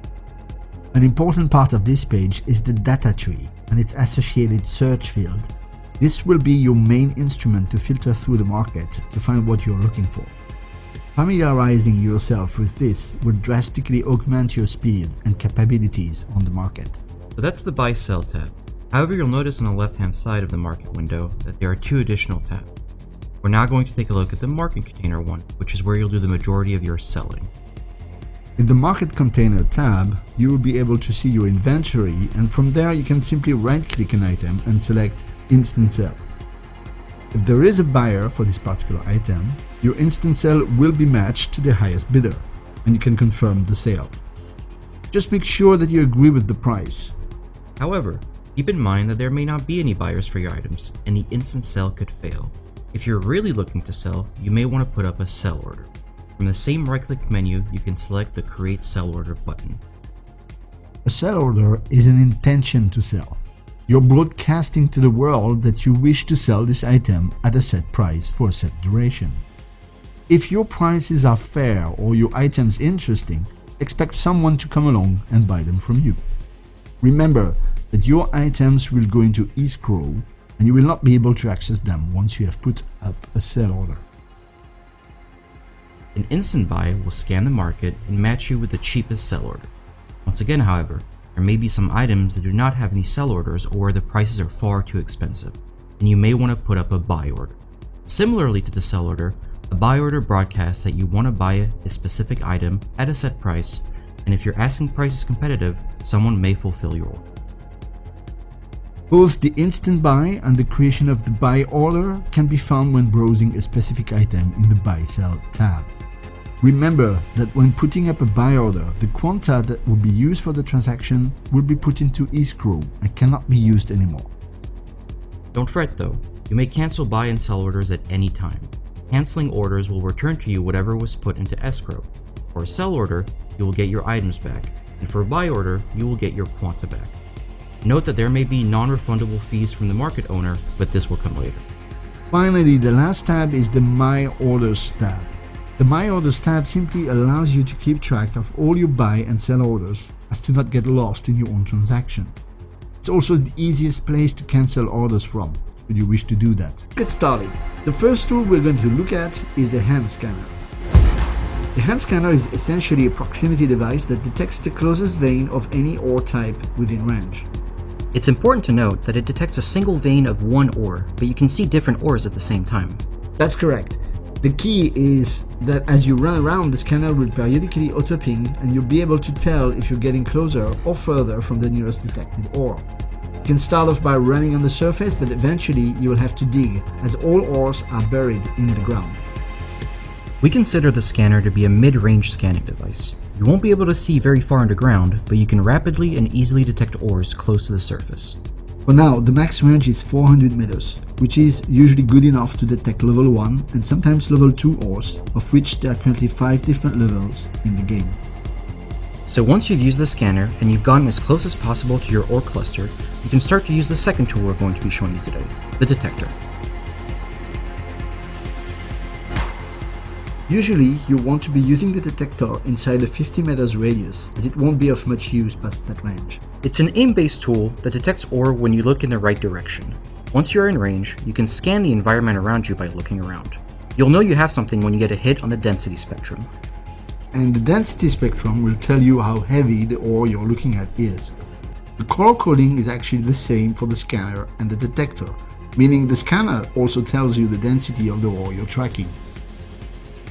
An important part of this page is the data tree and its associated search field. This will be your main instrument to filter through the market to find what you're looking for. Familiarizing yourself with this will drastically augment your speed and capabilities on the market. So that's the Buy Sell tab. However, you'll notice on the left-hand side of the market window that there are 2 additional tabs. We're now going to take a look at the market container one, which is where you'll do the majority of your selling. In the Market Container tab, you will be able to see your inventory, and from there you can simply right-click an item and select Instant Sell. If there is a buyer for this particular item, your instant sell will be matched to the highest bidder, and you can confirm the sale. Just make sure that you agree with the price. However, keep in mind that there may not be any buyers for your items, and the instant sell could fail. If you're really looking to sell, you may want to put up a sell order. From the same right-click menu, you can select the Create Sell Order button. A sell order is an intention to sell. You're broadcasting to the world that you wish to sell this item at a set price for a set duration. If your prices are fair or your items interesting, expect someone to come along and buy them from you. Remember that your items will go into escrow and you will not be able to access them once you have put up a sell order. An instant buy will scan the market and match you with the cheapest sell order. Once again, however, there may be some items that do not have any sell orders or where the prices are far too expensive, and you may want to put up a buy order. Similarly to the sell order, a buy order broadcasts that you want to buy a specific item at a set price, and if your asking price is competitive, someone may fulfill your order. Both the instant buy and the creation of the buy order can be found when browsing a specific item in the Buy Sell tab. Remember that when putting up a buy order, the quanta that will be used for the transaction will be put into escrow and cannot be used anymore. Don't fret though, you may cancel buy and sell orders at any time. Canceling orders will return to you whatever was put into escrow. For a sell order, you will get your items back, and for a buy order, you will get your quanta back. Note that there may be non-refundable fees from the market owner, but this will come later. Finally, the last tab is the My Orders tab. The My Orders tab simply allows you to keep track of all your buy and sell orders as to not get lost in your own transaction. It's also the easiest place to cancel orders from, should you wish to do that. Get started. The first tool we're going to look at is the hand scanner. The hand scanner is essentially a proximity device that detects the closest vein of any ore type within range. It's important to note that it detects a single vein of one ore, but you can see different ores at the same time. That's correct. The key is that as you run around, the scanner will periodically auto-ping and you'll be able to tell if you're getting closer or further from the nearest detected ore. You can start off by running on the surface, but eventually you will have to dig, as all ores are buried in the ground. We consider the scanner to be a mid-range scanning device. You won't be able to see very far underground, but you can rapidly and easily detect ores close to the surface. For now, the max range is 400 meters, which is usually good enough to detect level 1 and sometimes level 2 ores, of which there are currently 5 different levels in the game. So once you've used the scanner and you've gotten as close as possible to your ore cluster, you can start to use the second tool we're going to be showing you today, the detector. Usually, you want to be using the detector inside a 50 meters radius, as it won't be of much use past that range. It's an aim-based tool that detects ore when you look in the right direction. Once you're in range, you can scan the environment around you by looking around. You'll know you have something when you get a hit on the density spectrum. And the density spectrum will tell you how heavy the ore you're looking at is. The color coding is actually the same for the scanner and the detector, meaning the scanner also tells you the density of the ore you're tracking.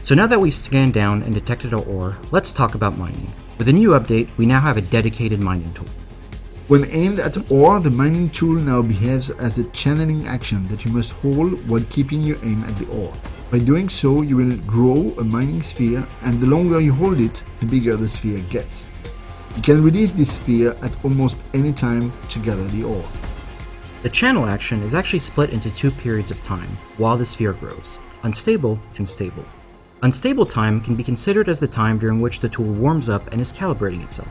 So now that we've scanned down and detected our ore, let's talk about mining. With a new update, we now have a dedicated mining tool. When aimed at ore, the mining tool now behaves as a channeling action that you must hold while keeping your aim at the ore. By doing so, you will grow a mining sphere, and the longer you hold it, the bigger the sphere gets. You can release this sphere at almost any time to gather the ore. The channel action is actually split into 2 periods of time while the sphere grows: unstable and stable. Unstable time can be considered as the time during which the tool warms up and is calibrating itself.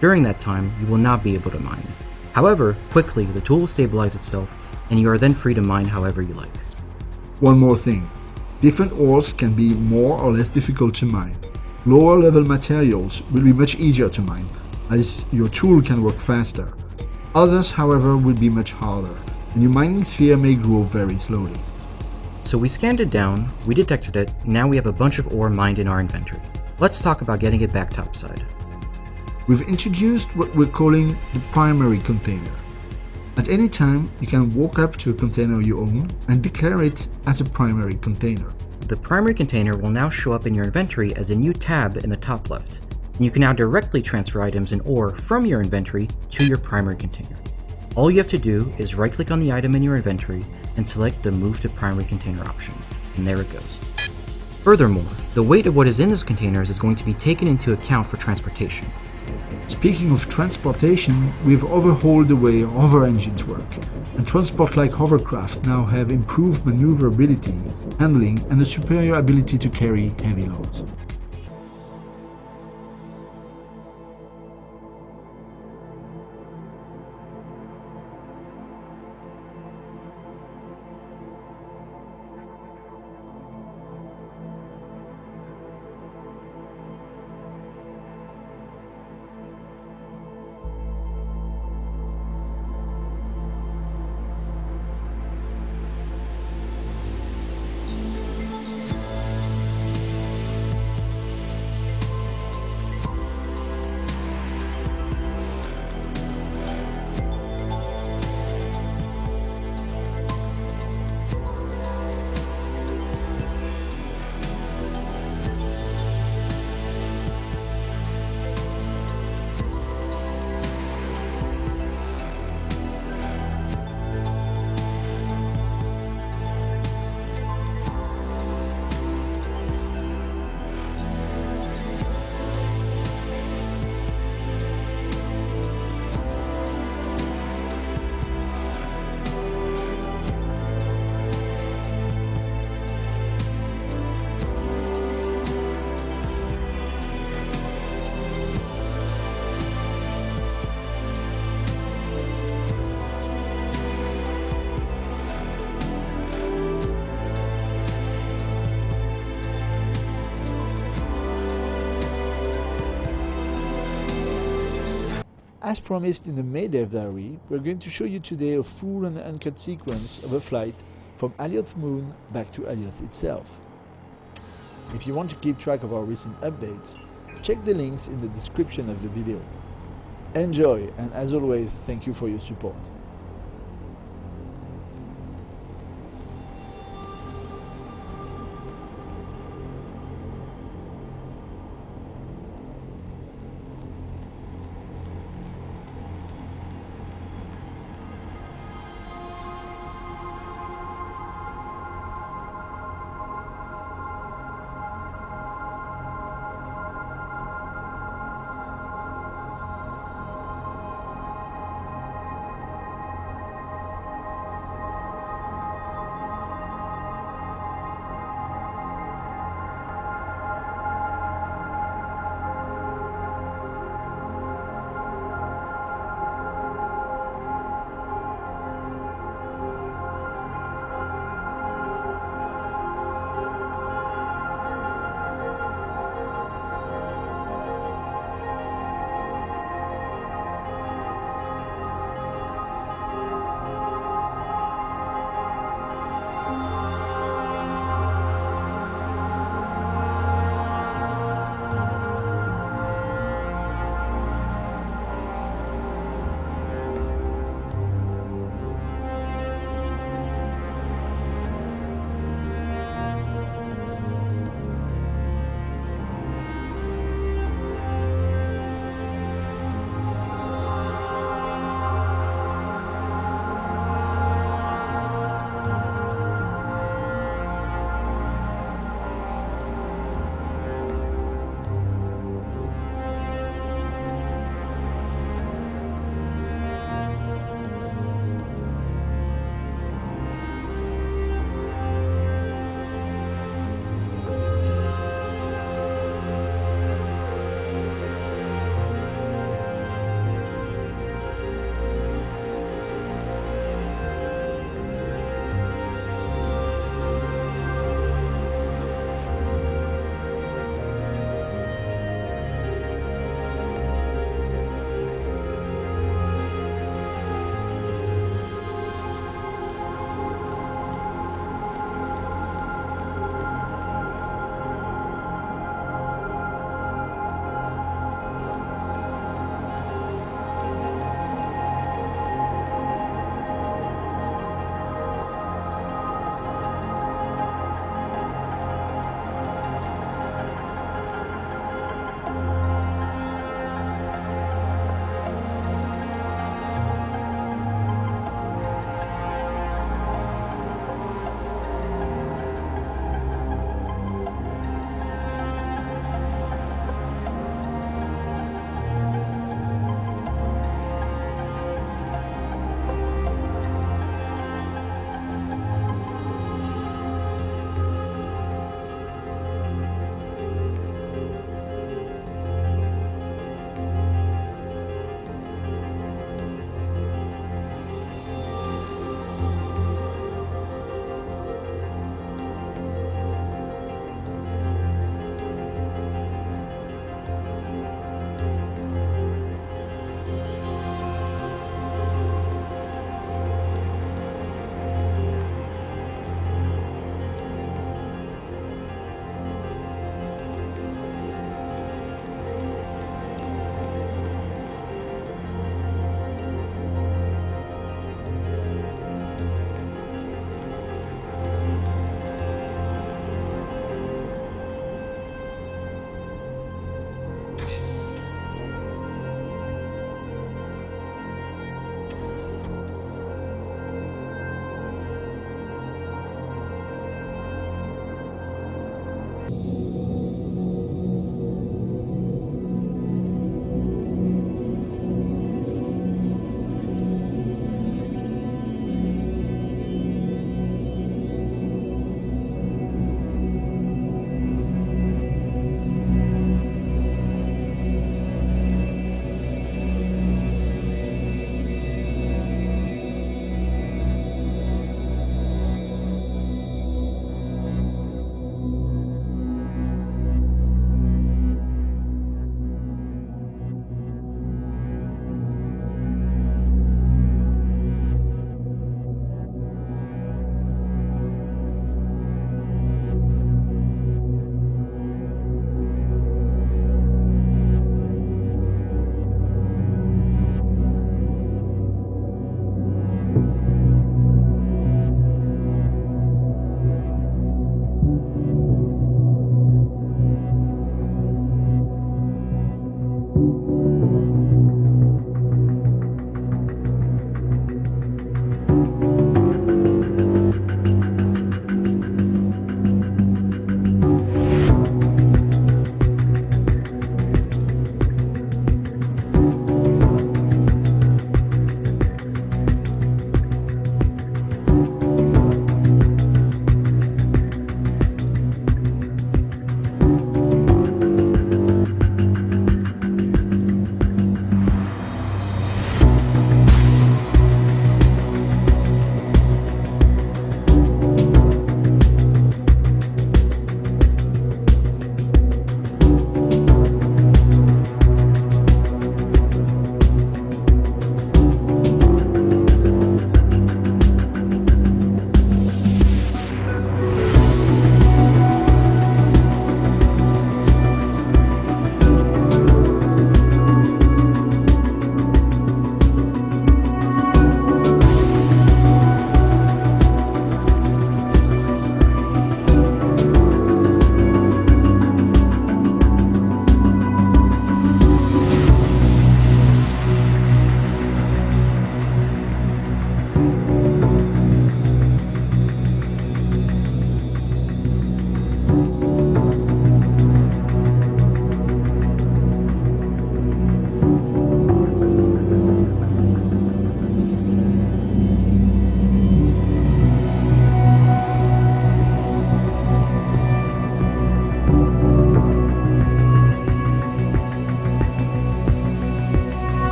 During that time, you will not be able to mine. However, quickly the tool will stabilize itself, and you are then free to mine however you like. One more thing. Different ores can be more or less difficult to mine. Lower level materials will be much easier to mine, as your tool can work faster. Others, however, will be much harder, and your mining sphere may grow very slowly. So we scanned it down, we detected it, now we have a bunch of ore mined in our inventory. Let's talk about getting it back topside. We've introduced what we're calling the primary container. At any time, you can walk up to a container you own and declare it as a primary container. The primary container will now show up in your inventory as a new tab in the top left, and you can now directly transfer items and ore from your inventory to your primary container. All you have to do is right-click on the item in your inventory and select the Move to Primary Container option, and there it goes. Furthermore, the weight of what is in this containers is going to be taken into account for transportation. Speaking of transportation, we've overhauled the way hover engines work, and transport-like hovercraft now have improved maneuverability, handling, and a superior ability to carry heavy loads. As promised in the May Dev Diary, we're going to show you today a full and uncut sequence of a flight from Alioth Moon back to Alioth itself. If you want to keep track of our recent updates, check the links in the description of the video. Enjoy, and as always, thank you for your support.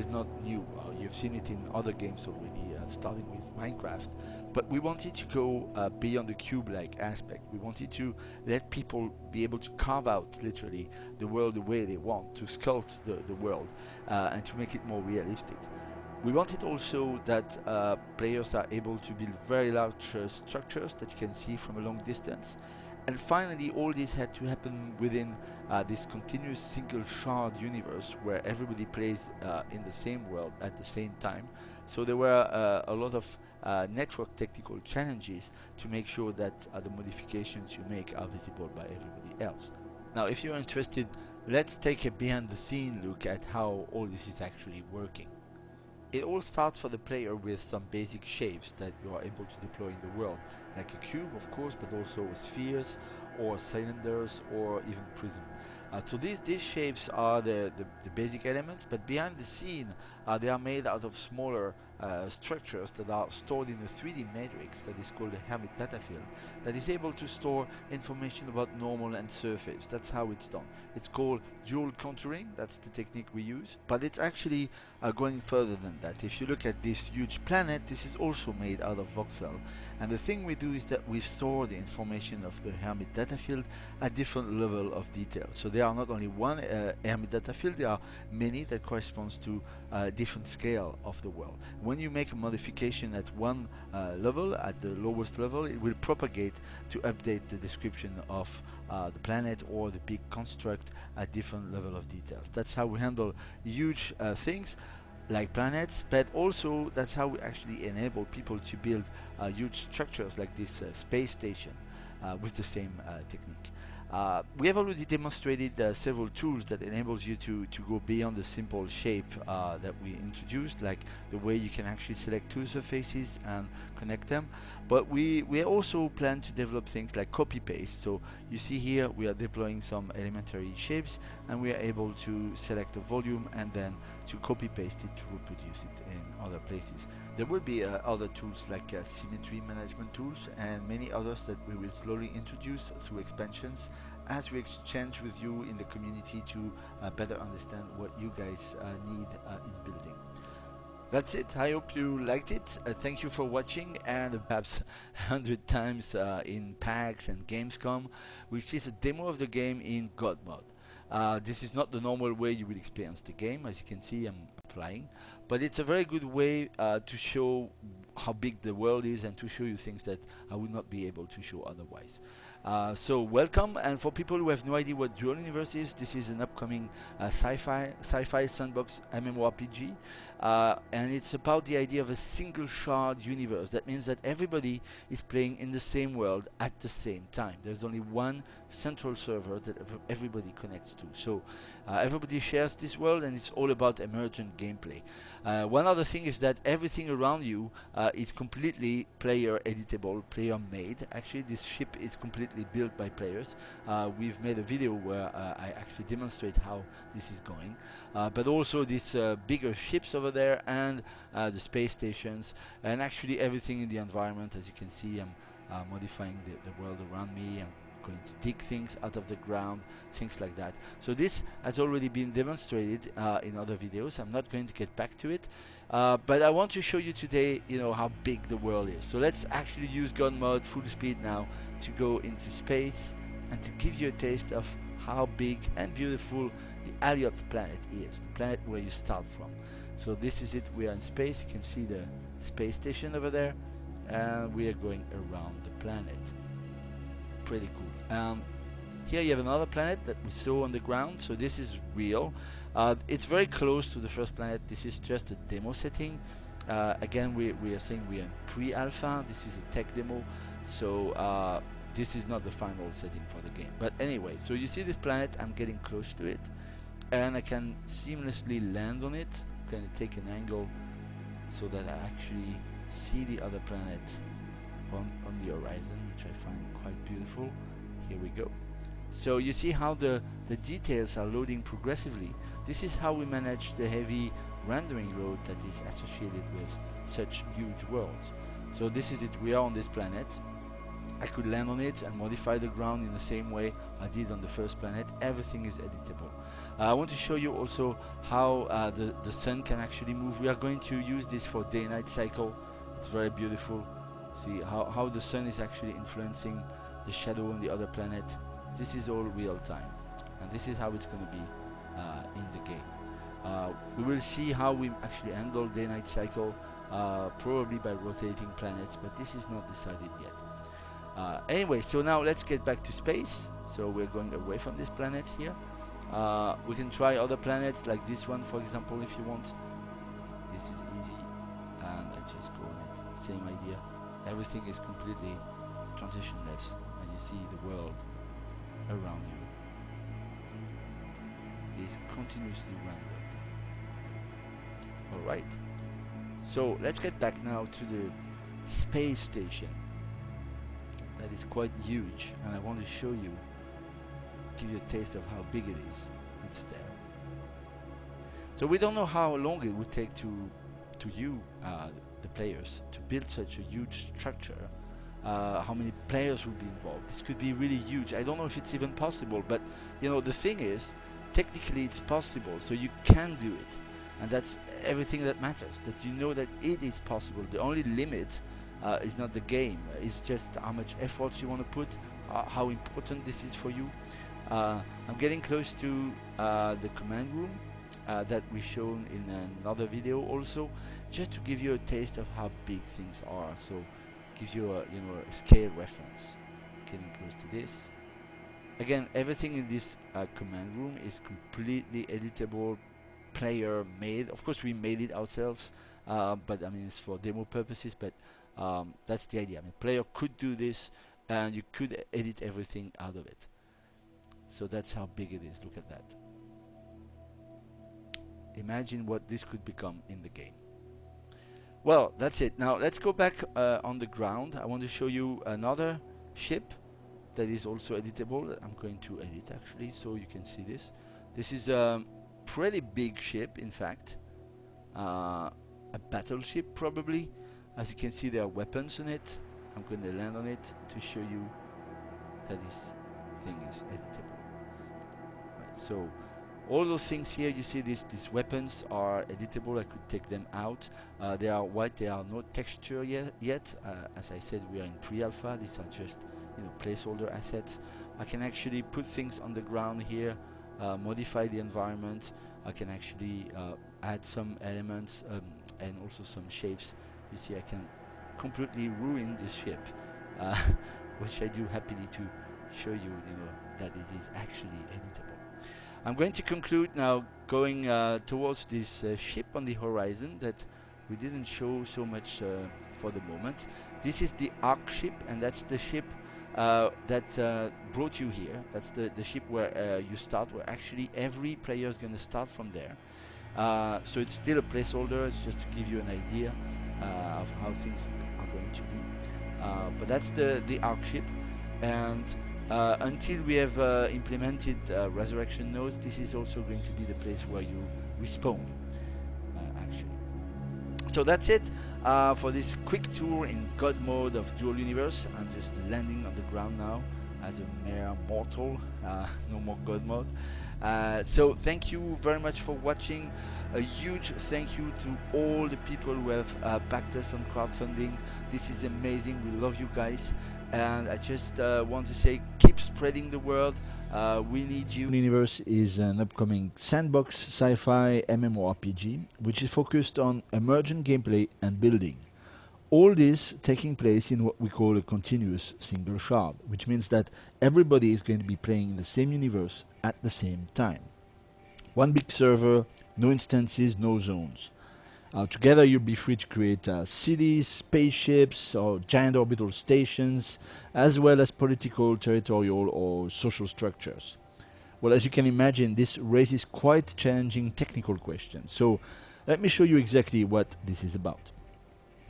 is not new. You've seen it in other games already, starting with Minecraft. But we wanted to go beyond the cube-like aspect. We wanted to let people be able to carve out, literally, the world the way they want, to sculpt the world, and to make it more realistic. We wanted also that players are able to build very large structures that you can see from a long distance. And finally, all this had to happen within this continuous single shard universe where everybody plays in the same world at the same time. So there were a lot of network technical challenges to make sure that the modifications you make are visible by everybody else. Now, if you're interested, let's take a behind the scene look at how all this is actually working. It all starts for the player with some basic shapes that you are able to deploy in the world, like a cube of course, but also spheres or cylinders or even prism. So these shapes are the basic elements, but behind the scene they are made out of smaller structures that are stored in a 3D matrix that is called a Hermit data field, that is able to store information about normal and surface. That's how it's done. It's called dual contouring, that's the technique we use, but it's actually going further than that. If you look at this huge planet, this is also made out of voxel, and the thing we do is that we store the information of the Hermit data field at different level of detail. So there are not only one Hermit data field, there are many that corresponds to different scale of the world. When you make a modification at one level, at the lowest level, it will propagate to update the description of the planet or the big construct at different level of details. That's how we handle huge things like planets, but also that's how we actually enable people to build huge structures like this space station with the same technique. We have already demonstrated several tools that enables you to go beyond the simple shape that we introduced, like the way you can actually select two surfaces and connect them. But we also plan to develop things like copy paste. So you see here we are deploying some elementary shapes, and we are able to select a volume and then to copy paste it to reproduce it in other places. There will be other tools like symmetry management tools and many others that we will slowly introduce through expansions as we exchange with you in the community to better understand what you guys need in building. That's it. I hope you liked it. Thank you for watching, and perhaps 100 times in PAX and Gamescom, which is a demo of the game in God mode. This is not the normal way you will experience the game. As you can see, I'm flying, but it's a very good way to show how big the world is and to show you things that I would not be able to show otherwise. So welcome, and for people who have no idea what Dual Universe is, this is an upcoming sci-fi sandbox MMORPG, and it's about the idea of a single shard universe. That means that everybody is playing in the same world at the same time. There's only one central server that everybody connects to. So everybody shares this world, and it's all about emergent gameplay. One other thing is that everything around you is completely player editable, player made. Actually, this ship is completely built by players. We've made a video where I actually demonstrate how this is going, but also these bigger ships over there, and the space stations, and actually everything in the environment. As you can see, I'm modifying the world around me. I'm going to dig things out of the ground, things like that. So this has already been demonstrated in other videos. I'm not going to get back to it, but I want to show you today, how big the world is. So let's actually use gun mode full speed now to go into space and to give you a taste of how big and beautiful the Alioth planet is, the planet where you start from. So this is it. We are in space. You can see the space station over there, and we are going around the planet. Pretty cool. Here you have another planet that we saw on the ground. So this is real. It's very close to the first planet. This is just a demo setting. Again, we are saying we are in pre-alpha. This is a tech demo, so this is not the final setting for the game. But anyway, so you see this planet. I'm getting close to it, and I can seamlessly land on it. I'm going to take an angle so that I actually see the other planet on the horizon, which I find quite beautiful. Here we go. So you see how the details are loading progressively. This is how we manage the heavy rendering load that is associated with such huge worlds. So this is it. We are on this planet. I could land on it and modify the ground in the same way I did on the first planet. Everything is editable. I want to show you also how the sun can actually move. We are going to use this for day-night cycle. It's very beautiful. See how the sun is actually influencing the shadow on the other planet. This is all real time, and this is how it's going to be in the game. We will see how we actually handle day-night cycle, probably by rotating planets, but this is not decided yet. Anyway, so now let's get back to space. So we're going away from this planet here. We can try other planets like this one, for example, if you want. This is easy, and I just go on it. Same idea. Everything is completely transitionless, and you see the world around you is continuously rendered. Alright, so let's get back now to the space station. That is quite huge, and I want to show you, give you a taste of how big it is. It's there. So we don't know how long it would take to you, the players, to build such a huge structure. How many players will be involved? This could be really huge. I don't know if it's even possible, but you know, the thing is, technically it's possible, so you can do it, and that's everything that matters, that you know that it is possible. The only limit is not the game, it's just how much effort you want to put, how important this is for you. I'm getting close to the command room that we shown in another video also, just to give you a taste of how big things are. So gives you a a scale reference. Getting close to this. Again, everything in this command room is completely editable, player made. Of course, we made it ourselves, but I mean it's for demo purposes. But that's the idea. I mean, player could do this, and you could edit everything out of it. So that's how big it is. Look at that. Imagine what this could become in the game. Well, that's it. Now let's go back on the ground. I want to show you another ship that is also editable. I'm going to edit actually, so you can see this. This is a pretty big ship, in fact. A battleship probably. As you can see, there are weapons on it. I'm going to land on it to show you that this thing is editable. Right, so all those things here, you see these weapons are editable. I could take them out. They are white, they are no texture yet. As I said, we are in pre-alpha. These are just placeholder assets. I can actually put things on the ground here, modify the environment. I can actually add some elements and also some shapes. You see, I can completely ruin this ship, which I do happily to show you, that it is actually editable. I'm going to conclude now, going towards this ship on the horizon that we didn't show so much for the moment. This is the Ark ship, and that's the ship that brought you here. That's the ship where you start, where actually every player is going to start from there. So it's still a placeholder. It's just to give you an idea of how things are going to be. But that's the Ark ship, and until we have implemented resurrection nodes, this is also going to be the place where you respawn, actually. So that's it for this quick tour in God mode of Dual Universe. I'm just landing on the ground now as a mere mortal, no more God mode. So thank you very much for watching. A huge thank you to all the people who have backed us on crowdfunding. This is amazing. We love you guys, and I just want to say, keep spreading the word. We need you. Universe is an upcoming sandbox sci-fi MMORPG which is focused on emergent gameplay and building. All this taking place in what we call a continuous single shard, which means that everybody is going to be playing in the same universe at the same time. One big server, no instances, no zones. Together you'll be free to create cities, spaceships, or giant orbital stations, as well as political, territorial, or social structures. Well, as you can imagine, this raises quite challenging technical questions. So let me show you exactly what this is about.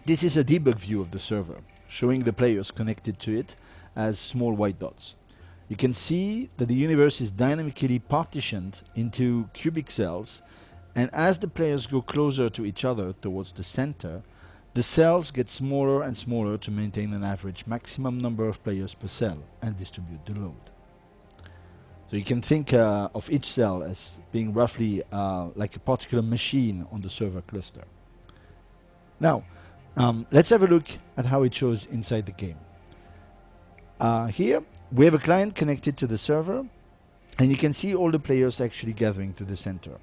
This is a debug view of the server, showing the players connected to it as small white dots. You can see that the universe is dynamically partitioned into cubic cells, and as the players go closer to each other towards the center, The cells get smaller and smaller to maintain an average maximum number of players per cell and distribute the load. So you can think of each cell as being roughly like a particular machine on the server cluster. Now, let's have a look at how it shows inside the game. Here, we have a client connected to the server, and you can see all the players actually gathering to the center.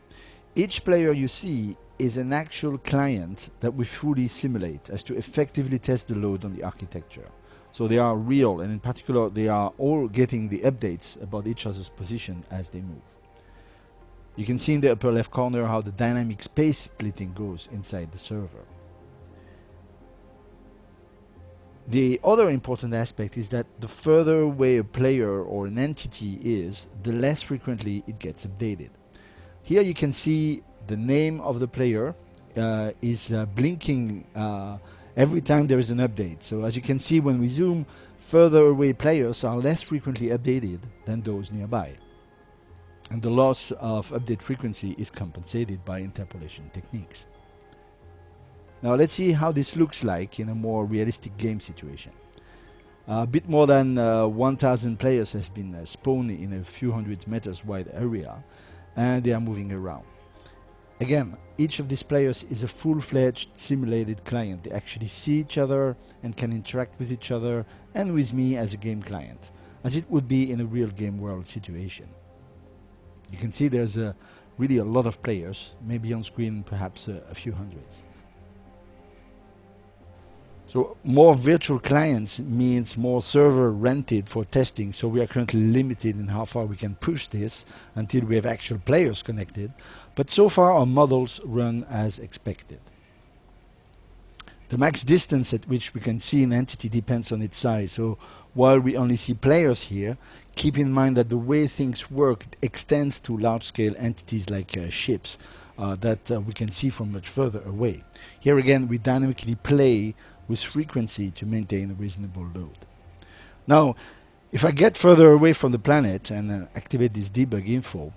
Each player you see is an actual client that we fully simulate as to effectively test the load on the architecture. So they are real, and in particular they are all getting the updates about each other's position as they move. You can see in the upper left corner how the dynamic space splitting goes inside the server. The other important aspect is that the further away a player or an entity is, the less frequently it gets updated. Here you can see the name of the player is blinking every time there is an update. So as you can see, when we zoom, further away players are less frequently updated than those nearby. And the loss of update frequency is compensated by interpolation techniques. Now let's see how this looks like in a more realistic game situation. A bit more than 1,000 players have been spawned in a few hundred meters wide area, and they are moving around. Again, each of these players is a full-fledged simulated client. They actually see each other and can interact with each other and with me as a game client, as it would be in a real game world situation. You can see there's really a lot of players, maybe on screen perhaps a few hundreds. So more virtual clients means more server rented for testing, so we are currently limited in how far we can push this until we have actual players connected, but so far our models run as expected. The max distance at which we can see an entity depends on its size, so while we only see players here, keep in mind that the way things work extends to large-scale entities like ships that we can see from much further away. Here again we dynamically play with frequency to maintain a reasonable load. Now, if I get further away from the planet and activate this debug info,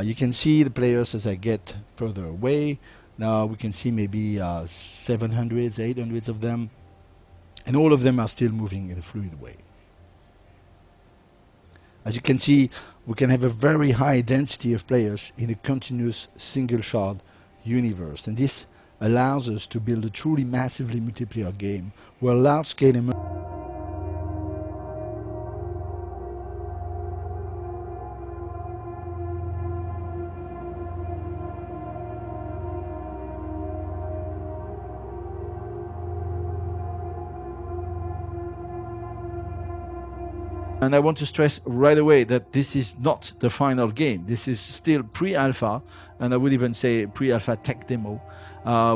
you can see the players as I get further away. Now we can see maybe 700s, 800s of them, and all of them are still moving in a fluid way. As you can see, we can have a very high density of players in a continuous single shard universe, and this allows us to build a truly massively multiplayer game where large-scale And I want to stress right away that this is not the final game. This is still pre-alpha, and I would even say pre-alpha tech demo.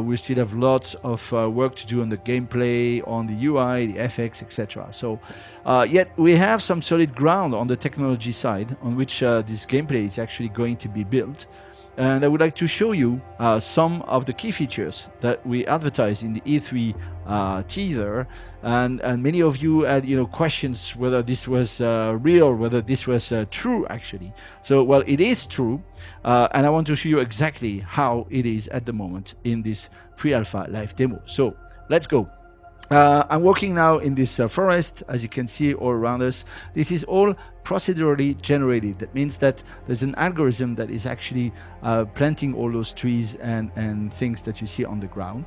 We still have lots of work to do on the gameplay, on the UI, the FX, etc. So yet we have some solid ground on the technology side on which this gameplay is actually going to be built. And I would like to show you some of the key features that we advertised in the E3 teaser, and many of you had questions whether this was real, whether this was true actually. So well, it is true, and I want to show you exactly how it is at the moment in this pre-alpha live demo. So let's go. I'm working now in this forest, as you can see all around us. This is all procedurally generated. That means that there's an algorithm that is actually planting all those trees and things that you see on the ground.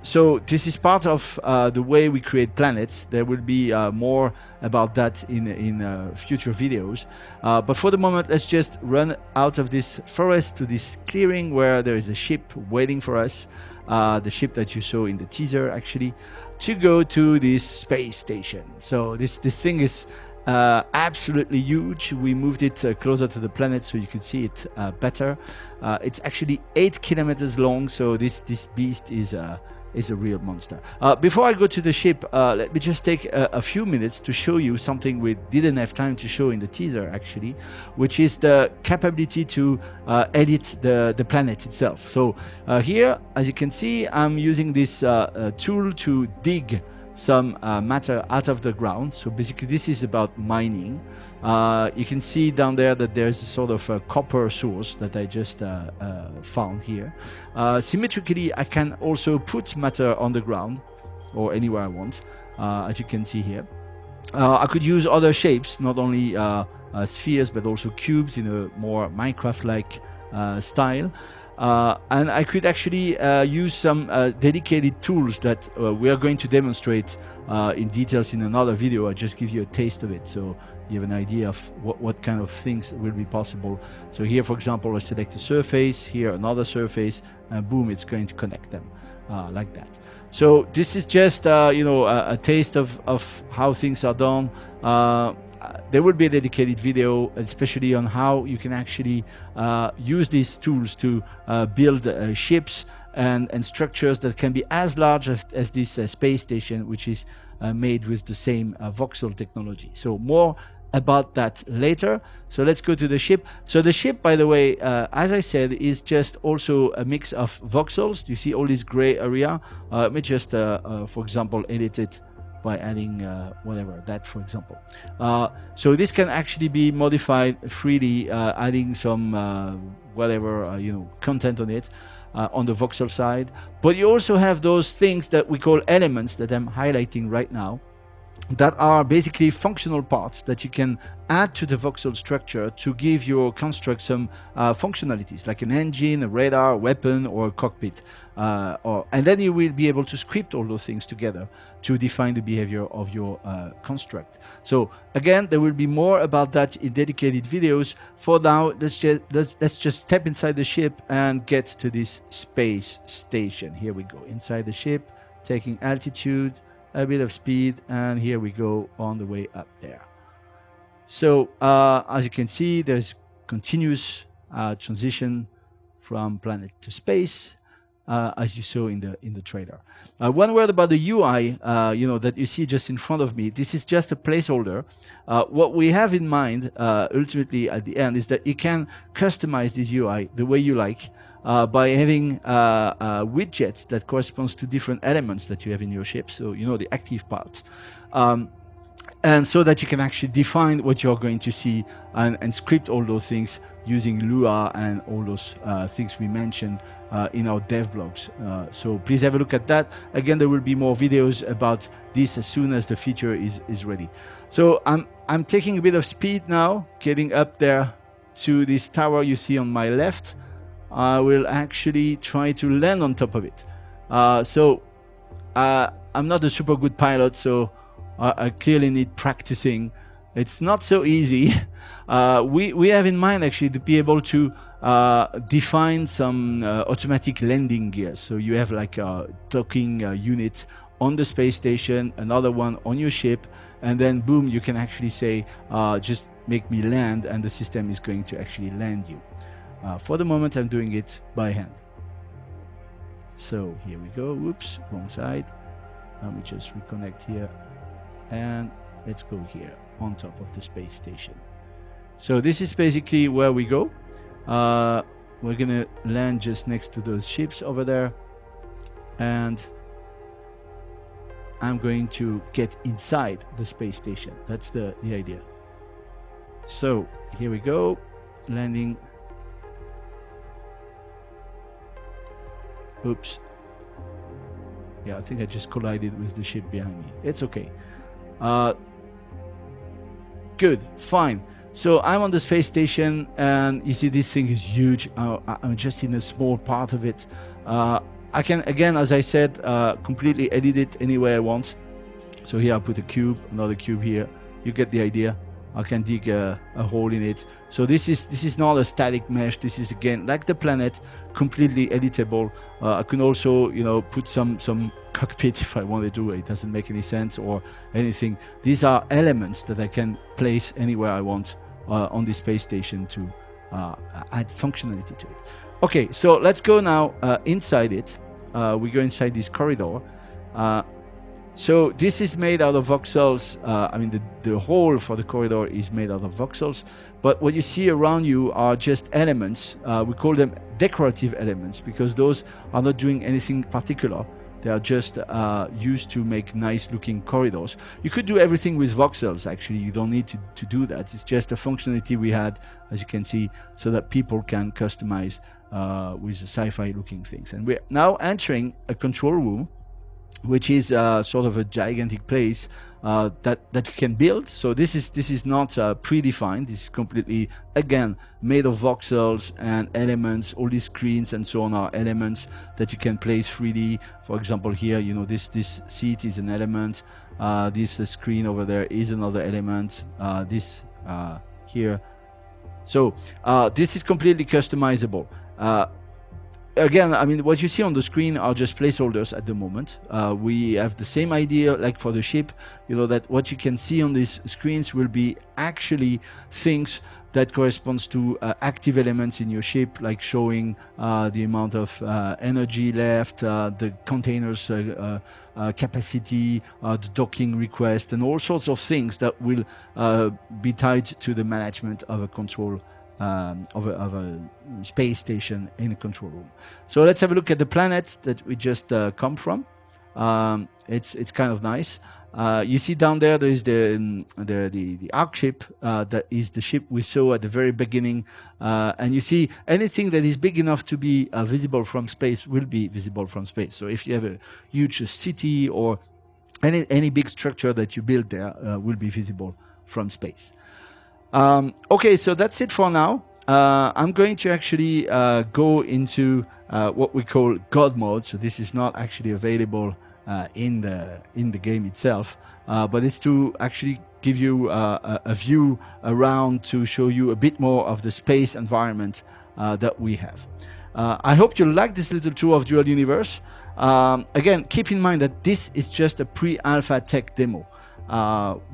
So this is part of the way we create planets. There will be more about that in future videos. But for the moment, let's just run out of this forest to this clearing where there is a ship waiting for us. The ship that you saw in the teaser actually, to go to this space station. So this thing is absolutely huge. We moved it closer to the planet so you could see it better. It's actually 8 kilometers long, so this beast is a real monster. Before I go to the ship, let me just take a few minutes to show you something we didn't have time to show in the teaser actually, which is the capability to edit the planet itself. So here, as you can see, I'm using this tool to dig some matter out of the ground. So basically this is about mining. You can see down there that there's a sort of a copper source that I just found here. Symmetrically, I can also put matter on the ground or anywhere I want, as you can see here. I could use other shapes, not only spheres, but also cubes in a more Minecraft-like style. And I could actually use some dedicated tools that we are going to demonstrate in details in another video. I just give you a taste of it, so you have an idea of what kind of things will be possible. So here, for example, I select a surface, here another surface, and boom, it's going to connect them like that. So this is just a taste of how things are done. There will be a dedicated video, especially on how you can actually use these tools to build ships and structures that can be as large as this space station, which is made with the same voxel technology. So more about that later. So let's go to the ship. So the ship, by the way, as I said, is just also a mix of voxels. You see all this gray area. Let me just, for example, edit it by adding whatever, that for example. So this can actually be modified freely, adding some whatever content on it on the voxel side. But you also have those things that we call elements that I'm highlighting right now, that are basically functional parts that you can add to the voxel structure to give your construct some functionalities, like an engine, a radar, a weapon, or a cockpit. And then you will be able to script all those things together to define the behavior of your construct. So again, there will be more about that in dedicated videos. For now, let's just step inside the ship and get to this space station. Here we go, inside the ship, taking altitude, a bit of speed, and here we go on the way up there. So as you can see, there's continuous transition from planet to space, as you saw in the trailer. One word about the UI, that you see just in front of me. This is just a placeholder. What we have in mind, ultimately at the end, is that you can customize this UI the way you like. By having widgets that corresponds to different elements that you have in your ship, so the active part, and so that you can actually define what you're going to see and script all those things using Lua and all those things we mentioned in our dev blogs. So please have a look at that. Again, there will be more videos about this as soon as the feature is ready. So I'm taking a bit of speed now, getting up there to this tower you see on my left. I will actually try to land on top of it. I'm not a super good pilot, so I clearly need practicing. It's not so easy. We have in mind actually to be able to define some automatic landing gears. So you have like a docking unit on the space station, another one on your ship, and then boom, you can actually say, just make me land, and the system is going to actually land you. For the moment, I'm doing it by hand. So here we go. Whoops, wrong side. Let me just reconnect here. And let's go here on top of the space station. So this is basically where we go. We're going to land just next to those ships over there. And I'm going to get inside the space station. That's the idea. So here we go. Landing. Oops. Yeah, I think I just collided with the ship behind me. It's okay. Good, fine. So I'm on the space station, and you see this thing is huge. I'm just in a small part of it. I can, again, as I said, completely edit it any way I want. So here I put a cube, another cube here. You get the idea. I can dig a hole in it. So this is not a static mesh. This is, again, like the planet, completely editable. I can also, put some cockpit if I wanted to. It doesn't make any sense or anything. These are elements that I can place anywhere I want on the space station to add functionality to it. Okay, so let's go now inside it. We go inside this corridor. So this is made out of voxels. The hole for the corridor is made out of voxels. But what you see around you are just elements. We call them decorative elements because those are not doing anything particular. They are just used to make nice looking corridors. You could do everything with voxels, actually. You don't need to do that. It's just a functionality we had, as you can see, so that people can customize with the sci-fi looking things. And we're now entering a control room, which is sort of a gigantic place that you can build. So this is not predefined. This is completely, again, made of voxels and elements. All these screens and so on are elements that you can place freely. For example, here, you know, this seat is an element. This screen over there is another element. This here. So this is completely customizable. Again, I mean, what you see on the screen are just placeholders at the moment. We have the same idea like for the ship, you know, that what you can see on these screens will be actually things that corresponds to active elements in your ship, like showing the amount of energy left, the containers capacity, the docking request, and all sorts of things that will be tied to the management of a control of a space station in a control room. So let's have a look at the planet that we just come from. It's kind of nice. You see down there is the arc ship that is the ship we saw at the very beginning, and you see anything that is big enough to be visible from space will be visible from space. So if you have a huge city or any big structure that you build there will be visible from space. Okay, so that's it for now. I'm going to actually go into what we call God mode. So this is not actually available in the game itself, but it's to actually give you a view around to show you a bit more of the space environment that we have. I hope you like this little tour of Dual Universe. Again, keep in mind that this is just a pre-alpha tech demo.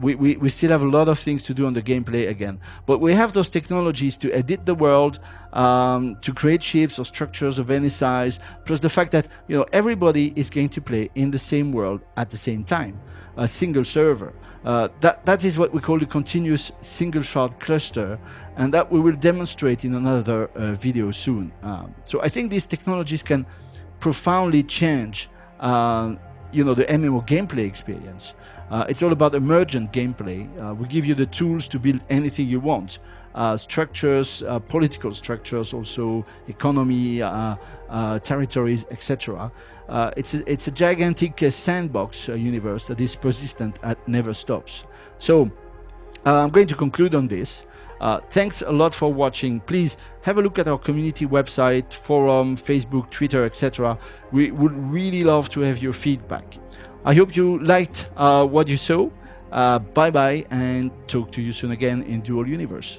We still have a lot of things to do on the gameplay again, but we have those technologies to edit the world, to create ships or structures of any size, plus the fact that, you know, everybody is going to play in the same world at the same time, a single server. That is what we call the continuous single shard cluster, and that we will demonstrate in another video soon. So I think these technologies can profoundly change you know, the MMO gameplay experience. It's all about emergent gameplay. We give you the tools to build anything you want. Structures, political structures, also economy, territories, etc. It's a gigantic sandbox universe that is persistent and never stops. So I'm going to conclude on this. Thanks a lot for watching. Please have a look at our community website, forum, Facebook, Twitter, etc. We would really love to have your feedback. I hope you liked what you saw. Bye bye, and talk to you soon again in Dual Universe.